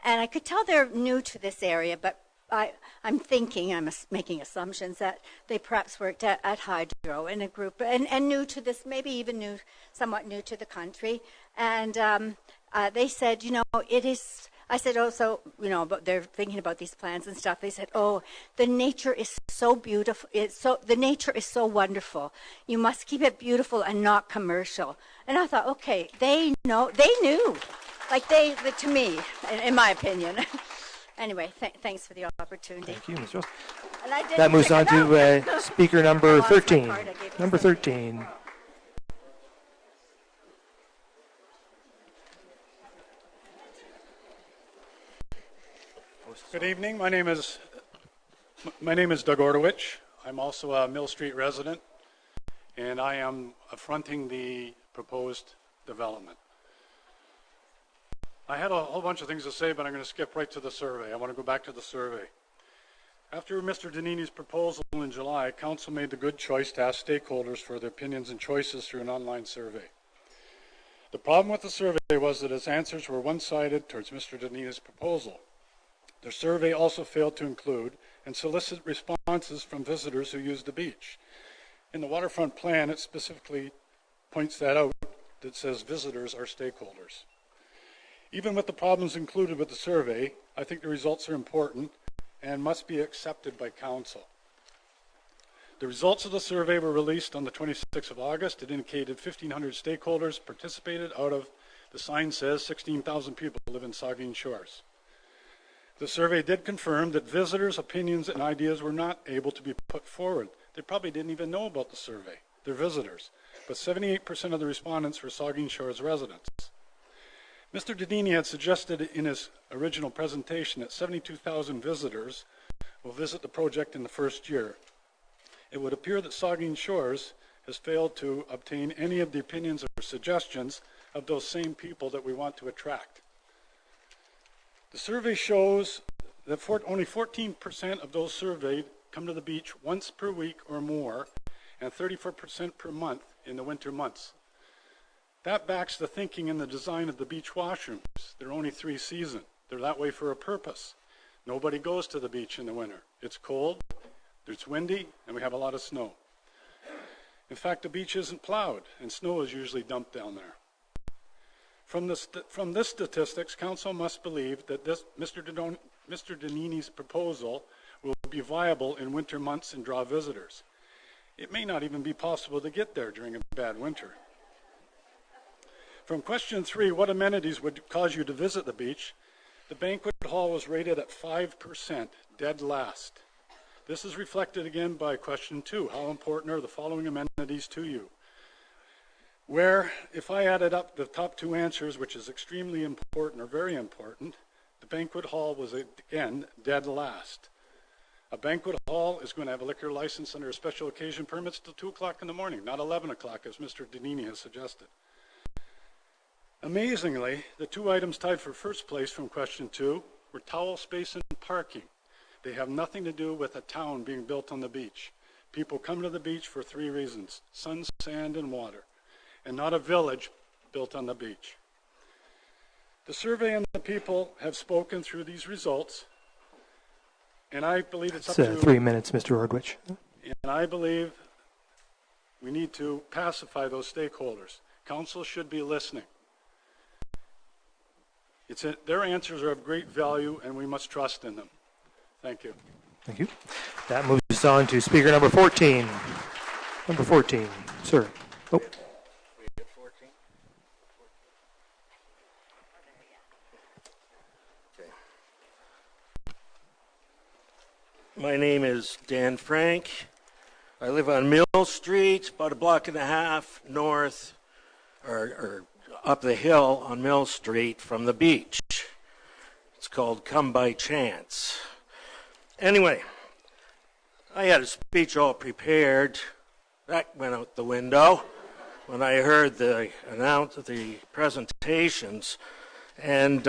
and I could tell they're new to this area, but I'm making assumptions that they perhaps worked at Hydro in a group, and new to this, maybe even somewhat new to the country, and they said, you know, it is. I said, oh, so, you know, but they're thinking about these plans and stuff. They said, oh, the nature is so beautiful. The nature is so wonderful. You must keep it beautiful and not commercial. And I thought, okay, they knew, like to me, in my opinion. Anyway, thanks for the opportunity. Thank you, Ms. Rose. That moves on to speaker number 13. Number 13. Good evening. My name is Doug Ordowich. I'm also a Mill Street resident, and I am fronting the proposed development. I had a whole bunch of things to say, but I'm going to skip right to the survey. I want to go back to the survey. After Mr. Danini's proposal in July, Council made the good choice to ask stakeholders for their opinions and choices through an online survey. The problem with the survey was that its answers were one-sided towards Mr. Danini's proposal. The survey also failed to include and solicit responses from visitors who use the beach. In the waterfront plan, it specifically points that out, that says visitors are stakeholders. Even with the problems included with the survey, I think the results are important and must be accepted by Council. The results of the survey were released on the 26th of August. It indicated 1,500 stakeholders participated out of, the sign says, 16,000 people live in Saugeen Shores. The survey did confirm that visitors' opinions and ideas were not able to be put forward. They probably didn't even know about the survey. They're visitors. But 78% of the respondents were Saugeen Shores residents. Mr. Danini had suggested in his original presentation that 72,000 visitors will visit the project in the first year. It would appear that Saugeen Shores has failed to obtain any of the opinions or suggestions of those same people that we want to attract. The survey shows that only 14% of those surveyed come to the beach once per week or more, and 34% per month in the winter months. That backs the thinking in the design of the beach washrooms. They're only 3 season. They're that way for a purpose. Nobody goes to the beach in the winter. It's cold, it's windy, and we have a lot of snow. In fact, the beach isn't plowed, and snow is usually dumped down there. From this statistics, Council must believe that Mr. Danini's proposal will be viable in winter months and draw visitors. It may not even be possible to get there during a bad winter. From question 3, what amenities would cause you to visit the beach? The banquet hall was rated at 5%, dead last. This is reflected again by question 2. How important are the following amenities to you? Where, if I added up the top 2 answers, which is extremely important or very important, the banquet hall was, again, dead last. A banquet hall is going to have a liquor license under a special occasion permits till 2 o'clock in the morning, not 11 o'clock, as Mr. Danini has suggested. Amazingly, the 2 items tied for first place from question 2 were towel space and parking. They have nothing to do with a town being built on the beach. People come to the beach for 3 reasons: sun, sand, and water, and not a village built on the beach. The survey and the people have spoken through these results, and I believe it's up to 3 minutes, Mr. Ordwich. And I believe we need to pacify those stakeholders. Council should be listening. Their answers are of great value, and we must trust in them. Thank you. Thank you. That moves on to speaker number 14. Number 14, sir. Oh. My name is Dan Frank. I live on Mill Street, about a block and a half north, or up the hill on Mill Street from the beach. It's called Come By Chance. Anyway, I had a speech all prepared. That went out the window when I heard the presentations. And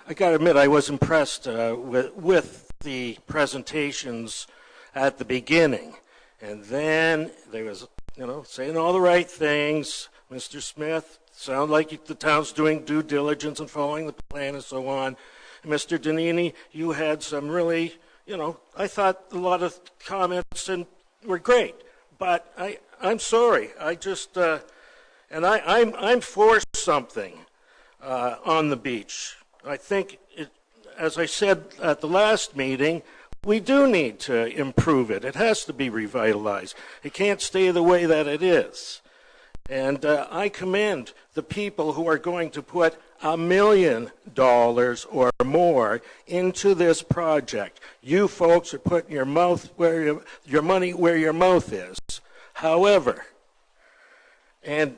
I got to admit, I was impressed with the presentations at the beginning. And then there was, saying all the right things. Mr. Smith, sound like the town's doing due diligence and following the plan and so on. And Mr. Danini, you had some really, I thought a lot of comments were great. But I'm sorry. I'm for something on the beach. I think, as I said at the last meeting, we do need to improve it. It has to be revitalized. It can't stay the way that it is. And I commend the people who are going to put $1 million or more into this project. You folks are putting your money where your mouth is. However, and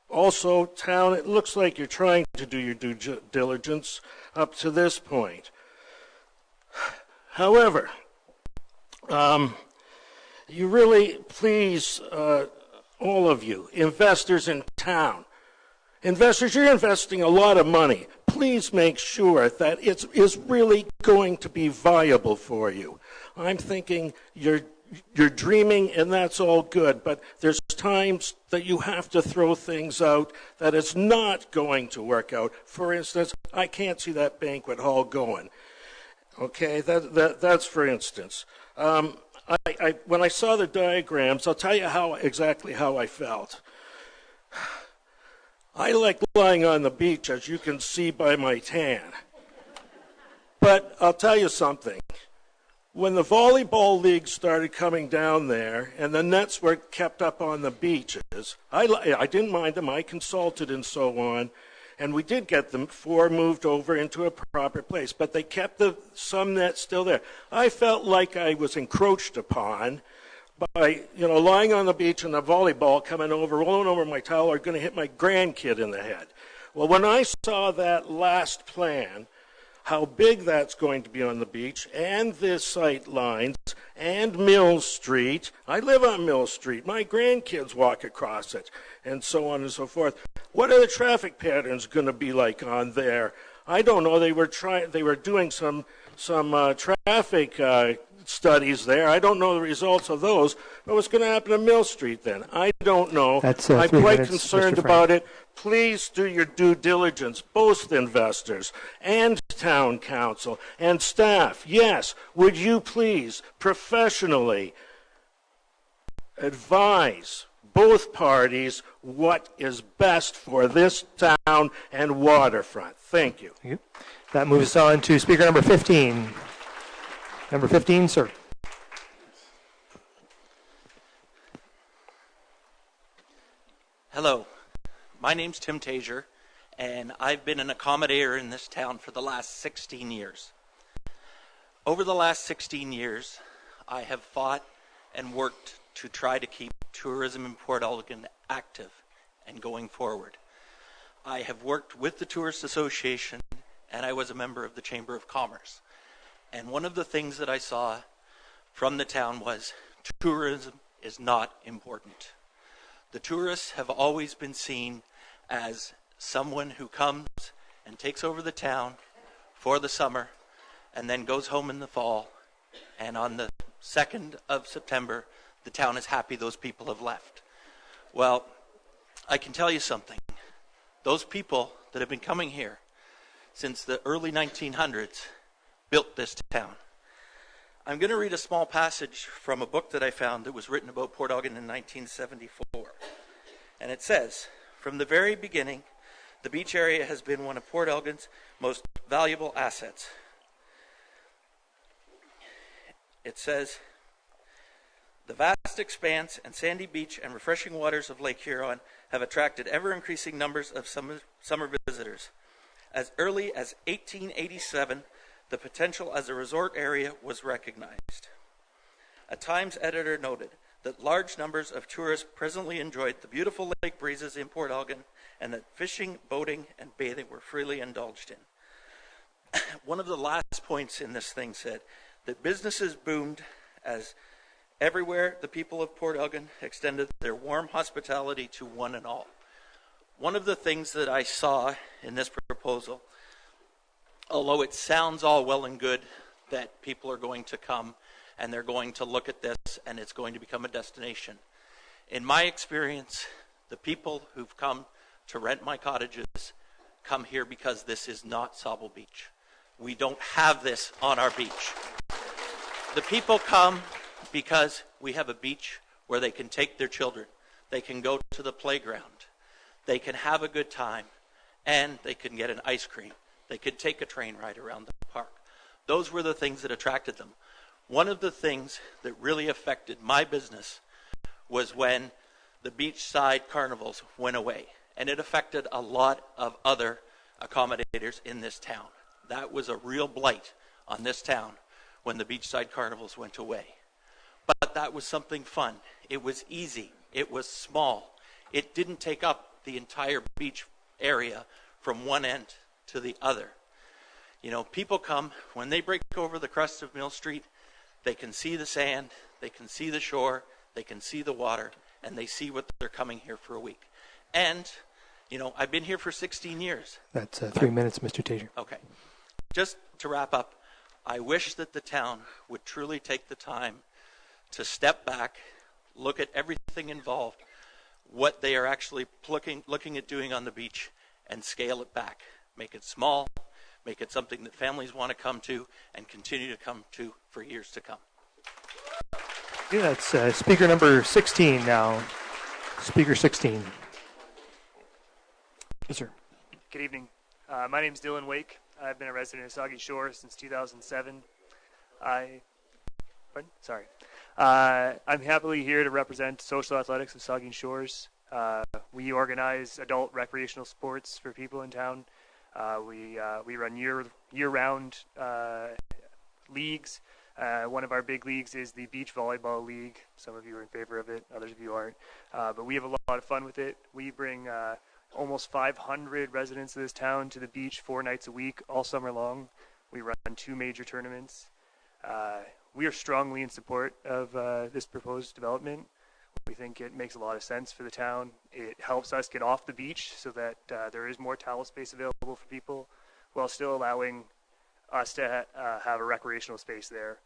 also, town, it looks like you're trying to do your due diligence up to this point. However, you really, please, all of you, investors in town, investors, you're investing a lot of money. Please make sure that it is really going to be viable for you. I'm thinking you're dreaming, and that's all good, but there's times that you have to throw things out that it's not going to work out. For instance, I can't see that banquet hall going. Okay, that's for instance. When I saw the diagrams, I'll tell you exactly how I felt. I like lying on the beach, as you can see by my tan. But I'll tell you something. When the volleyball league started coming down there and the nets were kept up on the beaches, I didn't mind them. I consulted and so on. And we did get them 4 moved over into a proper place. But they kept some nets still there. I felt like I was encroached upon by, lying on the beach and the volleyball coming over, rolling over my towel, or going to hit my grandkid in the head. Well, when I saw that last plan, how big that's going to be on the beach, and the sight lines, and Mill Street. I live on Mill Street. My grandkids walk across it, and so on and so forth. What are the traffic patterns going to be like on there? I don't know. They were doing some traffic studies there. I don't know the results of those. But what's going to happen to Mill Street then? I don't know. I'm quite concerned about it. Please do your due diligence, both investors and town council and staff. Yes, would you please professionally advise both parties what is best for this town and waterfront? Thank you. Thank you. That moves us on to speaker number 15. Number 15, sir. Hello. My name's Tim Tasier, and I've been an accommodator in this town for the last 16 years. Over the last 16 years, I have fought and worked to try to keep tourism in Port Elgin active and going forward. I have worked with the Tourist Association, and I was a member of the Chamber of Commerce. And one of the things that I saw from the town was tourism is not important. The tourists have always been seen as someone who comes and takes over the town for the summer and then goes home in the fall. And on the 2nd of September, the town is happy those people have left. Well, I can tell you something. Those people that have been coming here since the early 1900s built this town. I'm going to read a small passage from a book that I found that was written about Port Elgin in 1974. And it says, "From the very beginning, the beach area has been one of Port Elgin's most valuable assets." It says, "The vast expanse and sandy beach and refreshing waters of Lake Huron have attracted ever-increasing numbers of summer visitors. As early as 1887, The potential as a resort area was recognized. A Times editor noted that large numbers of tourists presently enjoyed the beautiful lake breezes in Port Elgin and that fishing, boating, and bathing were freely indulged in. One of the last points in this thing said that businesses boomed as everywhere the people of Port Elgin extended their warm hospitality to one and all. One of the things that I saw in this proposal, although it sounds all well and good that people are going to come and they're going to look at this and it's going to become a destination. In my experience, the people who've come to rent my cottages come here because this is not Sauble Beach. We don't have this on our beach. The people come because we have a beach where they can take their children, they can go to the playground, they can have a good time, and they can get an ice cream. They could take a train ride around the park. Those were the things that attracted them. One of the things that really affected my business was when the beachside carnivals went away, and it affected a lot of other accommodators in this town. That was a real blight on this town when the beachside carnivals went away. But that was something fun. It was easy. It was small. It didn't take up the entire beach area from one end to the other. You know, people come, when they break over the crest of Mill Street, they can see the sand, they can see the shore, they can see the water, and they see what they're coming here for a week. And, you know, I've been here for 16 years. That's 3 minutes, Mr. Taser. Okay. Just to wrap up, I wish that the town would truly take the time to step back, look at everything involved, what they are actually looking at doing on the beach, and scale it back. Make it small, make it something that families want to come to and continue to come to for years to come. Yeah, that's speaker number 16 now. Speaker 16. Yes, sir. Good evening. My name is Dylan Wake. I've been a resident of Saugeen Shores since 2007. I'm happily here to represent social athletics of Saugeen Shores. We organize adult recreational sports for people in town. We run year-round leagues. One of our big leagues is the Beach Volleyball League. Some of you are in favor of it, others of you aren't. But we have a lot of fun with it. We bring almost 500 residents of this town to the beach 4 nights a week, all summer long. We run 2 major tournaments. We are strongly in support of this proposed development. We think it makes a lot of sense for the town. It helps us get off the beach so that there is more towel space available for people while still allowing us to have a recreational space there.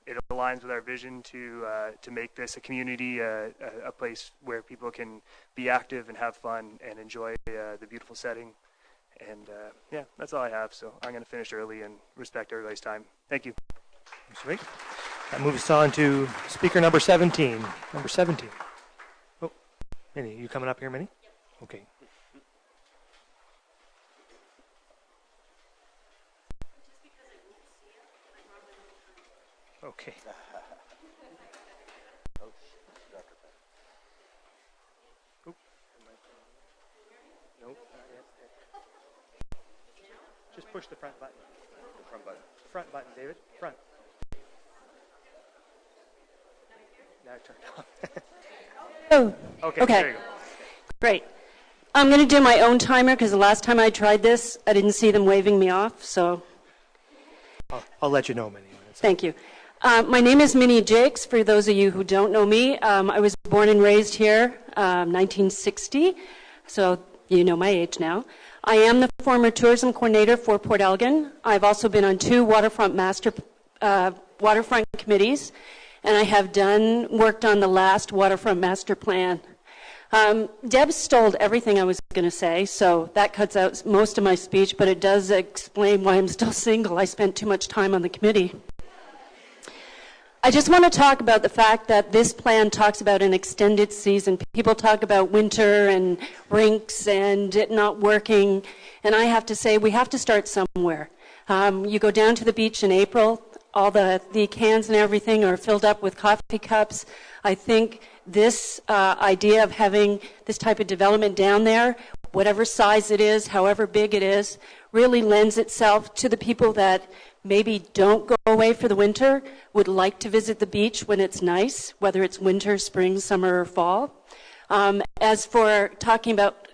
It aligns with our vision to make this a community, a place where people can be active and have fun and enjoy the beautiful setting. And yeah, that's all I have. So I'm going to finish early and respect everybody's time. Thank you. Sweet. That moves us on to speaker number 17. Number 17. Oh, Minnie, you coming up here, Minnie? Okay. Okay. Nope. Just push the front button. The front button. Front button, David. Front. Now turn it on. Oh, Okay. okay. There you go. Great. I'm going to do my own timer because the last time I tried this, I didn't see them waving me off, so I'll let you know, Minnie. thank you. My name is Minnie Jakes, for those of you who don't know me. I was born and raised here, 1960, so you know my age now. I am the former tourism coordinator for Port Elgin. I've also been on 2 waterfront committees, and I have worked on the last waterfront master plan. Deb stole everything I was going to say, so that cuts out most of my speech, but it does explain why I'm still single. I spent too much time on the committee. I just want to talk about the fact that this plan talks about an extended season. People talk about winter and rinks and it not working, and I have to say we have to start somewhere. You go down to the beach in April, all the cans and everything are filled up with coffee cups. I think this idea of having this type of development down there, whatever size it is, however big it is, really lends itself to the people that maybe don't go away for the winter, would like to visit the beach when it's nice, whether it's winter, spring, summer, or fall. As for talking about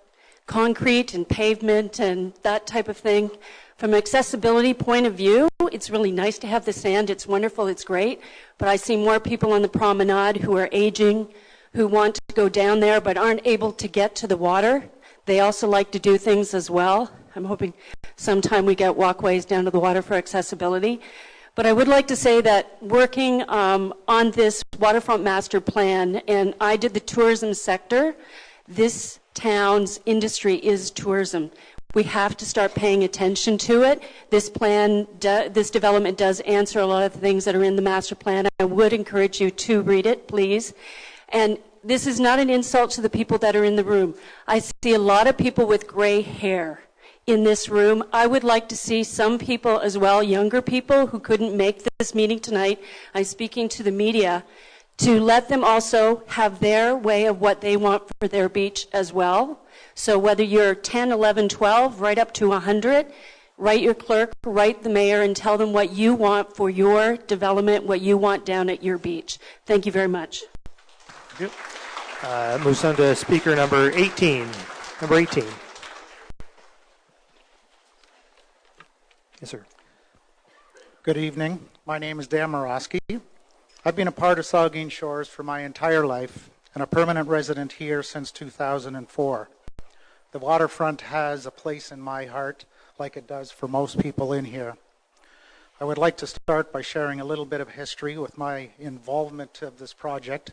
concrete and pavement and that type of thing, from an accessibility point of view, it's really nice to have the sand. It's wonderful. It's great. But I see more people on the promenade who are aging, who want to go down there but aren't able to get to the water. They also like to do things as well. I'm hoping sometime we get walkways down to the water for accessibility. But I would like to say that working on this waterfront master plan, and I did the tourism sector, this town's industry is tourism. We have to start paying attention to it. This plan, this development does answer a lot of the things that are in the master plan. I would encourage you to read it, please. And this is not an insult to the people that are in the room. I see a lot of people with gray hair in this room. I would like to see some people as well, younger people who couldn't make this meeting tonight. I'm speaking to the media, to let them also have their way of what they want for their beach as well. So whether you're 10, 11, 12, right up to 100, write your clerk, write the mayor, and tell them what you want for your development, what you want down at your beach. Thank you very much. Thank you. Moves on to speaker number 18. Number 18. Yes, sir. Good evening. My name is Dan Morosky. I've been a part of Saugeen Shores for my entire life and a permanent resident here since 2004. The waterfront has a place in my heart like it does for most people in here. I would like to start by sharing a little bit of history with my involvement of this project.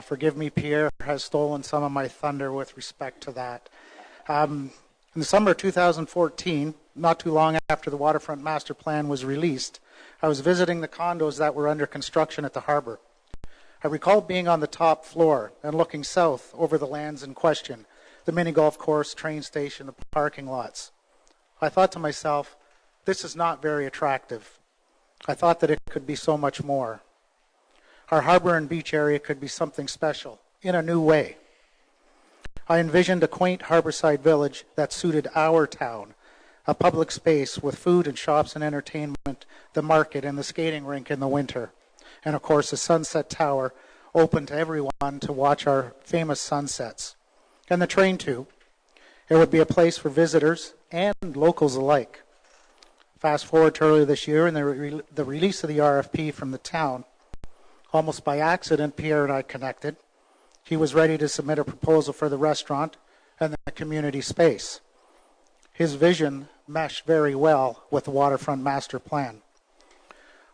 Forgive me, Pierre has stolen some of my thunder with respect to that. In the summer of 2014, not too long after the Waterfront Master Plan was released, I was visiting the condos that were under construction at the harbor. I recall being on the top floor and looking south over the lands in question, the mini golf course, train station, the parking lots. I thought to myself, this is not very attractive. I thought that it could be so much more. Our harbor and beach area could be something special in a new way. I envisioned a quaint harborside village that suited our town, a public space with food and shops and entertainment, the market and the skating rink in the winter, and of course a sunset tower open to everyone to watch our famous sunsets. And the train too. It would be a place for visitors and locals alike. Fast forward to earlier this year and the release of the RFP from the town. Almost by accident, Pierre and I connected. He was ready to submit a proposal for the restaurant and the community space. His vision meshed very well with the Waterfront Master Plan.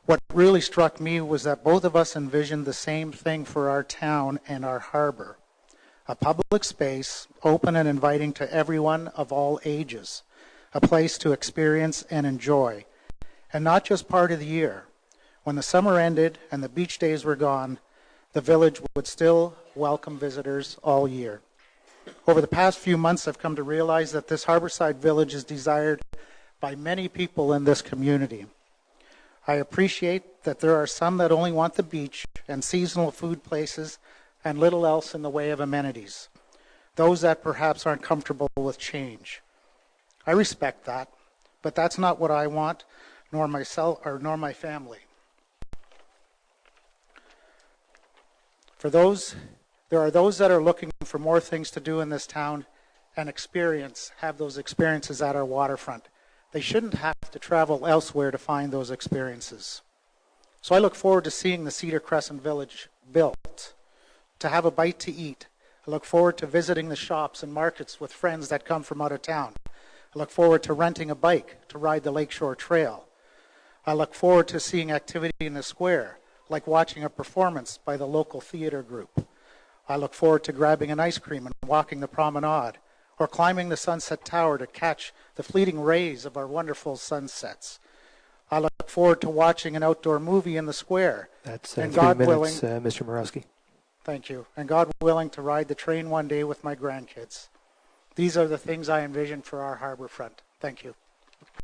What really struck me was that both of us envisioned the same thing for our town and our harbor. A public space, open and inviting to everyone of all ages. A place to experience and enjoy. And not just part of the year. When the summer ended and the beach days were gone, the village would still welcome visitors all year. Over the past few months, I've come to realize that this harborside village is desired by many people in this community. I appreciate that there are some that only want the beach and seasonal food places and little else in the way of amenities. Those that perhaps aren't comfortable with change. I respect that, but that's not what I want, nor myself or nor my family. There are those that are looking for more things to do in this town and have those experiences at our waterfront. They shouldn't have to travel elsewhere to find those experiences. So I look forward to seeing the Cedar Crescent Village built, to have a bite to eat. I look forward to visiting the shops and markets with friends that come from out of town. I look forward to renting a bike to ride the Lakeshore Trail. I look forward to seeing activity in the square, like watching a performance by the local theater group. I look forward to grabbing an ice cream and walking the promenade, or climbing the Sunset Tower to catch the fleeting rays of our wonderful sunsets. I look forward to watching an outdoor movie in the square. That's and 3 God minutes, willing, Mr. Morosky. Thank you. And God willing, to ride the train one day with my grandkids. These are the things I envision for our harbor front. Thank you.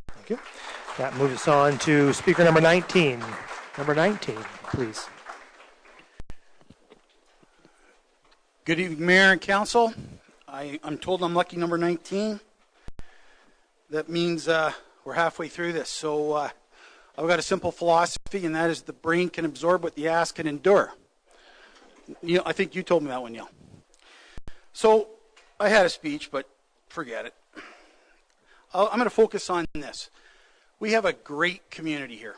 Thank you. That moves us on to speaker number 19. Number 19, please. Good evening, Mayor and Council. I'm told I'm lucky number 19. that means we're halfway through this. So I've got a simple philosophy, and that is the brain can absorb what the ass can endure. Neil, I think you told me that one, Neil. So I had a speech, but forget it. I'm going to focus on this. We have a great community here.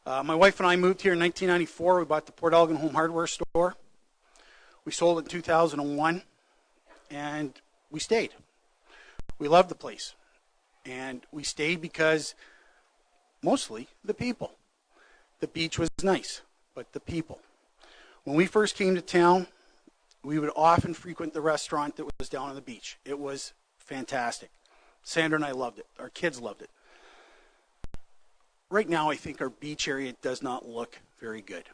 My wife and I moved here in 1994. We bought the Port Elgin Home Hardware store. We sold it in 2001, and we stayed. We loved the place. And we stayed because, mostly, the people. The beach was nice, but the people. When we first came to town, we would often frequent the restaurant that was down on the beach. It was fantastic. Sandra and I loved it. Our kids loved it. Right now, I think our beach area does not look very good.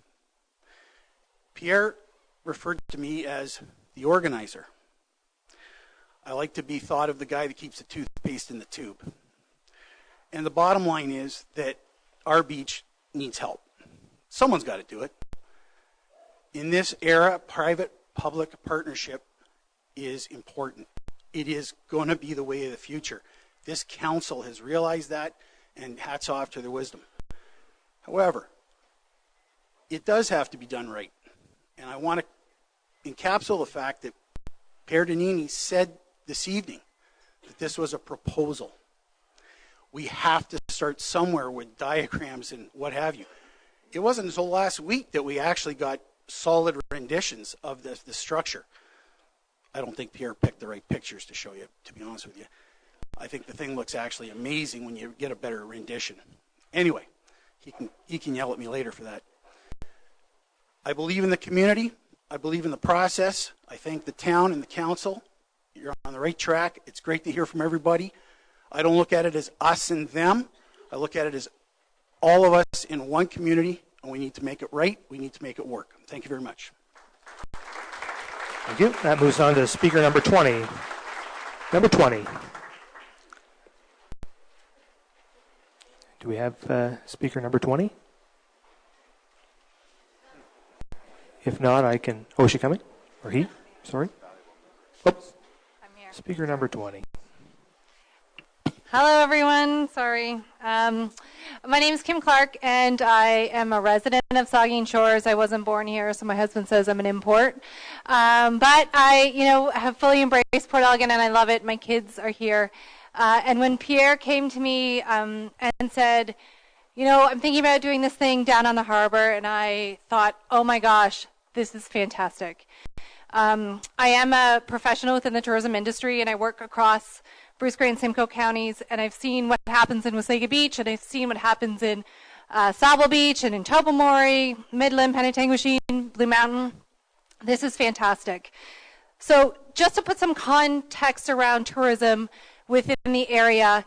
Pierre referred to me as the organizer. I like to be thought of the guy that keeps the toothpaste in the tube. And the bottom line is that our beach needs help. Someone's got to do it. In this era, private-public partnership is important. It is going to be the way of the future. This council has realized that, and hats off to their wisdom. However, it does have to be done right. And I want to encapsulate the fact that Pierre Danini said this evening that this was a proposal. We have to start somewhere with diagrams and what have you. It wasn't until last week that we actually got solid renditions of the structure. I don't think Pierre picked the right pictures to show you, to be honest with you. I think the thing looks actually amazing when you get a better rendition. Anyway, he can yell at me later for that. I believe in the community. I believe in the process. I thank the town and the council. You're on the right track. It's great to hear from everybody. I don't look at it as us and them. I look at it as all of us in one community, and we need to make it right. We need to make it work. Thank you very much. Thank you. That moves on to speaker number 20. Number 20. Do we have speaker number 20? If not, I can... Oh, is she coming? Or he? Sorry. Oh. I'm here. Speaker number 20. Hello, everyone. Sorry. My name is Kim Clark, and I am a resident of Saugeen Shores. I wasn't born here, so my husband says I'm an import. But I, have fully embraced Port Elgin, and I love it. My kids are here. And when Pierre came to me and said, I'm thinking about doing this thing down on the harbor, and I thought, oh my gosh, this is fantastic. I am a professional within the tourism industry, and I work across Bruce Grey and Simcoe counties, and I've seen what happens in Wasaga Beach, and I've seen what happens in Sable Beach, and in Tobermory, Midland, Penetanguishene, Blue Mountain. This is fantastic. So just to put some context around tourism within the area,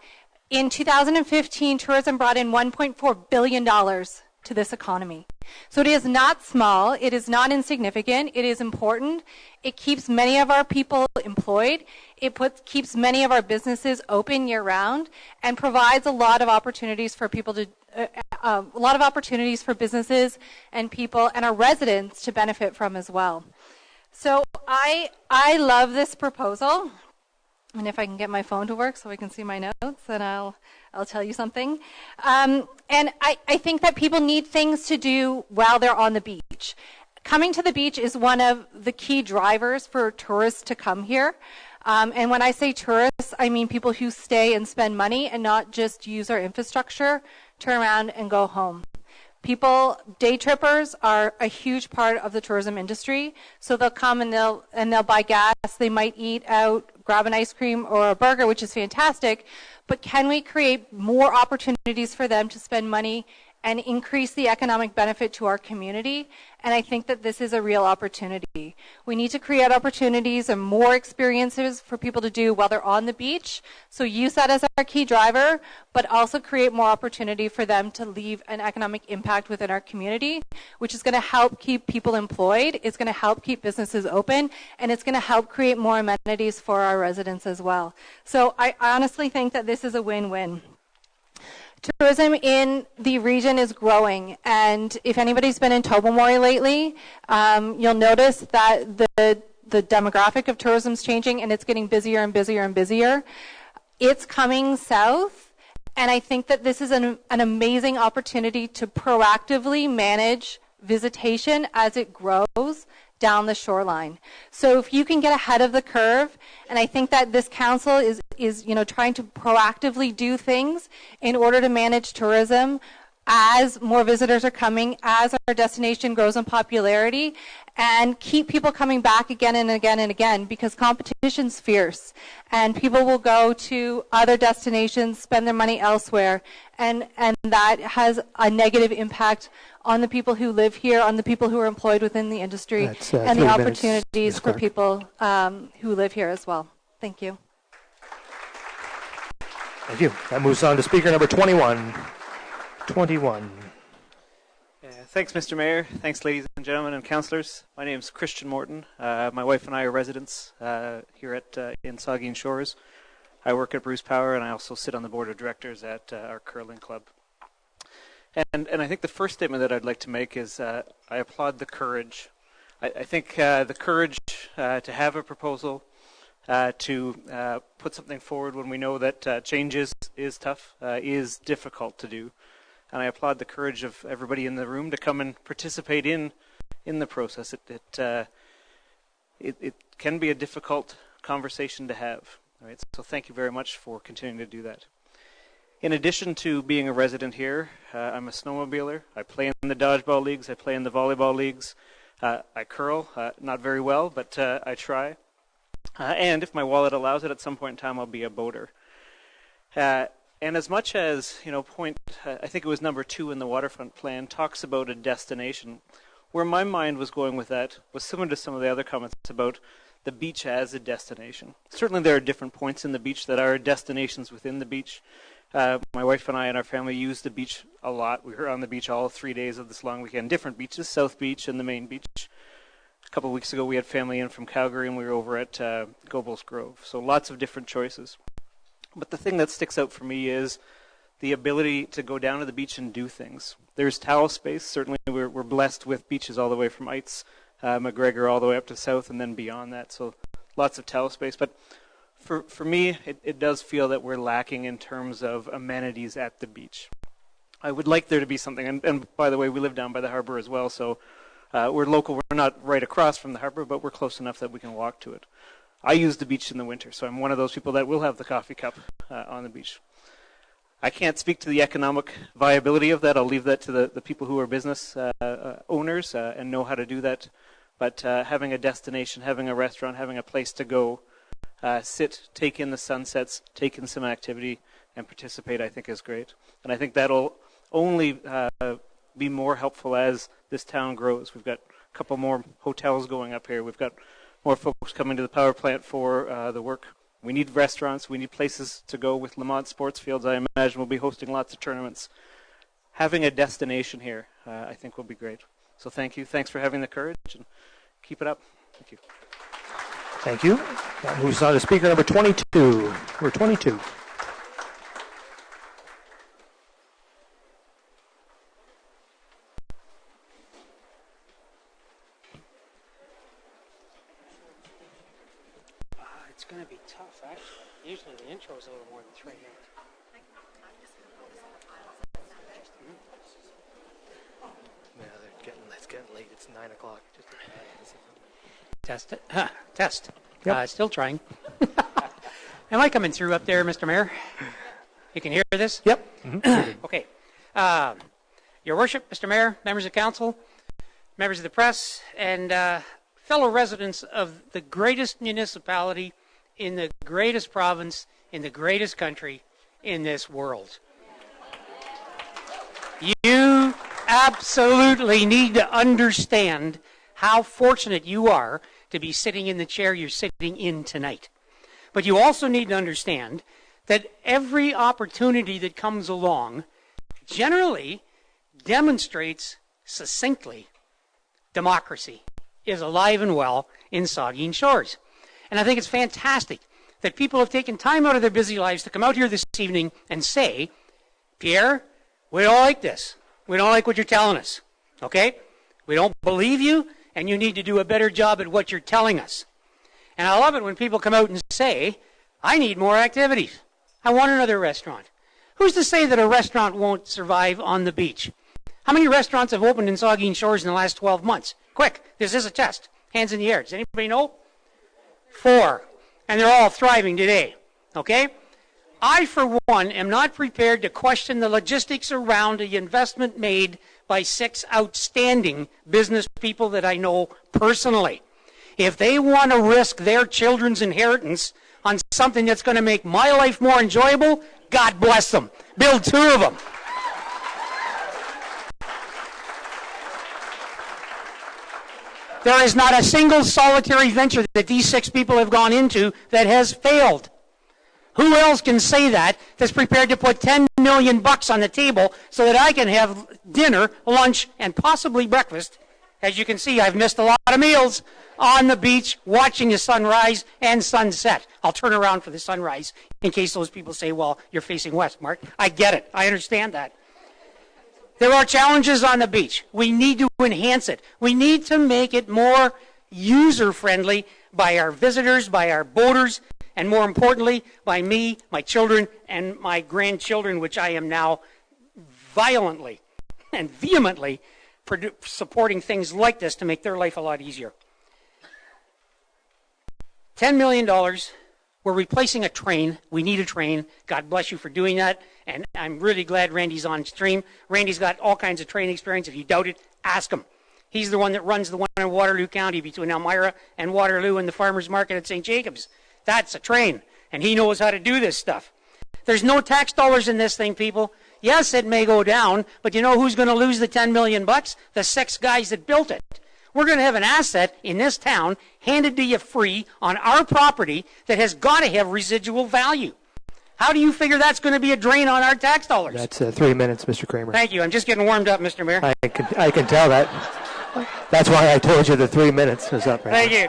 in 2015, tourism brought in $1.4 billion to this economy. So it is not small, it is not insignificant, it is important. It keeps many of our people employed, it keeps many of our businesses open year-round, and provides a lot of opportunities for people to, a lot of opportunities for businesses and people and our residents to benefit from as well. So I love this proposal. And if I can get my phone to work so I can see my notes, then I'll tell you something. And I think that people need things to do while they're on the beach. Coming to the beach is one of the key drivers for tourists to come here. And when I say tourists, I mean people who stay and spend money and not just use our infrastructure, turn around and go home. People, day trippers are a huge part of the tourism industry. So they'll come and they'll buy gas. They might eat out, grab an ice cream or a burger, which is fantastic. But can we create more opportunities for them to spend money and increase the economic benefit to our community? And I think that this is a real opportunity. We need to create opportunities and more experiences for people to do while they're on the beach. So use that as our key driver, but also create more opportunity for them to leave an economic impact within our community, which is going to help keep people employed, it's going to help keep businesses open, and it's going to help create more amenities for our residents as well. So I honestly think that this is a win-win. Tourism in the region is growing, and if anybody's been in Tobermory lately, you'll notice that the demographic of tourism is changing, and it's getting busier and busier and busier. it's coming south, and I think that this is an amazing opportunity to proactively manage visitation as it grows down the shoreline. So if you can get ahead of the curve, and I think that this council is trying to proactively do things in order to manage tourism as more visitors are coming, as our destination grows in popularity, and keep people coming back again and again and again, because competition's fierce and people will go to other destinations, spend their money elsewhere, and that has a negative impact on the people who live here, on the people who are employed within the industry, and the opportunities for people who live here as well. Thank you. Thank you. That moves on to speaker number 21. 21. Thanks, Mr. Mayor. Thanks, ladies and gentlemen and councillors. My name is Christian Morton. My wife and I are residents here in Saugeen Shores. I work at Bruce Power, and I also sit on the board of directors at our curling club. And I think the first statement that I'd like to make is I applaud the courage. I think the courage to have a proposal, to put something forward when we know that change is tough, is difficult to do. And I applaud the courage of everybody in the room to come and participate in the process. It can be a difficult conversation to have. Right? So thank you very much for continuing to do that. In addition to being a resident here, I'm a snowmobiler. I play in the dodgeball leagues. I play in the volleyball leagues. I curl, not very well, but I try. And if my wallet allows it, at some point in time, I'll be a boater. And as much as, I think it was number 2 in the Waterfront Plan, talks about a destination, where my mind was going with that was similar to some of the other comments about the beach as a destination. Certainly there are different points in the beach that are destinations within the beach. My wife and I and our family use the beach a lot. We were on the beach all 3 days of this long weekend. Different beaches, South Beach and the main beach. A couple of weeks ago we had family in from Calgary and we were over at Gobles Grove. So lots of different choices. But the thing that sticks out for me is the ability to go down to the beach and do things. There's towel space. Certainly we're blessed with beaches all the way from Eitz, McGregor, all the way up to south and then beyond that. So lots of towel space. But for me, it does feel that we're lacking in terms of amenities at the beach. I would like there to be something. And by the way, we live down by the harbor as well. So we're local. We're not right across from the harbor, but we're close enough that we can walk to it. I use the beach in the winter, so I'm one of those people that will have the coffee cup on the beach. I can't speak to the economic viability of that. I'll leave that to the people who are business owners and know how to do that. But having a destination, having a restaurant, having a place to go, sit, take in the sunsets, take in some activity, and participate, I think is great. And I think that'll only be more helpful as this town grows. We've got a couple more hotels going up here. We've got more folks coming to the power plant for the work. We need restaurants. We need places to go with Lamont Sports Fields. I imagine we'll be hosting lots of tournaments. Having a destination here, I think, will be great. So thank you. Thanks for having the courage, and keep it up. Thank you. Thank you. That moves on to speaker number 22. We're 22. It's going to be tough, actually. Usually the intro is a little more than 3 minutes. Yeah, it's getting late. It's 9 o'clock. Test it. Test. Yep. Still trying. Am I coming through up there, Mr. Mayor? You can hear this? Yep. Mm-hmm. Okay. Your Worship, Mr. Mayor, members of council, members of the press, and fellow residents of the greatest municipality in the greatest province in the greatest country in this world. You absolutely need to understand how fortunate you are to be sitting in the chair you're sitting in tonight. But you also need to understand that every opportunity that comes along generally demonstrates succinctly democracy is alive and well in Saugeen Shores. And I think it's fantastic that people have taken time out of their busy lives to come out here this evening and say, Pierre, we don't like this. We don't like what you're telling us. Okay? We don't believe you, and you need to do a better job at what you're telling us. And I love it when people come out and say, I need more activities. I want another restaurant. Who's to say that a restaurant won't survive on the beach? How many restaurants have opened in Saugeen Shores in the last 12 months? Quick, this is a test. Hands in the air. Does anybody know? 4. And they're all thriving today. Okay? I, for one, am not prepared to question the logistics around the investment made by 6 outstanding business people that I know personally. If they want to risk their children's inheritance on something that's going to make my life more enjoyable, God bless them. Build 2 of them. There is not a single solitary venture that these 6 people have gone into that has failed. Who else can say that that's prepared to put $10 million on the table so that I can have dinner, lunch, and possibly breakfast? As you can see, I've missed a lot of meals on the beach watching the sunrise and sunset. I'll turn around for the sunrise in case those people say, well, you're facing west, Mark. I get it. I understand that. There are challenges on the beach. We need to enhance it. We need to make it more user-friendly by our visitors, by our boaters, and more importantly, by me, my children, and my grandchildren, which I am now violently and vehemently supporting things like this to make their life a lot easier. $10 million. We're replacing a train. We need a train. God bless you for doing that. And I'm really glad Randy's on stream. Randy's got all kinds of train experience. If you doubt it, ask him. He's the one that runs the one in Waterloo County between Elmira and Waterloo and the farmers market at St. Jacobs. That's a train. And he knows how to do this stuff. There's no tax dollars in this thing, people. Yes, it may go down, but you know who's going to lose the $10 million? The 6 guys that built it. We're going to have an asset in this town handed to you free on our property that has got to have residual value. How do you figure that's going to be a drain on our tax dollars? That's 3 minutes, Mr. Kramer. Thank you. I'm just getting warmed up, Mr. Mayor. I can tell that. That's why I told you the 3 minutes was up. Thank you.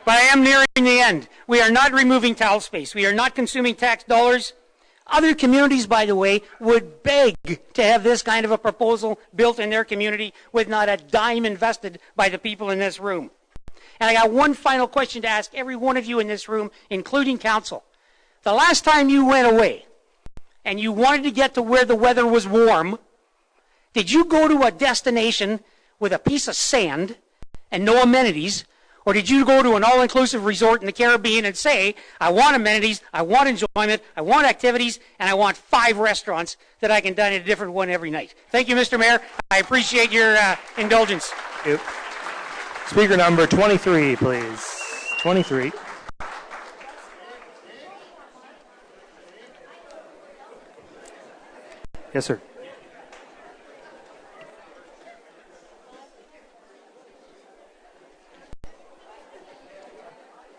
But I am nearing the end. We are not removing towel space. We are not consuming tax dollars. Other communities, by the way, would beg to have this kind of a proposal built in their community with not a dime invested by the people in this room. And I got one final question to ask every one of you in this room, including council. The last time you went away and you wanted to get to where the weather was warm, did you go to a destination with a piece of sand and no amenities, or did you go to an all-inclusive resort in the Caribbean and say, I want amenities, I want enjoyment, I want activities, and I want 5 restaurants that I can dine at a different one every night? Thank you, Mr. Mayor. I appreciate your indulgence. Thank you. Speaker number 23, please. 23. Yes, sir.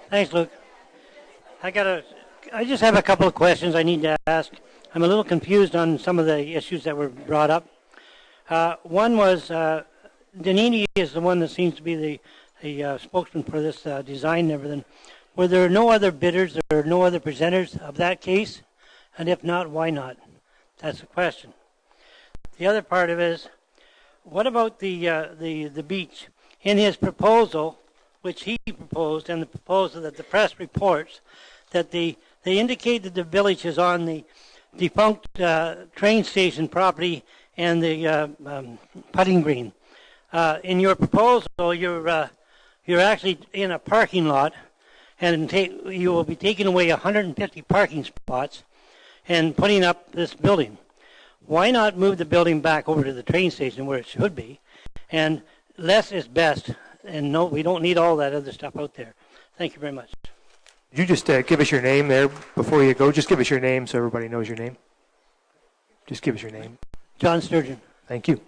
Thanks, Luke. I just have a couple of questions I need to ask. I'm a little confused on some of the issues that were brought up. One was Danini is the one that seems to be the spokesman for this design and everything. Were there no other bidders or no other presenters of that case? And if not, why not? That's the question. The other part of it is, what about the beach? In his proposal, which he proposed, and the proposal that the press reports, that they indicate that the village is on the defunct train station property and the putting green. In your proposal, you're actually in a parking lot, and you will be taking away 150 parking spots and putting up this building. Why not move the building back over to the train station where it should be? And less is best. And no, we don't need all that other stuff out there. Thank you very much. Could you just give us your name there before you go? Just give us your name so everybody knows your name. Just give us your name. John Sturgeon. Thank you.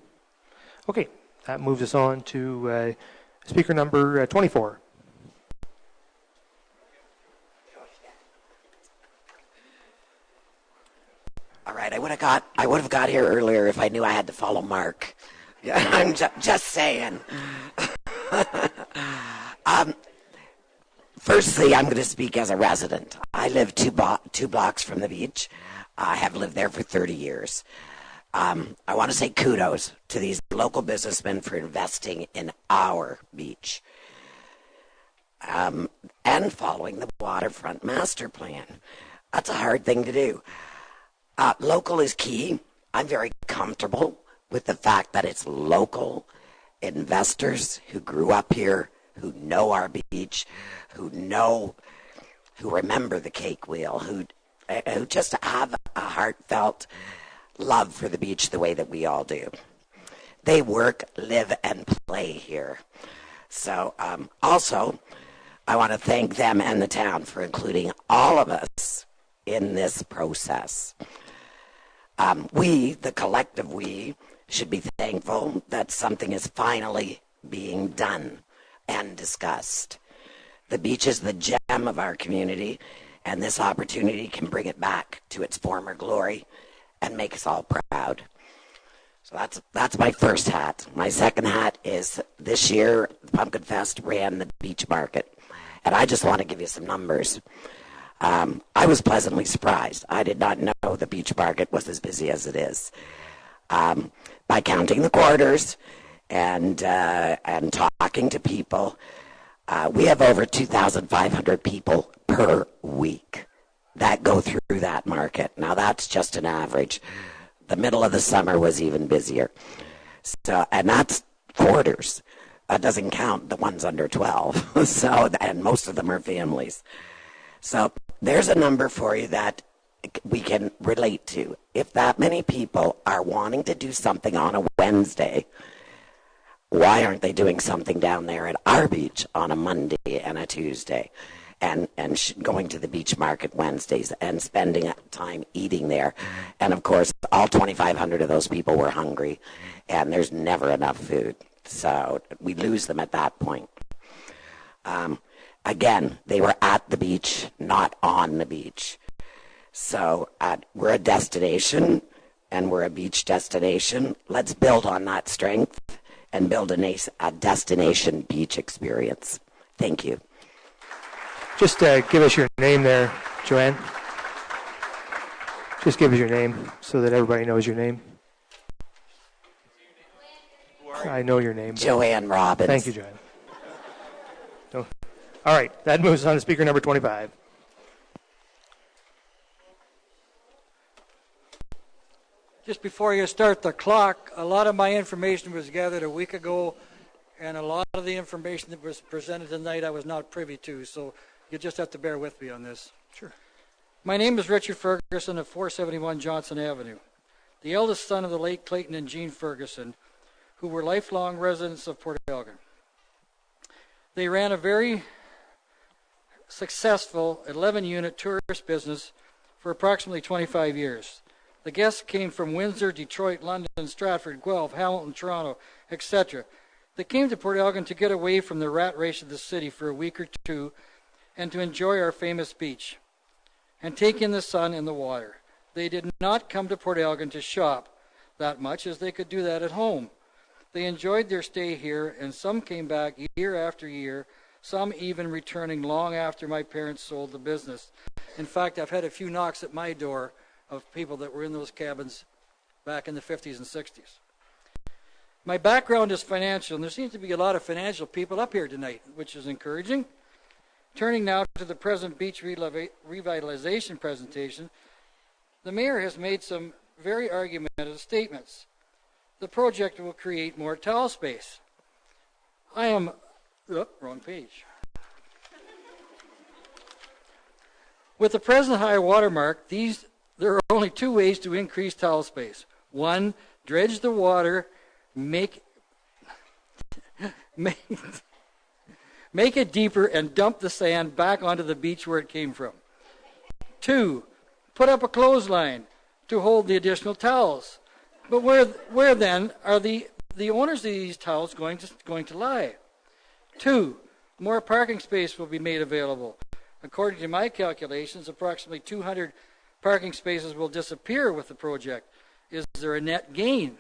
Okay, that moves us on to speaker number 24. All right, I would have got here earlier if I knew I had to follow Mark. I'm just saying. Firstly, I'm going to speak as a resident. I live two blocks from the beach. I have lived there for 30 years. I want to say kudos to these local businessmen for investing in our beach and following the Waterfront Master Plan. That's a hard thing to do. Local is key. I'm very comfortable with the fact that it's local investors who grew up here, who know our beach, who remember the cake wheel, who just have a heartfelt love for the beach the way that we all do. They work, live, and play here. So also, I want to thank them and the town for including all of us in this process. We, the collective we, should be thankful that something is finally being done and discussed. The beach is the gem of our community, and this opportunity can bring it back to its former glory and make us all proud. So that's my first hat. My second hat is this year, Pumpkin Fest ran the beach market. And I just want to give you some numbers. I was pleasantly surprised. I did not know the beach market was as busy as it is. By counting the quarters and talking to people, we have over 2,500 people per week that go through that market. Now that's just an average. The middle of the summer was even busier. So, and that's quarters. That doesn't count the ones under 12. So, and most of them are families. So there's a number for you that we can relate to. If that many people are wanting to do something on a Wednesday, why aren't they doing something down there at our beach on a Monday and a Tuesday? And going to the beach market Wednesdays and spending time eating there. And of course, all 2,500 of those people were hungry, and there's never enough food. So we lose them at that point. Again, they were at the beach, not on the beach. So we're a destination, and we're a beach destination. Let's build on that strength and build a destination beach experience. Thank you. Just give us your name there, Joanne. Just give us your name so that everybody knows your name. I know your name. Joanne Robbins. Thank you, Joanne. All right, that moves on to speaker number 25. Just before you start the clock, a lot of my information was gathered a week ago, and a lot of the information that was presented tonight I was not privy to, so you just have to bear with me on this. Sure. My name is Richard Ferguson of 471 Johnson Avenue, the eldest son of the late Clayton and Jean Ferguson, who were lifelong residents of Port Elgin. They ran a very successful 11-unit tourist business for approximately 25 years. The guests came from Windsor, Detroit, London, Stratford, Guelph, Hamilton, Toronto, etc. They came to Port Elgin to get away from the rat race of the city for a week or two and to enjoy our famous beach and take in the sun and the water. They did not come to Port Elgin to shop that much, as they could do that at home. They enjoyed their stay here, and some came back year after year, some even returning long after my parents sold the business. In fact, I've had a few knocks at my door of people that were in those cabins back in the 50s and 60s. My background is financial, and there seems to be a lot of financial people up here tonight, which is encouraging. Turning now to the present beach revitalization presentation, the mayor has made some very argumentative statements. The project will create more towel space. Wrong page. With the present high water mark, there are only two ways to increase towel space. One, dredge the water, make it deeper, and dump the sand back onto the beach where it came from. Two, put up a clothesline to hold the additional towels. But where then are the owners of these towels going to lie? Two, more parking space will be made available. According to my calculations, approximately 200 parking spaces will disappear with the project. Is there a net gain?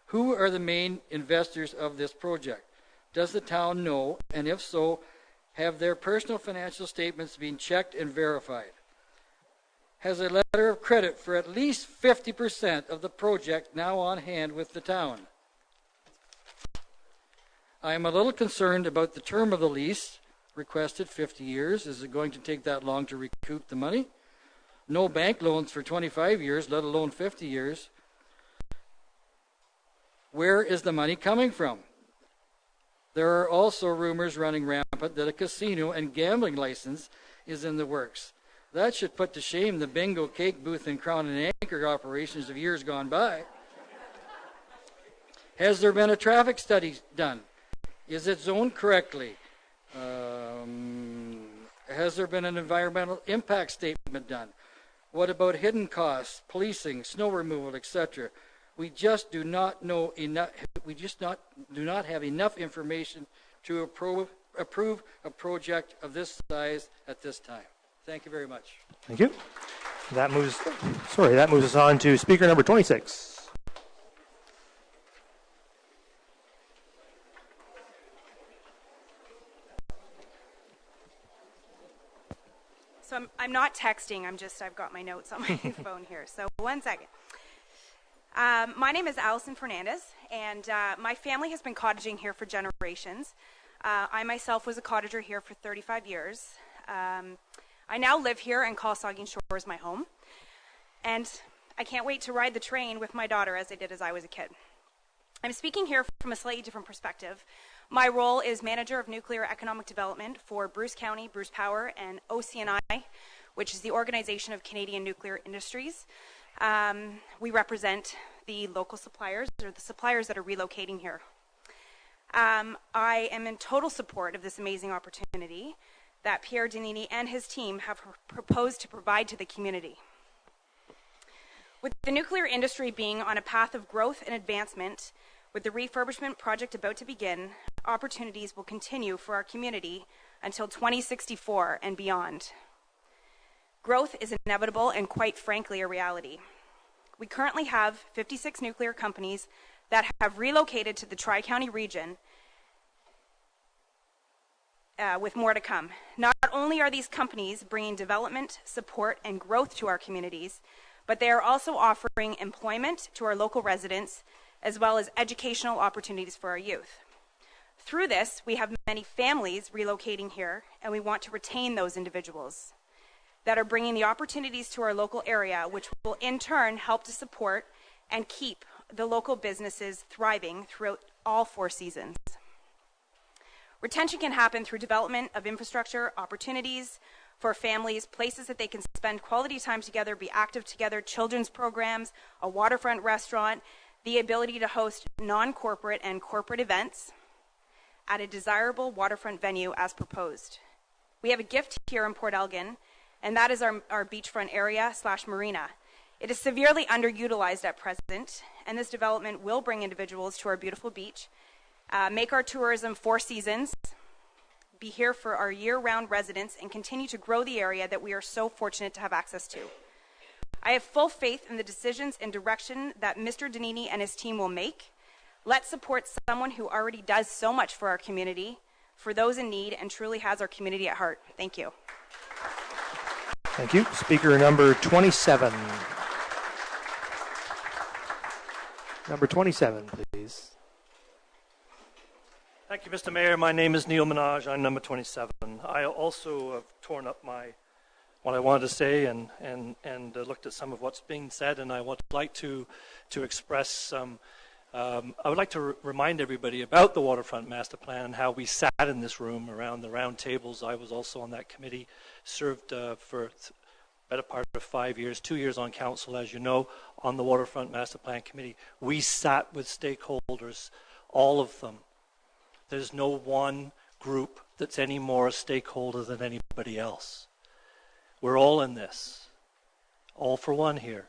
Who are the main investors of this project? Does the town know, and if so, have their personal financial statements been checked and verified? Has a letter of credit for at least 50% of the project now on hand with the town? I am a little concerned about the term of the lease requested 50 years. Is it going to take that long to recoup the money? No bank loans for 25 years, let alone 50 years. Where is the money coming from? There are also rumors running rampant that a casino and gambling license is in the works. That should put to shame the bingo, cake booth, and Crown and Anchor operations of years gone by. Has there been a traffic study done? Is it zoned correctly? Has there been an environmental impact statement done? What about hidden costs, policing, snow removal, etc.? We just do not know enough. We just do not have enough information to approve a project of this size at this time. Thank you very much. Thank you. That moves us on to speaker number 26. So I'm not texting, I've got my notes on my phone here. So 1 second. My name is Allison Fernandez, and my family has been cottaging here for generations. I myself was a cottager here for 35 years. I now live here and call Saugeen Shores my home. And I can't wait to ride the train with my daughter as I did as I was a kid. I'm speaking here from a slightly different perspective. My role is Manager of Nuclear Economic Development for Bruce County, Bruce Power, and OCNI, which is the Organization of Canadian Nuclear Industries. We represent the local suppliers, or the suppliers that are relocating here. I am in total support of this amazing opportunity that Pierre Danini and his team have proposed to provide to the community. With the nuclear industry being on a path of growth and advancement, with the refurbishment project about to begin, opportunities will continue for our community until 2064 and beyond. Growth is inevitable and, quite frankly, a reality. We currently have 56 nuclear companies that have relocated to the Tri-County region, with more to come. Not only are these companies bringing development, support, and growth to our communities, but they are also offering employment to our local residents, as well as educational opportunities for our youth. Through this, we have many families relocating here, and we want to retain those individuals that are bringing the opportunities to our local area, which will in turn help to support and keep the local businesses thriving throughout all 4 seasons. Retention can happen through development of infrastructure, opportunities for families, places that they can spend quality time together, be active together, children's programs, a waterfront restaurant, the ability to host non-corporate and corporate events at a desirable waterfront venue as proposed. We have a gift here in Port Elgin, and that is our beachfront area / marina. It is severely underutilized at present, and this development will bring individuals to our beautiful beach, make our tourism 4 seasons, be here for our year-round residents, and continue to grow the area that we are so fortunate to have access to. I have full faith in the decisions and direction that Mr. Danini and his team will make. Let's support someone who already does so much for our community, for those in need, and truly has our community at heart. Thank you. Thank you. Speaker number 27. Number 27, please. Thank you, Mr. Mayor. My name is Neil Minaj. I'm number 27. I also have torn up what I wanted to say and looked at some of what's being said, and I would like to express some. I would like to remind everybody about the Waterfront Master Plan and how we sat in this room around the round tables. I was also on that committee, served for better part of 5 years, 2 years on council, as you know, on the Waterfront Master Plan Committee. We sat with stakeholders, all of them. There's no one group that's any more a stakeholder than anybody else. We're all in this, all for one here.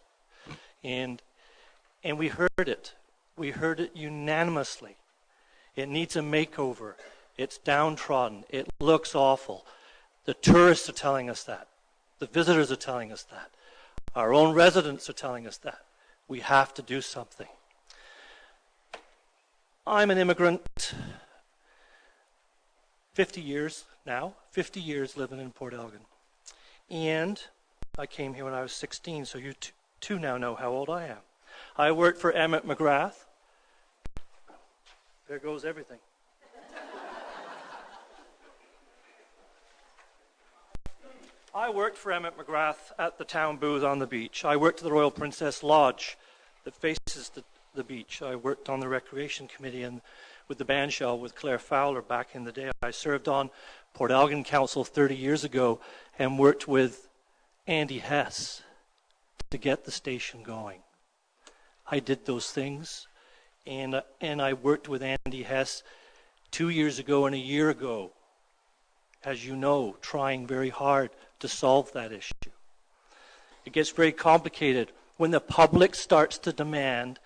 And we heard it. We heard it unanimously. It needs a makeover. It's downtrodden. It looks awful. The tourists are telling us that. The visitors are telling us that. Our own residents are telling us that. We have to do something. I'm an immigrant, 50 years now, 50 years living in Port Elgin. And I came here when I was 16, so you two now know how old I am. I worked for Emmett McGrath. There goes everything. I worked for Emmett McGrath at the town booth on the beach. I worked at the Royal Princess Lodge that faces the beach. I worked on the Recreation Committee and with the band shell with Claire Fowler back in the day. I served on Port Elgin Council 30 years ago and worked with Andy Hess to get the station going. I did those things, and I worked with Andy Hess 2 years ago and a year ago, as you know, trying very hard to solve that issue. It gets very complicated. When the public starts to demand,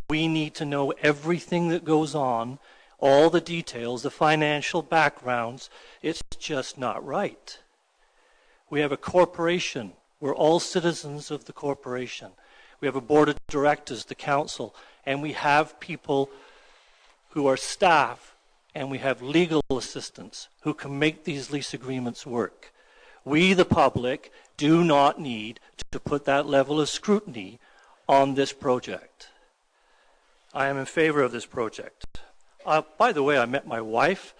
we need to know everything that goes on, all the details, the financial backgrounds. It's just not right. We have a corporation. We're all citizens of the corporation. We have a board of directors, the council, and we have people who are staff, and we have legal assistants who can make these lease agreements work. We, the public, do not need to put that level of scrutiny on this project. I am in favor of this project. By the way, I met my wife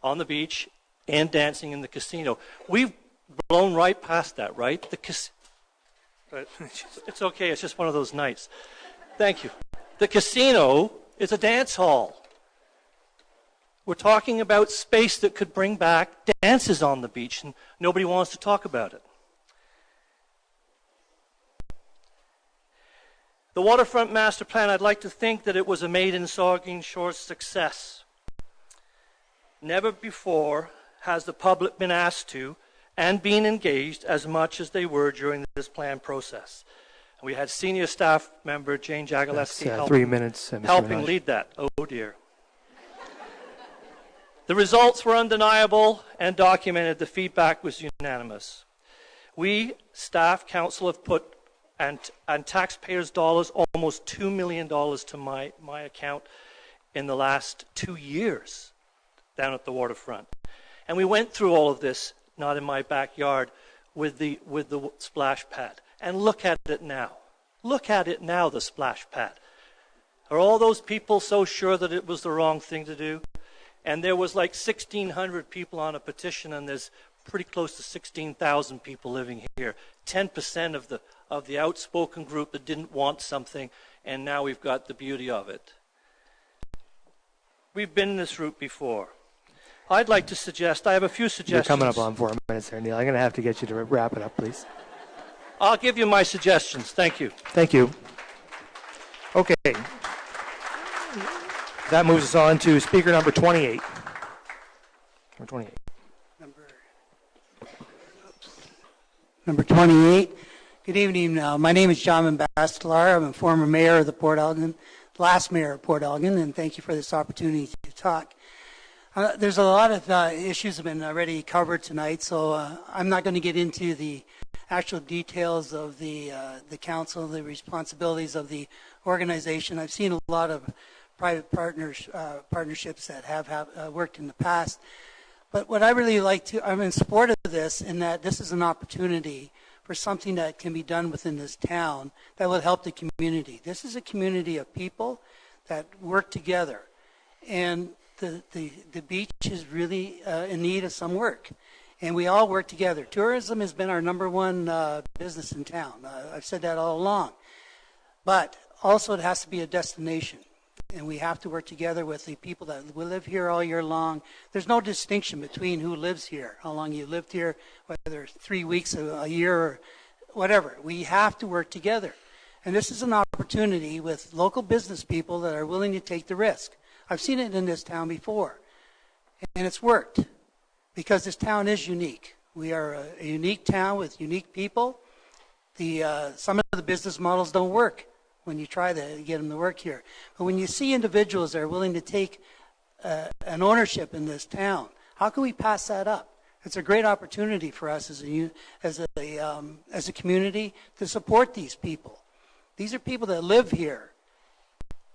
on the beach and dancing in the casino. We've blown right past that, right? But it's okay, it's just one of those nights. Thank you. The casino is a dance hall. We're talking about space that could bring back dances on the beach, and nobody wants to talk about it. The Waterfront Master Plan, I'd like to think that it was a made in Saugeen Shores success. Never before has the public been asked to and been engaged as much as they were during this plan process. We had senior staff member Jane Jagaleski 3 minutes, helping Minaj. lead that. Oh dear. The results were undeniable and documented. The feedback was unanimous. We, staff, council, have put, and taxpayers' dollars, almost $2 million to my account in the last 2 years down at the waterfront. And we went through all of this, not in my backyard, with the splash pad. And look at it now. Look at it now, the splash pad. Are all those people so sure that it was the wrong thing to do? And there was like 1,600 people on a petition, and there's pretty close to 16,000 people living here. 10% of the outspoken group that didn't want something, and now we've got the beauty of it. We've been this route before. I'd like to suggest, I have a few suggestions. You're coming up on 4 minutes there, Neil. I'm going to have to get you to wrap it up, please. I'll give you my suggestions. Thank you. Thank you. Okay. That moves us on to speaker number 28. Number 28. Number 28. Good evening. My name is John Bastelar. I'm a former mayor of the Port Elgin, last mayor of Port Elgin, and thank you for this opportunity to talk. There's a lot of issues have been already covered tonight, so I'm not going to get into the actual details of the council, the responsibilities of the organization. I've seen a lot of private partnerships that have worked in the past. But what I really like to, I'm in support of this in that this is an opportunity for something that can be done within this town that will help the community. This is a community of people that work together. And the beach is really in need of some work. And we all work together. Tourism has been our number one business in town. I've said that all along. But also it has to be a destination. And we have to work together with the people that will live here all year long. There's no distinction between who lives here, how long you lived here, whether it's 3 weeks, a year, or whatever. We have to work together. And this is an opportunity with local business people that are willing to take the risk. I've seen it in this town before. And it's worked because this town is unique. We are a unique town with unique people. Some of the business models don't work when you try to get them to work here. But when you see individuals that are willing to take an ownership in this town, how can we pass that up? It's a great opportunity for us as a community to support these people. These are people that live here,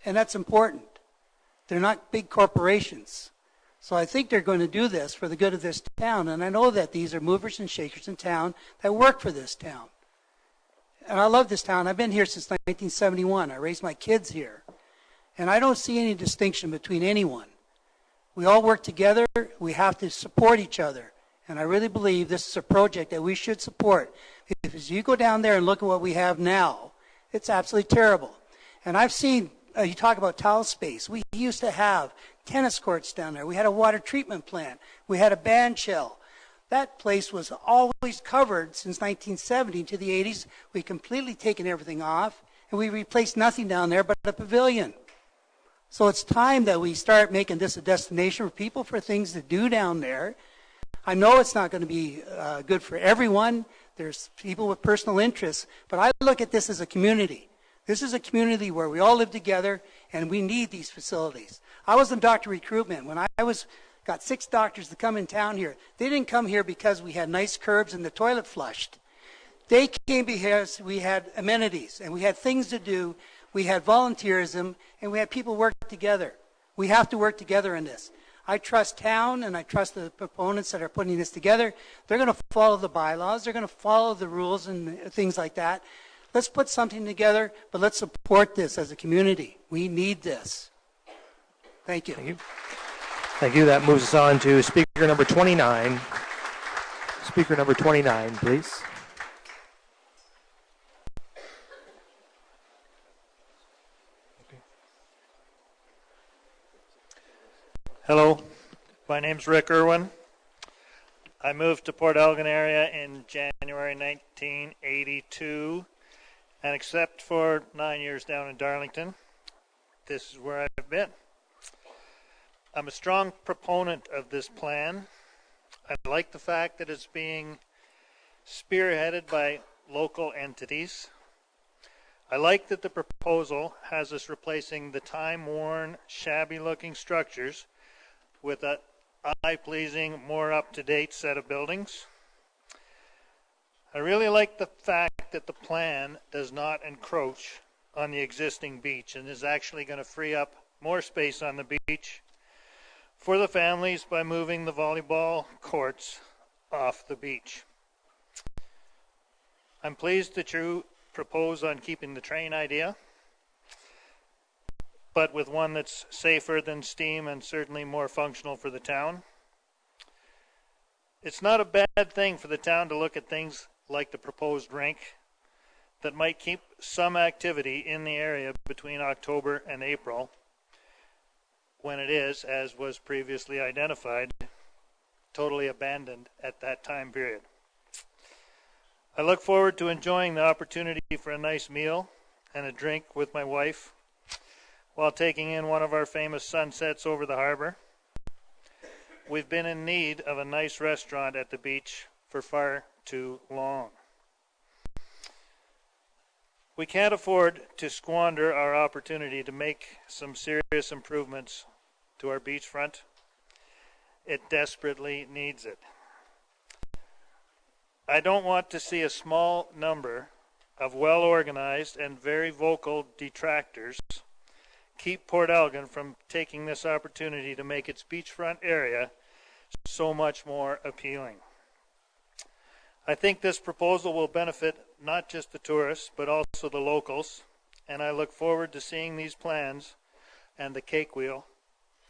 and that's important. They're not big corporations. So I think they're going to do this for the good of this town, and I know that these are movers and shakers in town that work for this town. And I love this town. I've been here since 1971. I raised my kids here. And I don't see any distinction between anyone. We all work together. We have to support each other. And I really believe this is a project that we should support. Because you go down there and look at what we have now, it's absolutely terrible. And I've seen, you talk about towel space. We used to have tennis courts down there. We had a water treatment plant. We had a band shell. That place was always covered since 1970 to the 80s. We've completely taken everything off, and we replaced nothing down there but a pavilion. So it's time that we start making this a destination for people, for things to do down there. I know it's not going to be good for everyone. There's people with personal interests, but I look at this as a community. This is a community where we all live together, and we need these facilities. I was in doctor recruitment. When I got 6 doctors to come in town here, they didn't come here because we had nice curbs and the toilet flushed. They came because we had amenities, and we had things to do. We had volunteerism, and we had people work together. We have to work together in this. I trust town, and I trust the proponents that are putting this together. They're going to follow the bylaws. They're going to follow the rules and things like that. Let's put something together, but let's support this as a community. We need this. Thank you. Thank you. Thank you. That moves us on to speaker number 29. Speaker number 29, please. Hello, my name's Rick Irwin. I moved to Port Elgin area in January 1982, and except for 9 years down in Darlington, this is where I've been. I'm a strong proponent of this plan. I like the fact that it's being spearheaded by local entities. I like that the proposal has us replacing the time-worn, shabby-looking structures with a eye-pleasing, more up-to-date set of buildings. I really like the fact that the plan does not encroach on the existing beach and is actually going to free up more space on the beach for the families by moving the volleyball courts off the beach. I'm pleased that you propose on keeping the train idea, but with one that's safer than steam and certainly more functional for the town. It's not a bad thing for the town to look at things like the proposed rink that might keep some activity in the area between October and April, when it is, as was previously identified, totally abandoned at that time period. I look forward to enjoying the opportunity for a nice meal and a drink with my wife while taking in one of our famous sunsets over the harbor. We've been in need of a nice restaurant at the beach for far too long. We can't afford to squander our opportunity to make some serious improvements to our beachfront. It desperately needs it. I don't want to see a small number of well-organized and very vocal detractors keep Port Elgin from taking this opportunity to make its beachfront area so much more appealing. I think this proposal will benefit not just the tourists, but also the locals, and I look forward to seeing these plans and the cake wheel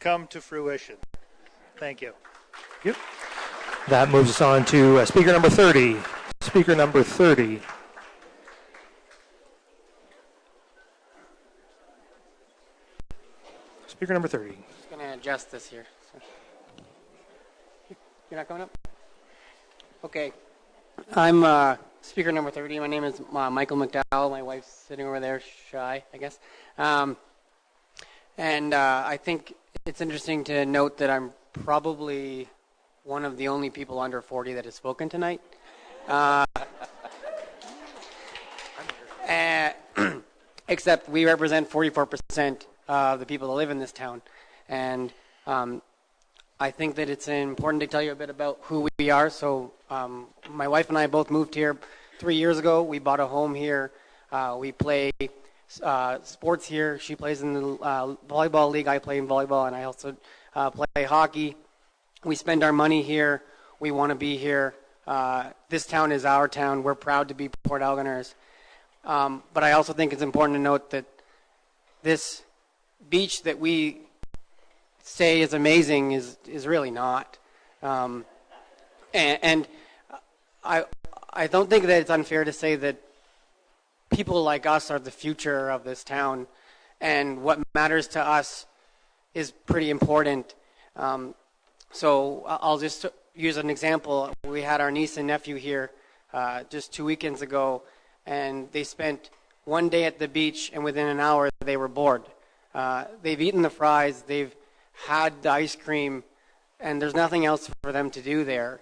come to fruition. Thank you. Yep. That moves us on to speaker number 30. Speaker number 30. Speaker number 30. I'm just going to adjust this here. So. You're not coming up? Okay. I'm speaker number 30. My name is Michael McDowell. My wife's sitting over there, shy, I guess. And I think it's interesting to note that I'm probably one of the only people under 40 that has spoken tonight. Except we represent 44% of the people that live in this town. And I think that it's important to tell you a bit about who we are. So my wife and I both moved here 3 years ago. We bought a home here. We play sports here. She plays in the volleyball league. I play in volleyball, and I also play hockey. We spend our money here. We want to be here. This town is our town. We're proud to be Port Elginers. But I also think it's important to note that this beach that we say is amazing is really not. And I don't think that it's unfair to say that people like us are the future of this town, and what matters to us is pretty important. So I'll just use an example. We had our niece and nephew here just 2 weekends ago, and they spent one day at the beach, and within an hour they were bored. They've eaten the fries, they've had the ice cream, and there's nothing else for them to do there.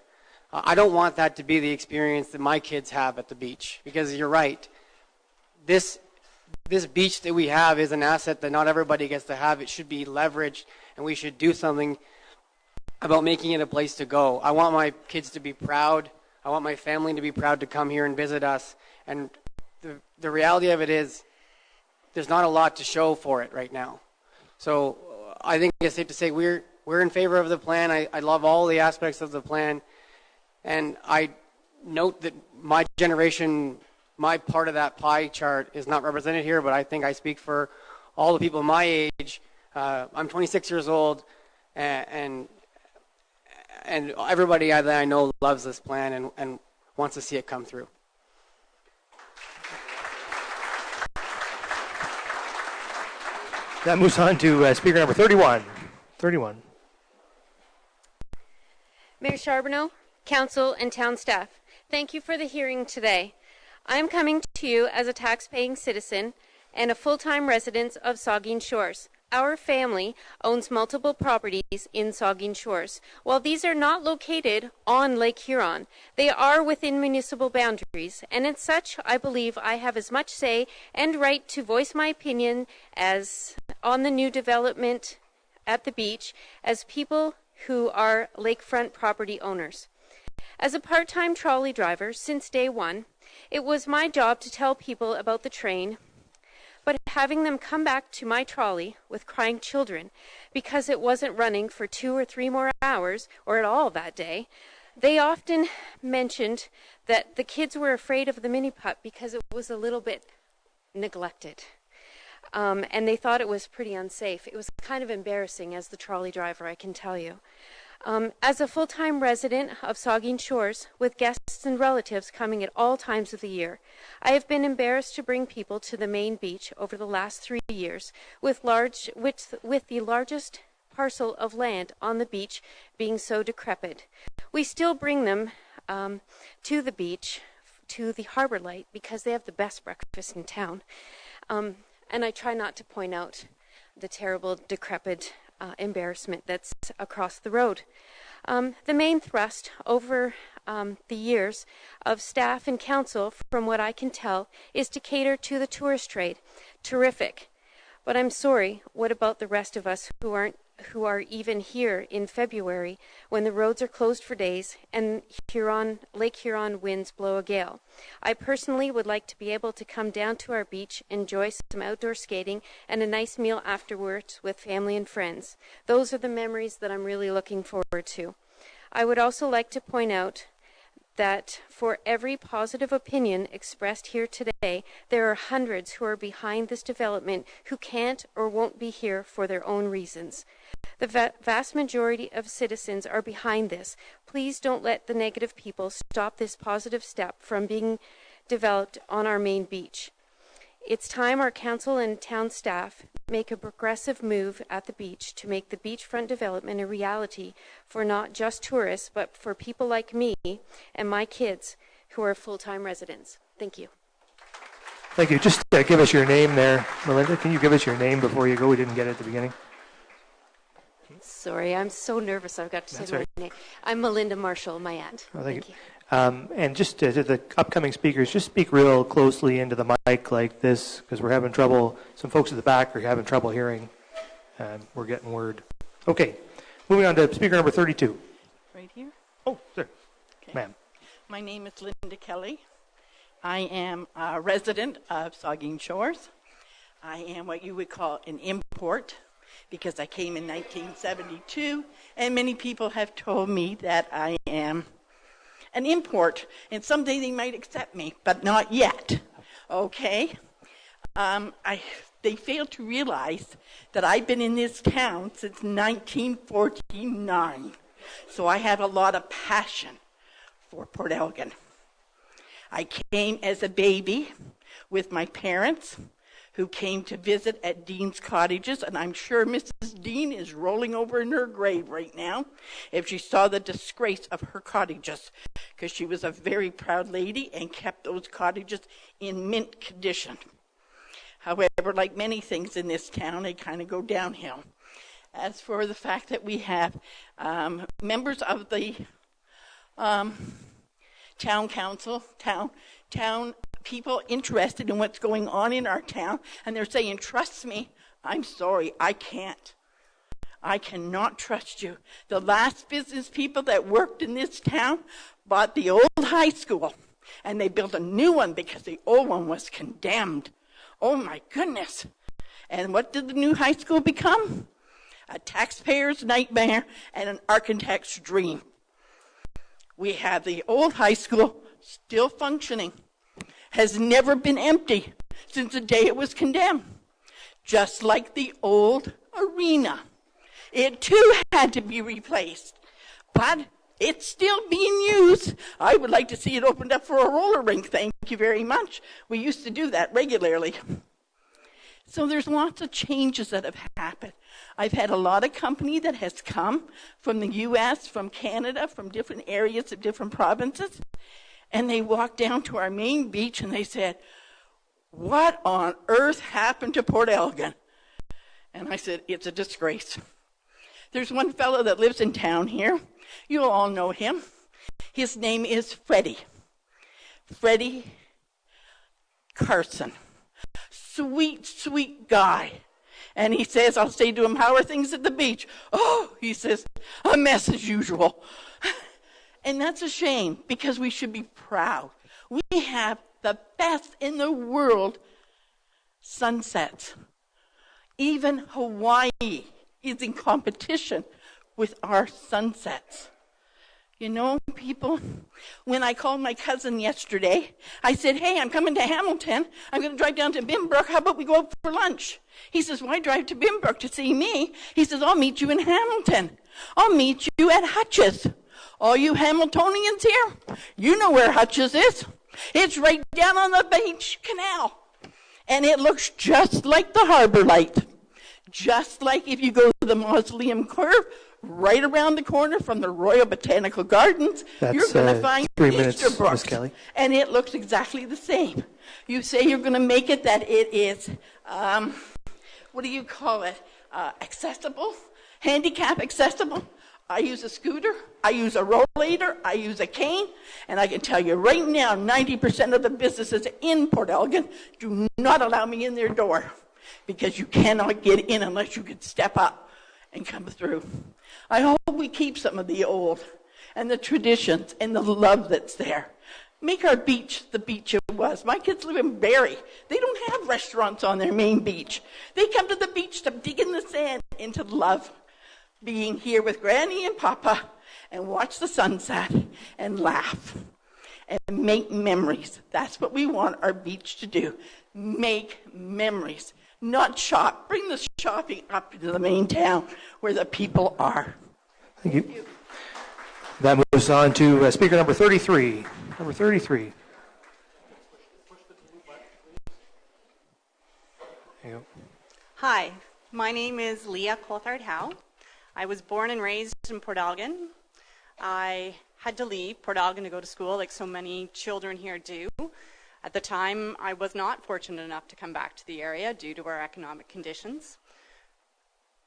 I don't want that to be the experience that my kids have at the beach, because you're right. This beach that we have is an asset that not everybody gets to have. It should be leveraged, and we should do something about making it a place to go. I want my kids to be proud. I want my family to be proud to come here and visit us. And the reality of it is there's not a lot to show for it right now. So I think it's safe to say we're in favor of the plan. I love all the aspects of the plan. And I note that my generation, my part of that pie chart is not represented here, but I think I speak for all the people my age. I'm 26 years old, and everybody that I know loves this plan and wants to see it come through. That moves on to speaker number 31. 31. Mayor Charbonneau, Council, and Town staff, thank you for the hearing today. I am coming to you as a tax-paying citizen and a full-time resident of Saugeen Shores. Our family owns multiple properties in Saugeen Shores. While these are not located on Lake Huron, they are within municipal boundaries, and as such, I believe I have as much say and right to voice my opinion as on the new development at the beach as people who are lakefront property owners. As a part-time trolley driver since day one, it was my job to tell people about the train, but having them come back to my trolley with crying children because it wasn't running for 2 or 3 more hours or at all that day, they often mentioned that the kids were afraid of the mini putt because it was a little bit neglected. And they thought it was pretty unsafe. It was kind of embarrassing as the trolley driver, I can tell you. As a full-time resident of Saugeen Shores, with guests and relatives coming at all times of the year, I have been embarrassed to bring people to the main beach over the last 3 years, with the largest parcel of land on the beach being so decrepit. We still bring them to the beach, to the Harbor Light, because they have the best breakfast in town. And I try not to point out the terrible, decrepit embarrassment that's across the road. The main thrust over the years of staff and council, from what I can tell, is to cater to the tourist trade. Terrific. But I'm sorry, what about the rest of us who are even here in February when the roads are closed for days and Lake Huron winds blow a gale? I personally would like to be able to come down to our beach, enjoy some outdoor skating and a nice meal afterwards with family and friends. Those are the memories that I'm really looking forward to. I would also like to point out that for every positive opinion expressed here today, there are hundreds who are behind this development who can't or won't be here for their own reasons. The vast majority of citizens are behind this. Please don't let the negative people stop this positive step from being developed on our main beach. It's time our council and town staff make a progressive move at the beach to make the beachfront development a reality for not just tourists, but for people like me and my kids who are full-time residents. Thank you. Thank you. Just give us your name there, Melinda. Can you give us your name before you go? We didn't get it at the beginning. Sorry, I'm so nervous I've got to That's say right. my name. I'm Melinda Marshall, my aunt. Oh, thank you. And just to the upcoming speakers, just speak real closely into the mic like this, because we're having trouble. Some folks at the back are having trouble hearing. We're getting word. Okay, moving on to speaker number 32. Right here? Oh, sir. Okay. Ma'am. My name is Linda Kelly. I am a resident of Saugeen Shores. I am what you would call an import because I came in 1972, and many people have told me that I am an import, and someday they might accept me, but not yet. Okay? They fail to realize that I've been in this town since 1949. So I have a lot of passion for Port Elgin. I came as a baby with my parents who came to visit at Dean's Cottages, and I'm sure Mrs. Dean is rolling over in her grave right now if she saw the disgrace of her cottages, because she was a very proud lady and kept those cottages in mint condition. However, like many things in this town, they kind of go downhill. As for the fact that we have members of the town council, town people interested in what's going on in our town, and they're saying, trust me, I'm sorry, I can't. I cannot trust you. The last business people that worked in this town bought the old high school, and they built a new one because the old one was condemned. Oh my goodness. And what did the new high school become? A taxpayer's nightmare and an architect's dream. We have the old high school still functioning, has never been empty since the day it was condemned, just like the old arena. It too had to be replaced, but it's still being used. I would like to see it opened up for a roller rink, thank you very much. We used to do that regularly. So there's lots of changes that have happened. I've had a lot of company that has come from the U.S., from Canada, from different areas of different provinces, and they walked down to our main beach and they said, what on earth happened to Port Elgin? And I said, it's a disgrace. There's one fellow that lives in town here. You'll all know him. His name is Freddie Carson. Sweet, sweet guy. And he says, I'll say to him, how are things at the beach? Oh, he says, a mess as usual. And that's a shame, because we should be proud. We have the best in the world sunsets. Even Hawaii is in competition with our sunsets. You know, people, when I called my cousin yesterday, I said, hey, I'm coming to Hamilton. I'm going to drive down to Binbrook. How about we go out for lunch? He says, why drive to Binbrook to see me? He says, I'll meet you in Hamilton. I'll meet you at Hutch's. All you Hamiltonians here, you know where Hutch's is. It's right down on the beach canal. And it looks just like the Harbor Light. Just like if you go to the Mausoleum Curve, right around the corner from the Royal Botanical Gardens, you're going to find 3 minutes, Easterbrook. Ms. Kelly. And it looks exactly the same. You say you're going to make it that it is, what do you call it, accessible, handicap accessible. I use a scooter, I use a rollator, I use a cane, and I can tell you right now, 90% of the businesses in Port Elgin do not allow me in their door because you cannot get in unless you can step up and come through. I hope we keep some of the old and the traditions and the love that's there. Make our beach the beach it was. My kids live in Barrie. They don't have restaurants on their main beach. They come to the beach to dig in the sand and to love being here with Granny and Papa and watch the sunset and laugh and make memories. That's what we want our beach to do. Make memories, not shop. Bring the shopping up to the main town where the people are. Thank you. That moves on to speaker number 33. Number 33. There you go. Hi, my name is Leah Coulthard-Howe. I was born and raised in Port Elgin. I had to leave Port Elgin to go to school like so many children here do. At the time, I was not fortunate enough to come back to the area due to our economic conditions.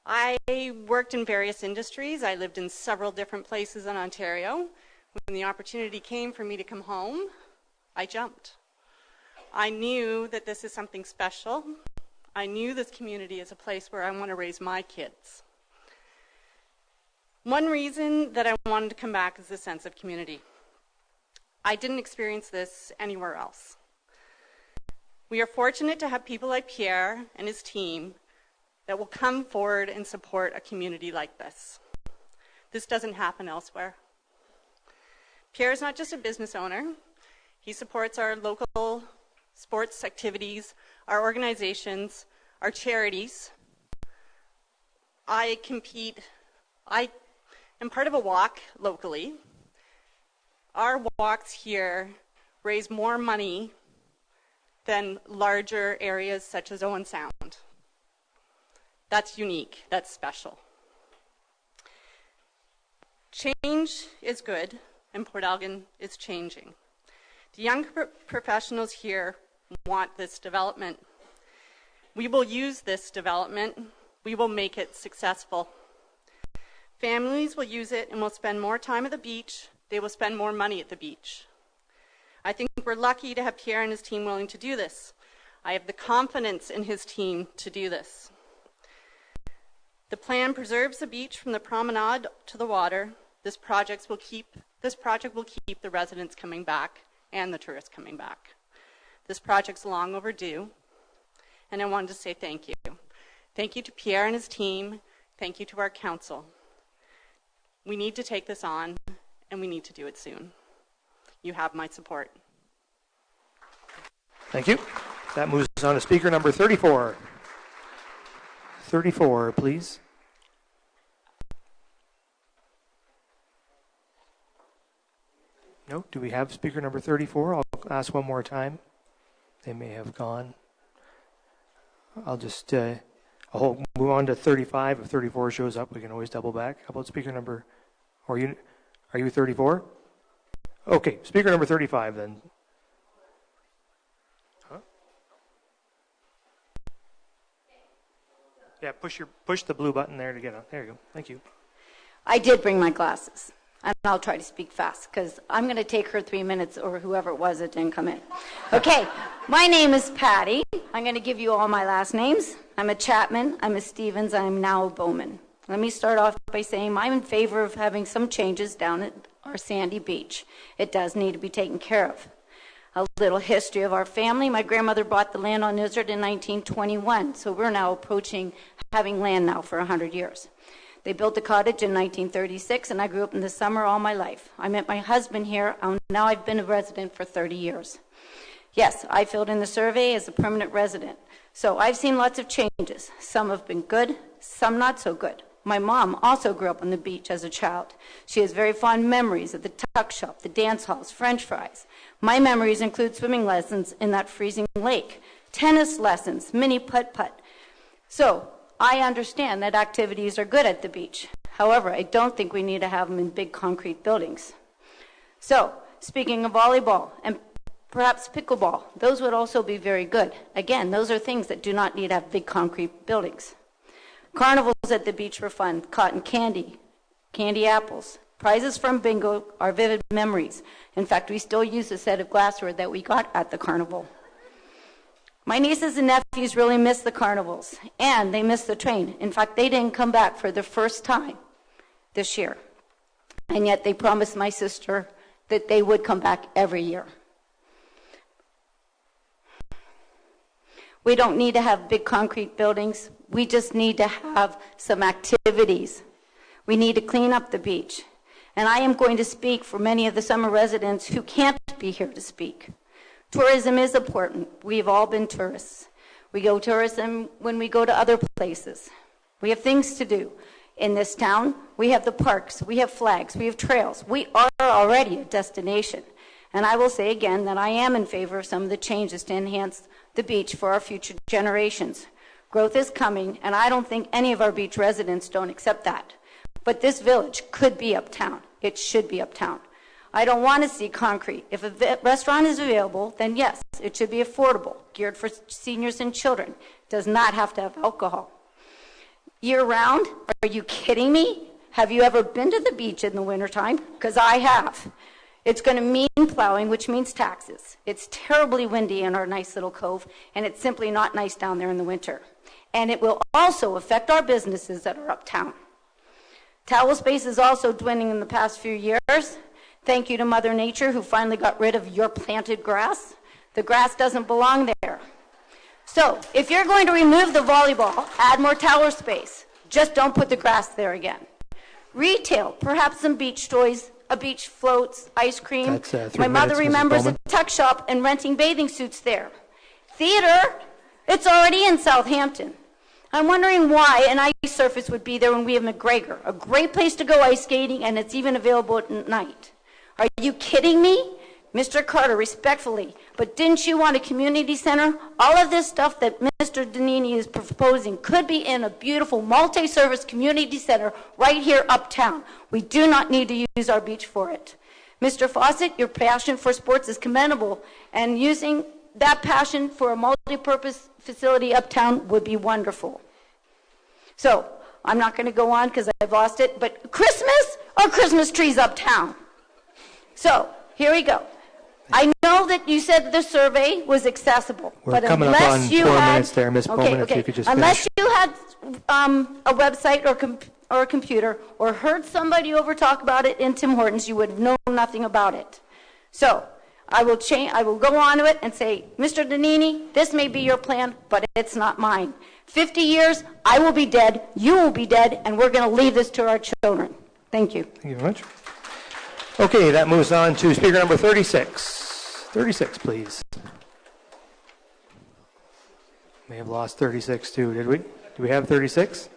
I worked in various industries. I lived in several different places in Ontario. When the opportunity came for me to come home, I jumped. I knew that this is something special. I knew this community is a place where I want to raise my kids. One reason that I wanted to come back is the sense of community. I didn't experience this anywhere else. We are fortunate to have people like Pierre and his team that will come forward and support a community like this. This doesn't happen elsewhere. Pierre is not just a business owner. He supports our local sports activities, our organizations, our charities. I am part of a walk locally, Our walks here raise more money than larger areas such as Owen Sound. That's unique, that's special. Change is good, and Port Elgin is changing. The young professionals here want this development. We will use this development. We will make it successful. Families will use it and will spend more time at the beach. They will spend more money at the beach. I think we're lucky to have Pierre and his team willing to do this. I have the confidence in his team to do this. The plan preserves the beach from the promenade to the water. This project will keep the residents coming back and the tourists coming back. This project's long overdue, and I wanted to say thank you. Thank you to Pierre and his team. Thank you to our council. We need to take this on, and we need to do it soon. You have my support. Thank you. That moves us on to speaker number 34. 34, please. No, do we have speaker number 34? I'll ask one more time. They may have gone. I'll just I'll move on to 35. If 34 shows up, we can always double back. How about speaker number, are you 34? Okay, speaker number 35 then. Huh? Yeah, push the blue button there to get on. There you go. Thank you. I did bring my glasses, and I'll try to speak fast because I'm going to take her 3 minutes or whoever it was that didn't come in. Okay, my name is Patty. I'm going to give you all my last names. I'm a Chapman, I'm a Stevens, I'm now a Bowman. Let me start off by saying I'm in favor of having some changes down at our sandy beach. It does need to be taken care of. A little history of our family. My grandmother bought the land on Izzard in 1921, so we're now approaching having land now for 100 years. They built a cottage in 1936, and I grew up in the summer all my life. I met my husband here, and now I've been a resident for 30 years. Yes, I filled in the survey as a permanent resident. So I've seen lots of changes. Some have been good, some not so good. My mom also grew up on the beach as a child. She has very fond memories of the tuck shop, the dance halls, French fries. My memories include swimming lessons in that freezing lake, tennis lessons, mini putt-putt. So I understand that activities are good at the beach. However, I don't think we need to have them in big concrete buildings. So, speaking of volleyball and perhaps pickleball, those would also be very good. Again, those are things that do not need to have big concrete buildings. Carnivals at the beach were fun. Cotton candy, candy apples. Prizes from bingo are vivid memories. In fact, we still use a set of glassware that we got at the carnival. My nieces and nephews really miss the carnivals, and they miss the train. In fact, they didn't come back for the first time this year. And yet they promised my sister that they would come back every year. We don't need to have big concrete buildings. We just need to have some activities. We need to clean up the beach. And I am going to speak for many of the summer residents who can't be here to speak. Tourism is important. We've all been tourists. We go tourism when we go to other places. We have things to do. In this town, we have the parks, we have flags, we have trails. We are already a destination. And I will say again that I am in favor of some of the changes to enhance the beach for our future generations. Growth is coming, and I don't think any of our beach residents don't accept that. But this village could be uptown. It should be uptown. I don't want to see concrete. If a restaurant is available, then yes, it should be affordable, geared for seniors and children. It does not have to have alcohol. Year-round? Are you kidding me? Have you ever been to the beach in the wintertime? Because I have. It's going to mean plowing, which means taxes. It's terribly windy in our nice little cove, and it's simply not nice down there in the winter. And it will also affect our businesses that are uptown. Towel space is also dwindling in the past few years. Thank you to Mother Nature, who finally got rid of your planted grass. The grass doesn't belong there. So, if you're going to remove the volleyball, add more tower space. Just don't put the grass there again. Retail, perhaps some beach toys, a beach floats, ice cream. My mother remembers a tuck shop and renting bathing suits there. Theater, it's already in Southampton. I'm wondering why an ice surface would be there when we have McGregor, a great place to go ice skating, and it's even available at night. Are you kidding me? Mr. Carter, respectfully, but didn't you want a community center? All of this stuff that Mr. Donini is proposing could be in a beautiful multi-service community center right here uptown. We do not need to use our beach for it. Mr. Fawcett, your passion for sports is commendable, and using that passion for a multi-purpose facility uptown would be wonderful. So, I'm not going to go on because I've lost it, but Christmas or Christmas trees uptown? So, here we go. I know that you said the survey was accessible, We're coming up on 4 minutes there, Ms. Bowman, if you could just unless finish. you had a website or a computer or heard somebody over talk about it in Tim Hortons, you would know nothing about it. So I will go on to it and say, Mr. Donini, this may be your plan, but it's not mine. 50 years, I will be dead, you will be dead, and we're going to leave this to our children. Thank you. Thank you very much. Okay, that moves on to speaker number 36. 36, please. May have lost 36 too, did we? Do we have 36?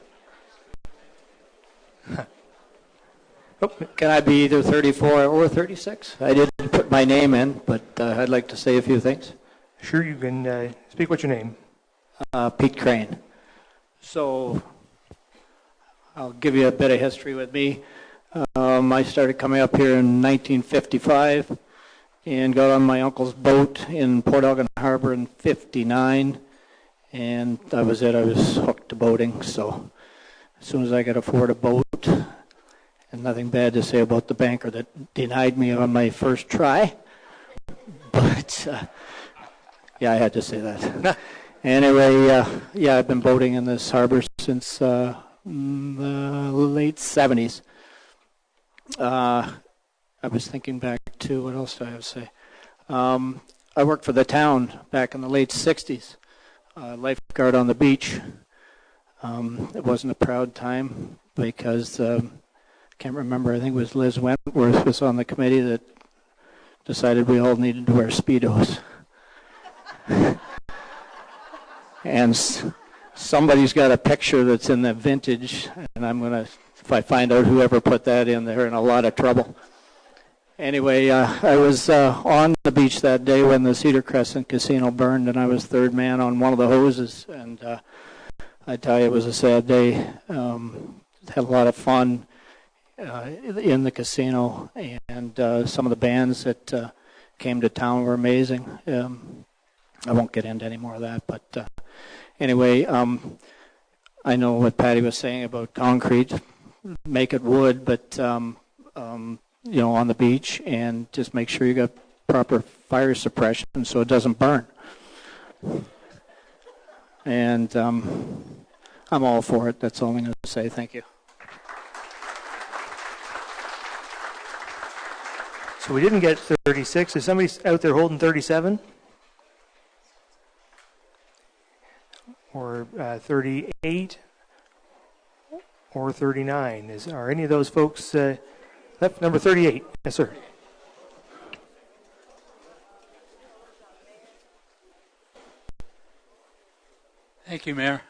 Can I be either 34 or 36? I didn't put my name in, but I'd like to say a few things. Sure, you can speak. What's your name? Pete Crane. So I'll give you a bit of history with me. I started coming up here in 1955 and got on my uncle's boat in Port Elgin Harbor in 59, and that was it. I was hooked to boating, so as soon as I could afford a boat, and nothing bad to say about the banker that denied me on my first try, but yeah, I had to say that. Anyway, yeah, I've been boating in this harbor since the late 70s. I was thinking back to, what else do I have to say? I worked for the town back in the late 60s, lifeguard on the beach. It wasn't a proud time because, I can't remember, I think it was Liz Wentworth was on the committee that decided we all needed to wear Speedos. And somebody's got a picture that's in the vintage, and I'm going to, if I find out whoever put that in, they're in a lot of trouble. Anyway, I was on the beach that day when the Cedar Crescent Casino burned, and I was third man on one of the hoses. And I tell you, it was a sad day. Had a lot of fun in the casino, and some of the bands that came to town were amazing. I won't get into any more of that, but anyway, I know what Patty was saying about concrete. Make it wood, but you know, on the beach, and just make sure you got proper fire suppression so it doesn't burn. And I'm all for it. That's all I'm going to say. Thank you. So we didn't get 36. Is somebody out there holding 37? Or 38? Or 39? Are any of those folks left? Number 38. Yes, sir. Thank you, Mayor.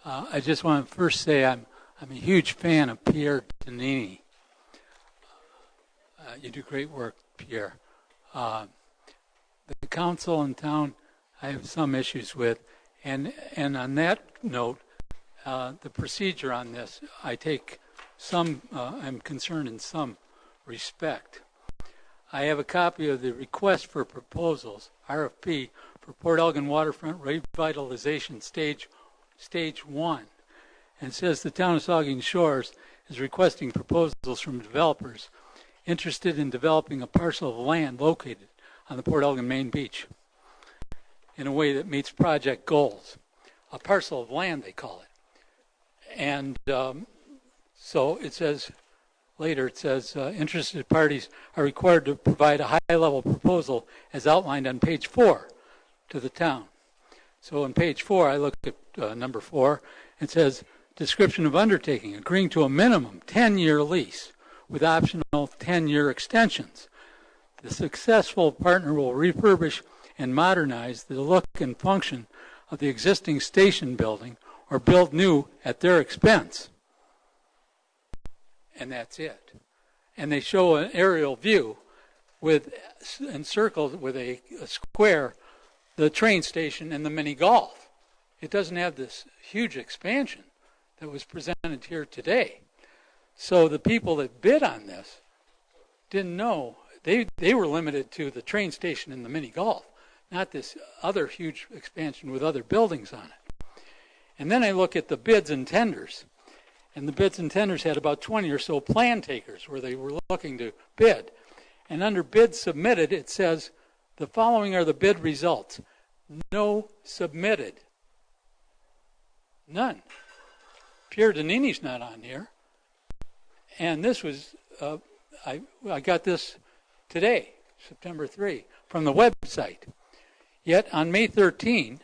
I just want to first say I'm a huge fan of Pierre Donini. You do great work, Pierre. The council in town, I have some issues with, and on that note, the procedure on this, I take some. I'm concerned in some respect. I have a copy of the request for proposals (RFP) for Port Elgin Waterfront Revitalization Stage 1, and it says the town of Saugeen Shores is requesting proposals from developers interested in developing a parcel of land located on the Port Elgin main beach in a way that meets project goals. A parcel of land, they call it. And so it says, later it says, interested parties are required to provide a high-level proposal as outlined on page 4 to the town. So on page 4, I look at number 4, it says, description of undertaking, agreeing to a minimum 10-year lease with optional 10-year extensions. The successful partner will refurbish and modernize the look and function of the existing station building or build new at their expense. And that's it. and they show an aerial view with encircled with a square, the train station and the mini golf. It doesn't have this huge expansion that was presented here today. So the people that bid on this didn't know. They were limited to the train station and the mini golf, not this other huge expansion with other buildings on it. And then I look at the bids and tenders, and the bids and tenders had about 20 or so plan takers where they were looking to bid. And under bids submitted, it says, the following are the bid results. No submitted. None. Pierre Danini's not on here. And this was, I got this today, September 3, from the website. Yet on May 13,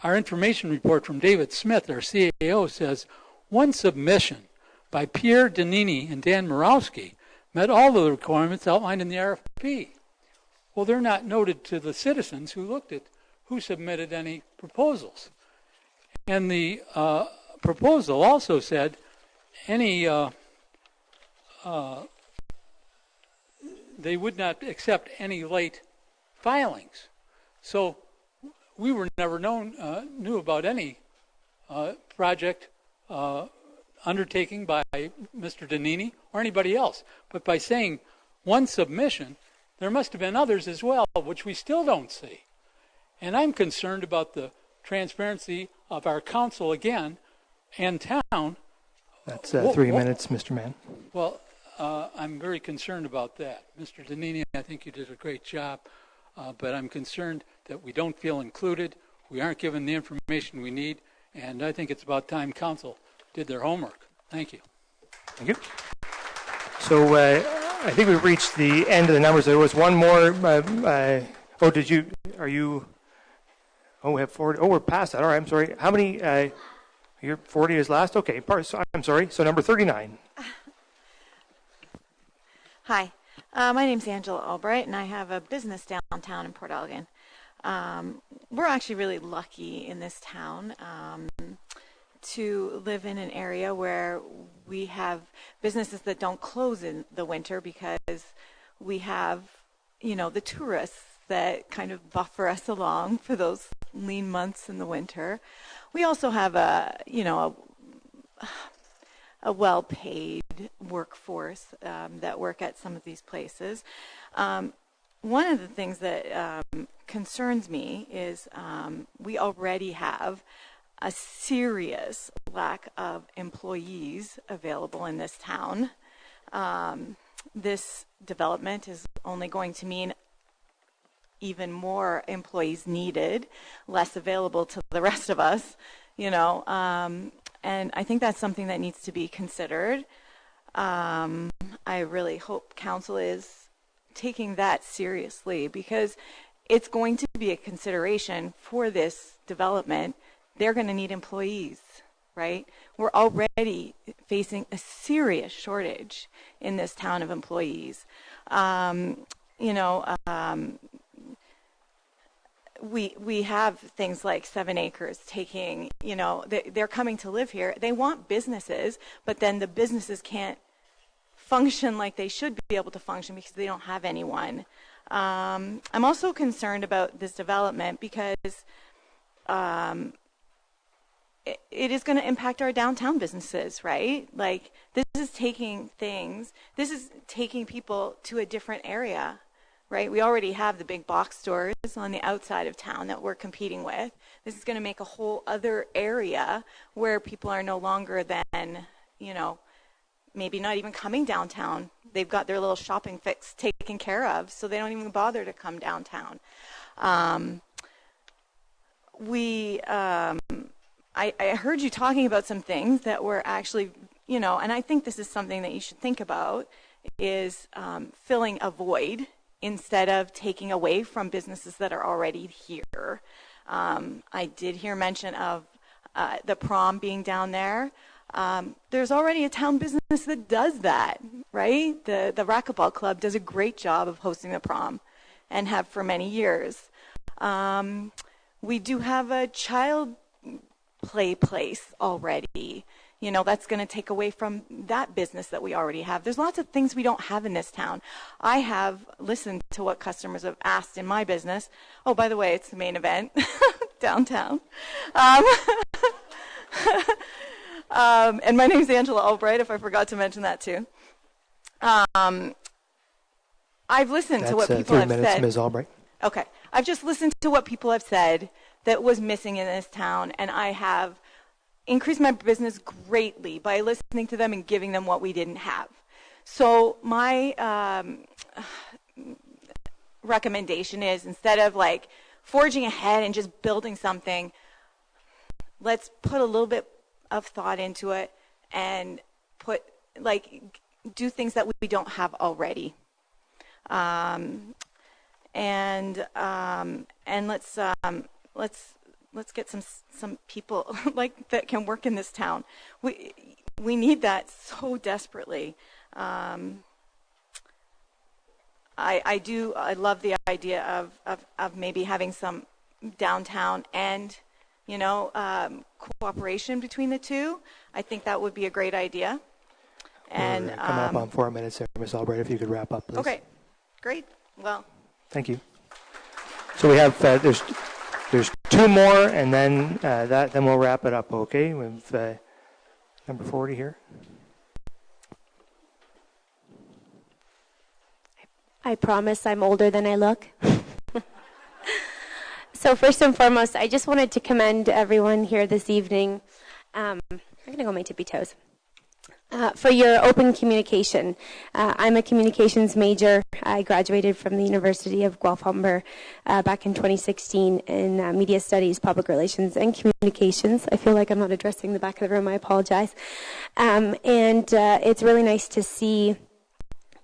our information report from David Smith, our CAO, says one submission by Pierre Danini and Dan Murawski met all of the requirements outlined in the RFP. Well, they're not noted to the citizens who looked at who submitted any proposals. And the proposal also said any they would not accept any late filings. So we were never knew about any project undertaking by Mr. Danini or anybody else. But by saying one submission, there must have been others as well, which we still don't see. And I'm concerned about the transparency of our council again and town. That's 3 minutes, Mr. Mann. Well, I'm very concerned about that. Mr. Danini, I think you did a great job, but I'm concerned that we don't feel included, we aren't given the information we need, and I think it's about time council did their homework. Thank you. Thank you. So I think we've reached the end of the numbers. There was one more. We have 40. Oh, we're past that. All right, I'm sorry. How many? Your 40 is last? Okay, I'm sorry. So number 39. Hi, my name's Angela Albright, and I have a business downtown in Port Elgin. We're actually really lucky in this town to live in an area where we have businesses that don't close in the winter because we have, the tourists that kind of buffer us along for those lean months in the winter. We also have a well-paid workforce that work at some of these places. One of the things that concerns me is we already have a serious lack of employees available in this town. This development is only going to mean even more employees needed, less available to the rest of us, and I think that's something that needs to be considered. I really hope council is taking that seriously because it's going to be a consideration for this development. They're going to need employees, right? We're already facing a serious shortage in this town of employees. We have things like 7 acres taking, they're coming to live here. They want businesses, but then the businesses can't function like they should be able to function because they don't have anyone. I'm also concerned about this development because it is going to impact our downtown businesses, right? Like this is taking people to a different area. Right, we already have the big box stores on the outside of town that we're competing with. This is going to make a whole other area where people are no longer than, maybe not even coming downtown. They've got their little shopping fix taken care of, so they don't even bother to come downtown. I heard you talking about some things that were actually, and I think this is something that you should think about, is filling a void instead of taking away from businesses that are already here. I did hear mention of the prom being down there. There's already a town business that does that, right? The Racquetball Club does a great job of hosting the prom and have for many years. We do have a child play place already. that's going to take away from that business that we already have. There's lots of things we don't have in this town. I have listened to what customers have asked in my business. Oh, by the way, it's the main event downtown. And my name's Angela Albright, if I forgot to mention that too. I've listened to what people have 3 minutes, said. Ms. Albright. Okay. I've just listened to what people have said that was missing in this town, and I have increased my business greatly by listening to them and giving them what we didn't have. So my recommendation is, instead of like forging ahead and just building something, let's put a little bit of thought into it and do things that we don't have already. And let's get some people that can work in this town. We need that so desperately. I love the idea of maybe having some downtown and cooperation between the two. I think that would be a great idea. And We're coming up on 4 minutes there, Ms. Albright, if you could wrap up, please. Okay, great. Well, thank you. So we have there's two more, and then then we'll wrap it up. Okay, with number 40 here. I promise I'm older than I look. So first and foremost, I just wanted to commend everyone here this evening. I'm going to go on my tippy toes. For your open communication. I'm a communications major. I graduated from the University of Guelph-Humber back in 2016 in media studies, public relations, and communications. I feel like I'm not addressing the back of the room. I apologize. And it's really nice to see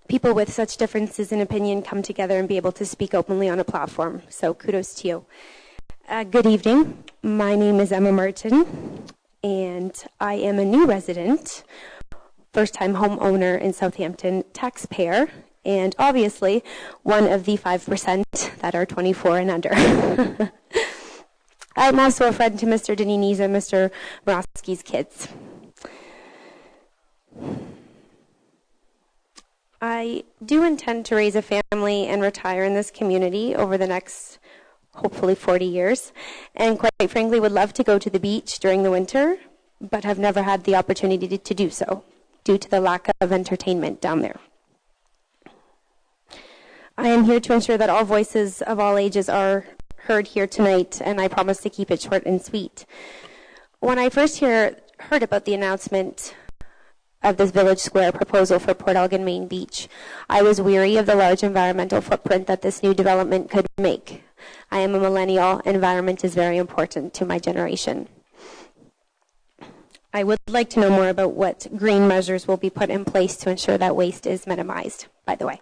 people with such differences in opinion come together and be able to speak openly on a platform. So kudos to you. Good evening. My name is Emma Martin, and I am a new resident, first-time homeowner in Southampton, taxpayer, and obviously one of the 5% that are 24 and under. I'm also a friend to Mr. Danini's and Mr. Morosky's kids. I do intend to raise a family and retire in this community over the next, hopefully, 40 years, and quite frankly would love to go to the beach during the winter, but have never had the opportunity to do so due to the lack of entertainment down there. I am here to ensure that all voices of all ages are heard here tonight, and I promise to keep it short and sweet. When I first heard about the announcement of this Village Square proposal for Port Elgin Main Beach, I was weary of the large environmental footprint that this new development could make. I am a millennial. Environment is very important to my generation. I would like to know more about what green measures will be put in place to ensure that waste is minimized, by the way.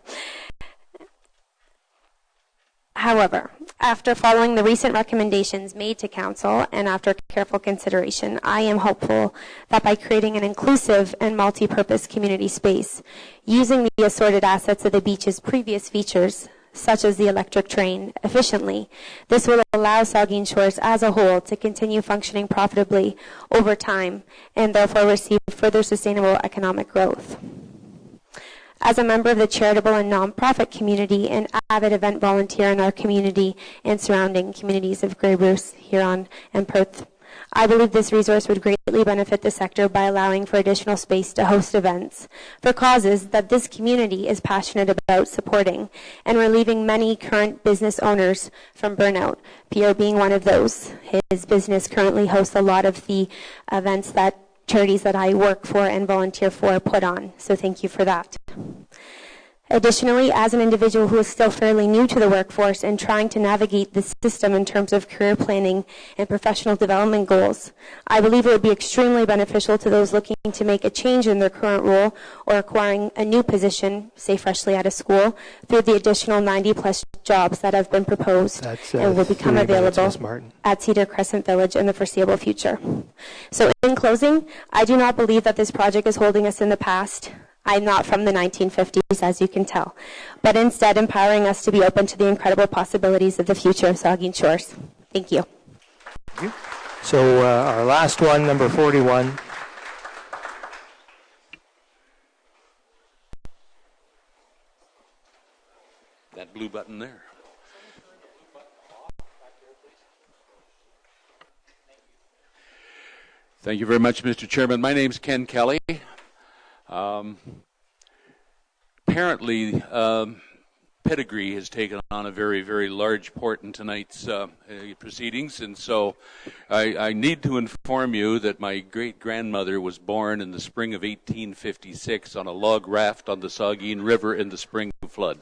However, after following the recent recommendations made to Council and after careful consideration, I am hopeful that by creating an inclusive and multi-purpose community space, using the assorted assets of the beach's previous features, such as the electric train, efficiently, this will allow Saugeen Shores as a whole to continue functioning profitably over time and therefore receive further sustainable economic growth. As a member of the charitable and nonprofit community and avid event volunteer in our community and surrounding communities of Grey Bruce, Huron, and Perth, I believe this resource would greatly benefit the sector by allowing for additional space to host events for causes that this community is passionate about supporting and relieving many current business owners from burnout, Pierre being one of those. His business currently hosts a lot of the events that charities that I work for and volunteer for put on, so thank you for that. Additionally, as an individual who is still fairly new to the workforce and trying to navigate the system in terms of career planning and professional development goals, I believe it would be extremely beneficial to those looking to make a change in their current role or acquiring a new position, say freshly out of school, through the additional 90-plus jobs that have been proposed and will become available at Cedar Crescent Village in the foreseeable future. So in closing, I do not believe that this project is holding us in the past. I'm not from the 1950s, as you can tell, but instead empowering us to be open to the incredible possibilities of the future of Saugeen Shores. Thank you. Thank you. So our last one, number 41. blue button there. Thank you very much, Mr. Chairman. My name's Ken Kelly. Apparently, pedigree has taken on a very, very large part in tonight's proceedings, and so I need to inform you that my great-grandmother was born in the spring of 1856 on a log raft on the Saugeen River in the spring flood.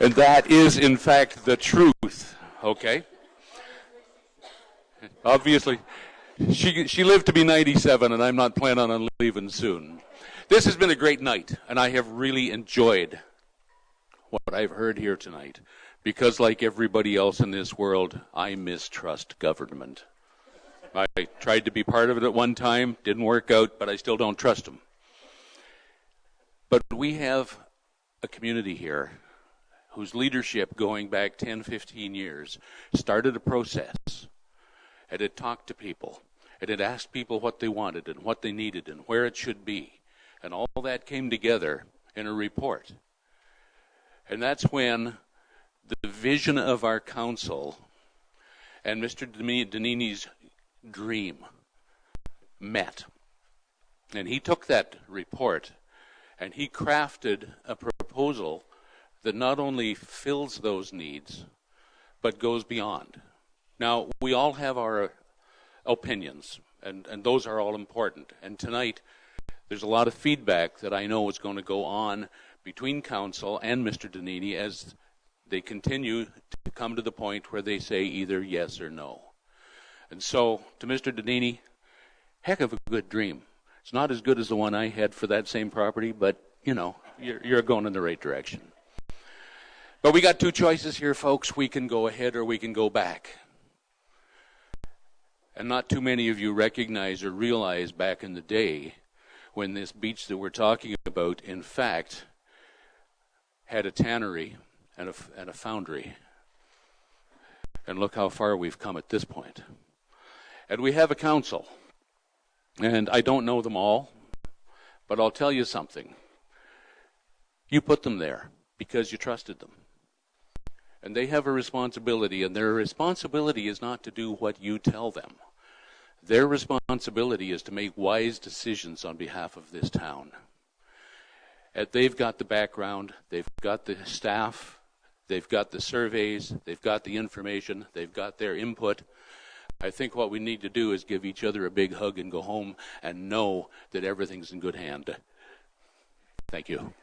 And that is, in fact, the truth, okay? Obviously, she lived to be 97, and I'm not planning on leaving soon. This has been a great night, and I have really enjoyed what I've heard here tonight, because like everybody else in this world, I mistrust government. I tried to be part of it at one time, didn't work out, but I still don't trust them. But we have a community here whose leadership going back 10, 15 years started a process. It had talked to people. It had asked people what they wanted and what they needed and where it should be. And all that came together in a report. And that's when the vision of our council and Mr. Donini's dream met. And he took that report and he crafted a proposal that not only fills those needs, but goes beyond. Now, we all have our opinions, and those are all important. And tonight, there's a lot of feedback that I know is going to go on between council and Mr. Donini as they continue to come to the point where they say either yes or no. And so, to Mr. Donini, heck of a good dream. It's not as good as the one I had for that same property, but, you know, you're going in the right direction. But we got two choices here, folks. We can go ahead or we can go back. And not too many of you recognize or realize back in the day when this beach that we're talking about, in fact, had a tannery and a foundry. And look how far we've come at this point. And we have a council. And I don't know them all, but I'll tell you something. You put them there because you trusted them. And they have a responsibility, and their responsibility is not to do what you tell them. Their responsibility is to make wise decisions on behalf of this town. And they've got the background, they've got the staff, they've got the surveys, they've got the information, they've got their input. I think what we need to do is give each other a big hug and go home and know that everything's in good hand. Thank you.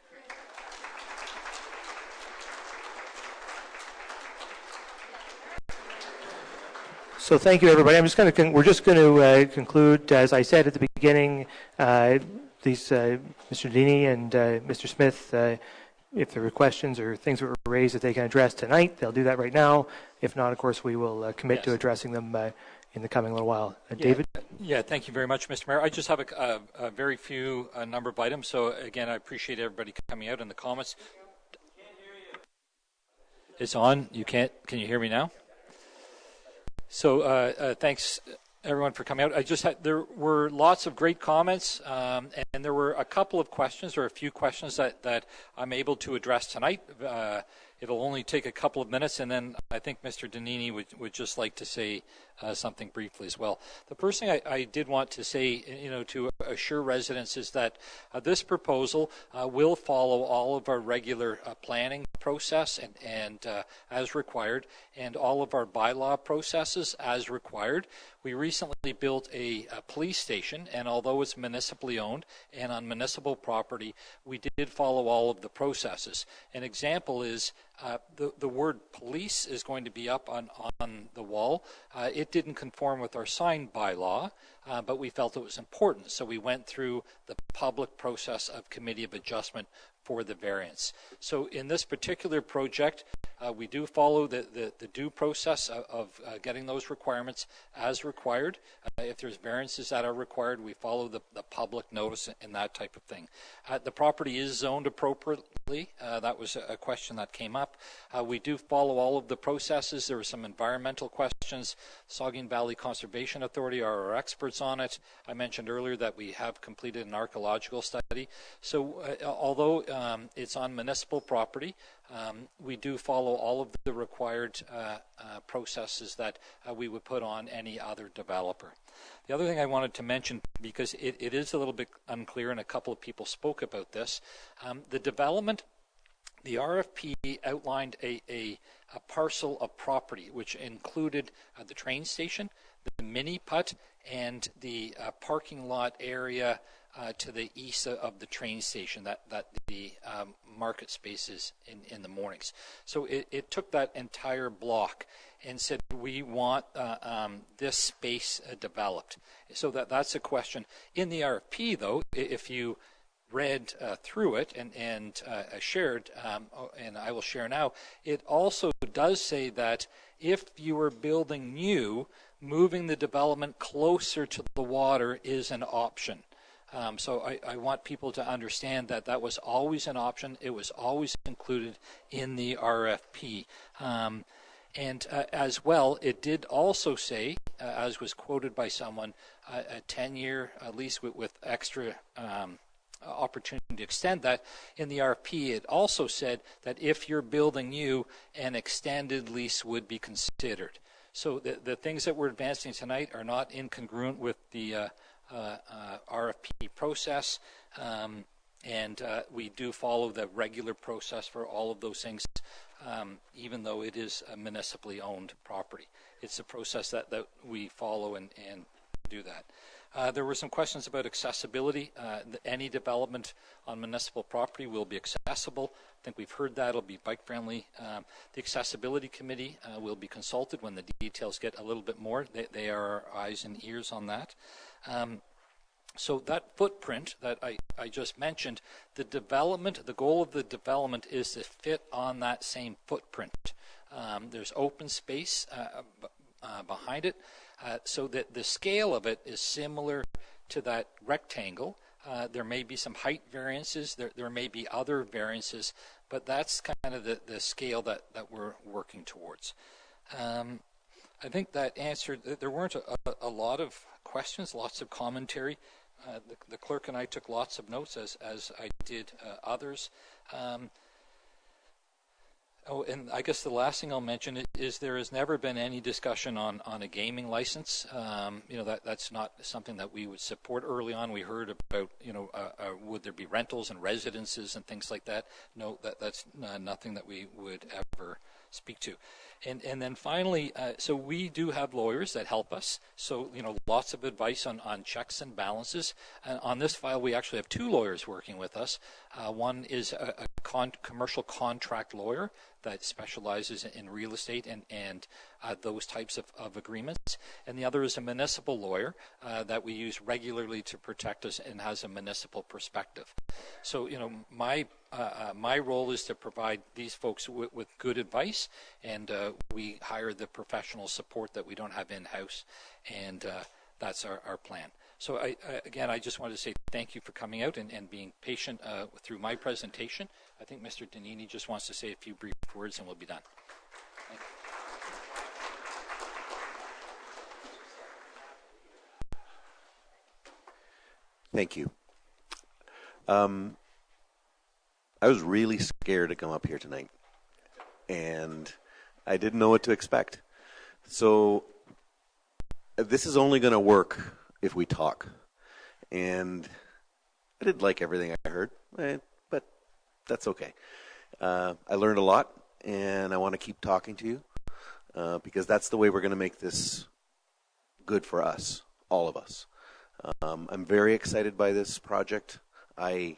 So thank you, everybody. We're just going to conclude, as I said at the beginning, Mr. Donini and Mr. Smith, if there were questions or things that were raised that they can address tonight, they'll do that right now. If not, of course, we will commit to addressing them in the coming little while. David? Yeah, thank you very much, Mr. Mayor. I just have a very few number of items. So, again, I appreciate everybody coming out in the comments. It's on. Can you hear me now? So thanks, everyone, for coming out. There were lots of great comments, and there were a couple of questions, or a few questions that I'm able to address tonight. It'll only take a couple of minutes, and then I think Mr. Donini would just like to say something briefly as well. The first thing I did want to say, to assure residents is that this proposal will follow all of our regular planning process and as required, and all of our bylaw processes as required. We recently built a police station, and although it's municipally owned and on municipal property, we did follow all of the processes. An example is the word police is going to be up on the wall. It didn't conform with our sign bylaw, but we felt it was important, so we went through the public process of committee of adjustment for the variance. So in this particular project, We do follow the due process of getting those requirements as required. If there's variances that are required, we follow the public notice and that type of thing. The property is zoned appropriately. That was a question that came up. We do follow all of the processes. There were some environmental questions. Saugeen Valley Conservation Authority are our experts on it. I mentioned earlier that we have completed an archaeological study. So although it's on municipal property, we do follow all of the required processes that we would put on any other developer. The other thing I wanted to mention, because it is a little bit unclear and a couple of people spoke about this, the development, the RFP outlined a parcel of property which included the train station, the mini putt, and the parking lot area to the east of the train station, that the market spaces in the mornings. So it took that entire block and said, we want this space developed. So that's a question. In the RFP, though, if you read through it and shared, and I will share now, it also does say that if you are building new, moving the development closer to the water is an option. So I want people to understand that that was always an option. It was always included in the RFP. And as well, it did also say, as was quoted by someone, a 10-year lease with extra opportunity to extend that. In the RFP, it also said that if you're building new, an extended lease would be considered. So the things that we're advancing tonight are not incongruent with the RFP process, and we do follow the regular process for all of those things, even though it is a municipally owned property. It's a process that we follow and do that. There were some questions about accessibility. Any development on municipal property will be accessible. I think we've heard that. It'll be bike friendly. The accessibility committee will be consulted when the details get a little bit more. They are our eyes and ears on that. So that footprint that I just mentioned, the goal of the development is to fit on that same footprint. There's open space behind it, so that the scale of it is similar to that rectangle. There may be some height variances, there may be other variances, but that's kind of the scale that we're working towards. I think that answered, there weren't a lot of questions, lots of commentary. The clerk and I took lots of notes, as I did others. And I guess the last thing I'll mention is there has never been any discussion on a gaming license. That's not something that we would support. Early on, we heard about, would there be rentals and residences and things like that. No, that's nothing that we would ever speak to. And then finally, so we do have lawyers that help us. So, lots of advice on checks and balances. And on this file, we actually have two lawyers working with us. One is a commercial contract lawyer that specializes in real estate and those types of agreements. And the other is a municipal lawyer that we use regularly to protect us and has a municipal perspective. So, my role is to provide these folks with good advice, and we hire the professional support that we don't have in-house, and that's our plan. So I just wanted to say thank you for coming out and being patient through my presentation. I think Mr. Donini just wants to say a few brief words and we'll be done. Thank you. I was really scared to come up here tonight, and I didn't know what to expect. So this is only going to work if we talk. And I didn't like everything I heard, but that's okay. I learned a lot, and I want to keep talking to you because that's the way we're going to make this good for us, all of us. I'm very excited by this project. I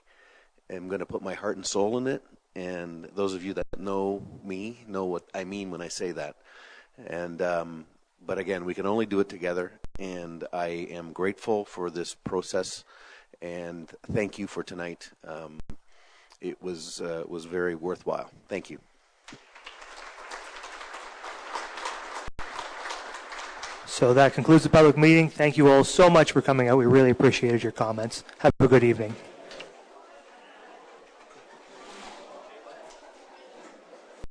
am going to put my heart and soul in it, and those of you that know me know what I mean when I say that. And but again, we can only do it together, and I am grateful for this process, and thank you for tonight. It was very worthwhile. Thank you. So that concludes the public meeting. Thank you all so much for coming out. We really appreciated your comments. Have a good evening.